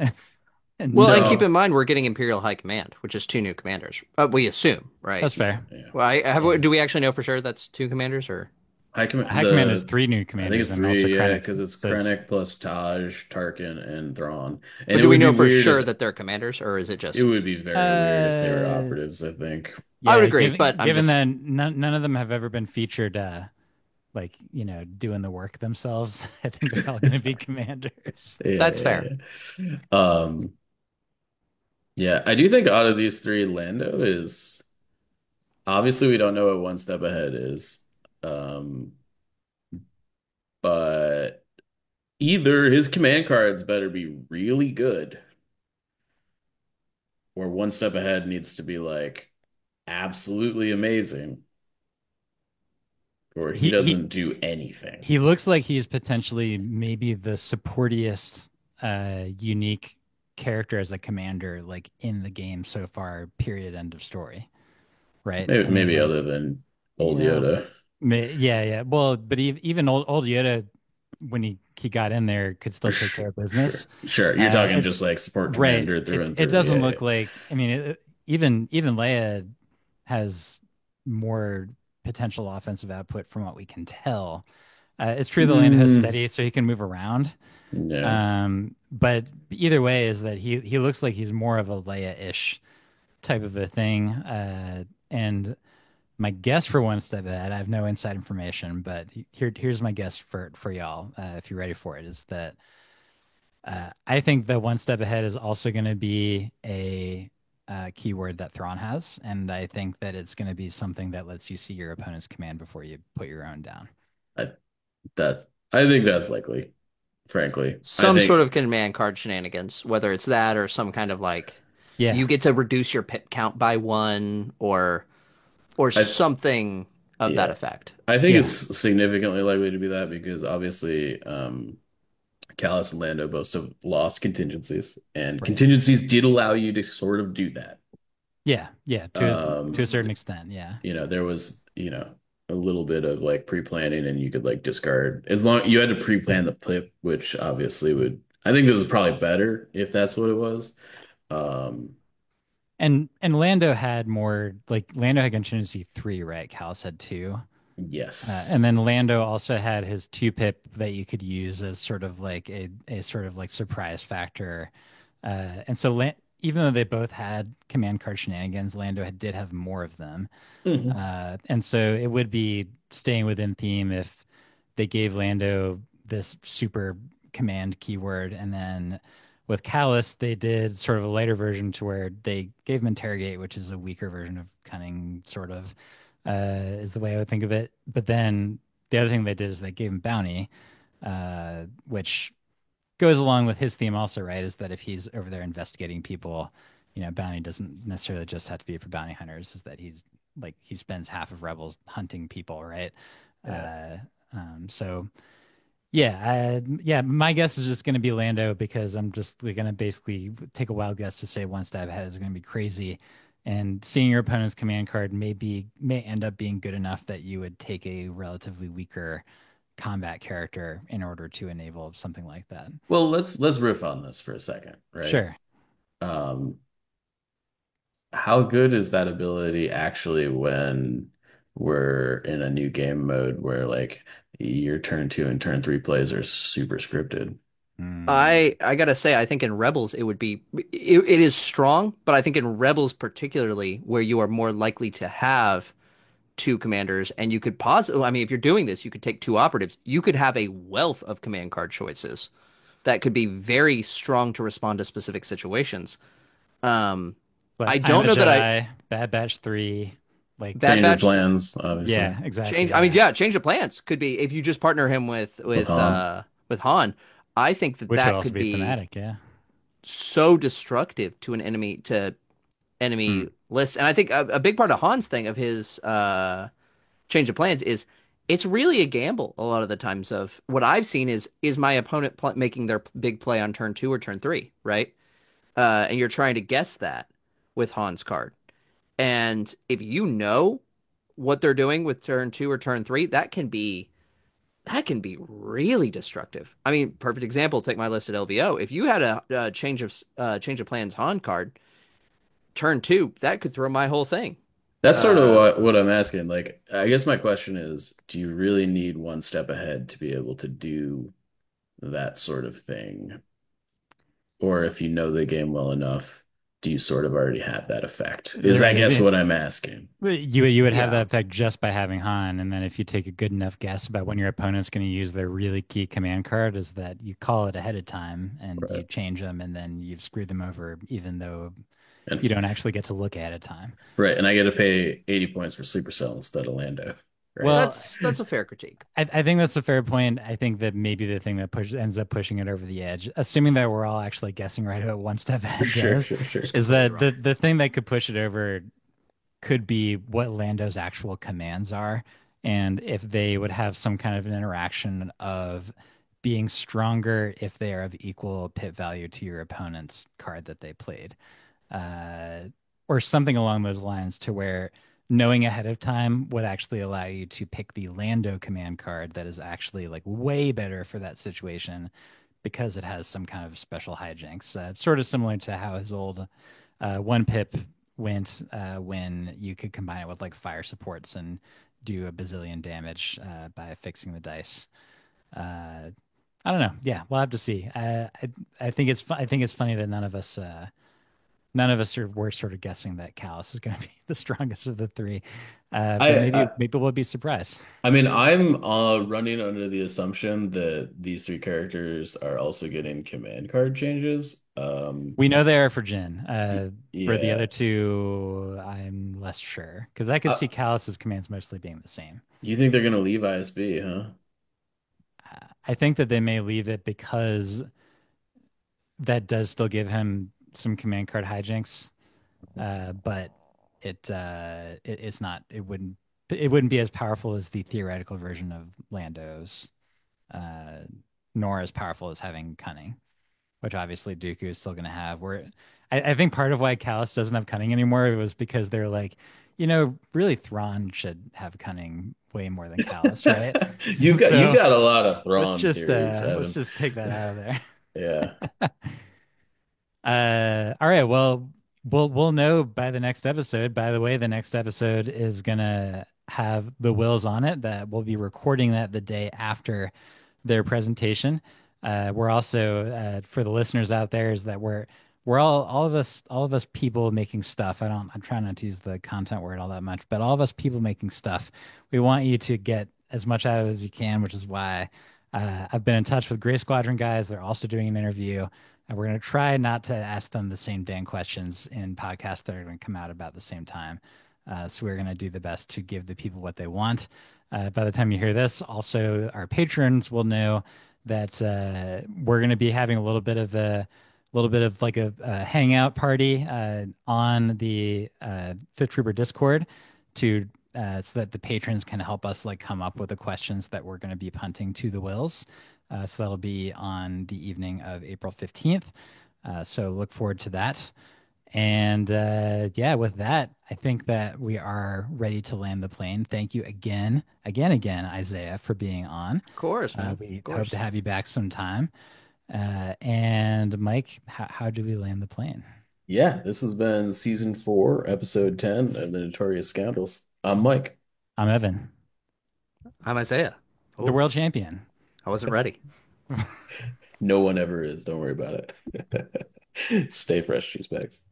Well, And and keep No. in mind we're getting Imperial High Command, which is two new commanders. We assume, right? that's Yeah, fair. yeah. Well, Yeah. do we actually know for sure that's two commanders, or High Command is three new I think commanders it's and also three, yeah, Krennic. because it's So it's Krennic plus Taj, Tarkin, and Thrawn. And but it do we would be know for weird sure if that they're commanders, or is it it just? would be very weird if they were uh operatives, I think. I would yeah, agree, but I'm given just that none of them have ever been featured like, doing the work themselves, I think they're all gonna be commanders. Yeah, that's yeah, fair. yeah. Yeah, I do think out of these three, Lando is obviously we don't know what one step ahead is. Um, but either his command cards better be really good, or one step ahead needs to be like absolutely amazing, or he He he doesn't do anything. he looks like he's potentially maybe the supportiest unique character as a commander like in the game so far, period, end of story. Right? Maybe, I mean, maybe like, other than old Yeah. Yoda. Yeah, yeah. Well, but even old Yoda, when he got in there, could still take care Sure, of business. sure, sure. You're talking It just like support right. commander through and It through. doesn't Yeah, look like. I mean, even Leia has more potential offensive output from what we can tell. It's true the Lando has yeah. steady, so he can move around. Yeah. But either way, is that he looks like he's more of a Leia-ish type of a thing. And my guess for one step ahead, I have no inside information, but here's my guess for y'all, if you're ready for it, is that I think the one step ahead is also going to be a keyword that Thrawn has, and I think that it's going to be something that lets you see your opponent's command before you put your own down. I that's I think that's likely, frankly. I Some sort think of command card shenanigans, whether it's that or some kind of like Yeah, you get to reduce your pip count by one or I something of that yeah. effect. I think it's yeah, significantly likely to be that because obviously Callus and Lando both have lost contingencies, and right. contingencies did allow you to sort of do that. Yeah, yeah, to a Um, certain extent, yeah. there was, a little bit of like pre-planning and you could like discard as long you had to pre-plan the pip, which obviously would I think this is probably better if that's what it was. Um, And Lando had more like Lando had contingency three, right? Callus had two. yes. And then Lando also had his two pip that you could use as sort of like a sort of like surprise factor. And so even though they both had command card shenanigans, did have more of them. Mhm. And so it would be staying within theme if they gave Lando this super command keyword, and then with Callus they did sort of a lighter version to where they gave him interrogate, which is a weaker version of cunning, sort of, is the way I would think of it. But then the other thing they did is they gave him bounty, which goes along with his theme also, right? Is that if he's over there investigating people, bounty doesn't necessarily just have to be for bounty hunters. Is that he's like he spends half of Rebels hunting people, right? Yeah. Uh, so yeah, my guess is just going to be Lando because I'm just going to basically take a wild guess to say one step ahead is going to be crazy, and seeing your opponent's command card may end up being good enough that you would take a relatively weaker combat character in order to enable something like that. Well, let's riff on this for a second, right? Sure. Um, how good is that ability actually when we're in a new game mode where like your turn two and turn three plays are super scripted. Mm. I gotta say, I think in Rebels it is strong, but I think in Rebels particularly, where you are more likely to have two commanders, and you could pause. I mean, if you're doing this, you could take two operatives. You could have a wealth of command card choices that could be very strong to respond to specific situations. Um, Like I I'm don't a know that I Jedi, Bad Batch 3, like Bad Change of Batch plans, obviously, yeah, exactly, change. I mean, yeah. yeah, change of plans could be if you just partner him with Han. with Han. I think that Which would that also could be be thematic, yeah. so destructive to Hmm. enemy lists. And I think a big part of Han's thing of his change of plans is it's really a gamble a lot of the times. Of what I've seen is my opponent making their big play on turn two or turn three, right? And you're trying to guess that with Han's card. And if you know what they're doing with turn two or turn three, that can be really destructive. I mean, perfect example. Take my list at LVO. If you had a change of plans Han card turn two, that could throw my whole thing. That's sort of Uh, what I'm asking. Like, I guess my question is, do you really need one step ahead to be able to do that sort of thing? Or if you know the game well enough, do you sort of already have that effect? Is I Right. guess what I'm asking. You would have yeah, that effect just by having Han, and then if you take a good enough guess about when your opponent's going to use their really key command card, is that you call it ahead of time and you Right. change them, and then you've screwed them over, even though you And don't actually get to look ahead of time. right, and I get to pay 80 points for Sleeper Cell instead of Lando, right? Well, that's a fair critique. I think that's a fair point. I think that maybe the thing that ends up pushing it over the edge, assuming that we're all actually guessing right about one step ahead Sure, does, sure, sure. It's is completely that wrong. the thing that could push it over could be what Lando's actual commands are, and if they would have some kind of an interaction of being stronger if they are of equal pit value to your opponent's card that they played, uh, or something along those lines, to where knowing ahead of time would actually allow you to pick the Lando command card that is actually like way better for that situation because it has some kind of special hijinks. It's sort of similar to how his old one pip went when you could combine it with like fire supports and do a bazillion damage by fixing the dice. Uh, I don't know. Yeah, we'll have to see. I think I think it's funny that none of us were sort of guessing that Callus is going to be the strongest of the three. But I, maybe we'll be surprised. I mean, I'm running under the assumption that these three characters are also getting command card changes. We know they are for Jin. For the other Yeah. two, I'm less sure because I could Uh, see Callus's commands mostly being the same. you think they're gonna leave ISB, huh? I think that they may leave it because that does still give him some command card hijinks, but it's not. It wouldn't be as powerful as the theoretical version of Lando's, uh, nor as powerful as having cunning, which obviously Dooku is still going to have. Where I think part of why Callus doesn't have cunning anymore was because they're like, really Thrawn should have cunning way more than Callus, right? You So got a lot of let's Thrawn just theories, uh let's Evan. just take that out of there. Yeah. All right, well, we'll know by the next episode. By the way, the next episode is gonna have the Wills on it. That we'll be recording that the day after their presentation. We're also for the listeners out there is that we're all of us people making stuff. I'm trying not to use the content word all that much, but all of us people making stuff. We want you to get as much out of it as you can, which is why I've been in touch with Gray Squadron guys. They're also doing an interview. And we're going to try not to ask them the same dang questions in podcasts that are going to come out about the same time. So we're going to do the best to give the people what they want. By the time you hear this, also our patrons will know that we're going to be having a little bit of like a hangout party on the Fifth Trooper Discord to so that the patrons can help us like come up with the questions that we're going to be punting to the Wills. So that'll be on the evening of April 15th. So look forward to that. And yeah, with that, I think that we are ready to land the plane. Thank you again, Isaiah, for being on. Of course, man. We Of hope to course. have you back sometime. And Mike, how do we land the plane? Yeah, this has been season 4, episode 10 of the Notorious Scoundrels. I'm Mike. I'm Evan, I'm Isaiah. the Oh, world champion. I wasn't ready. No one ever is. Don't worry about it. Stay fresh, cheese bags.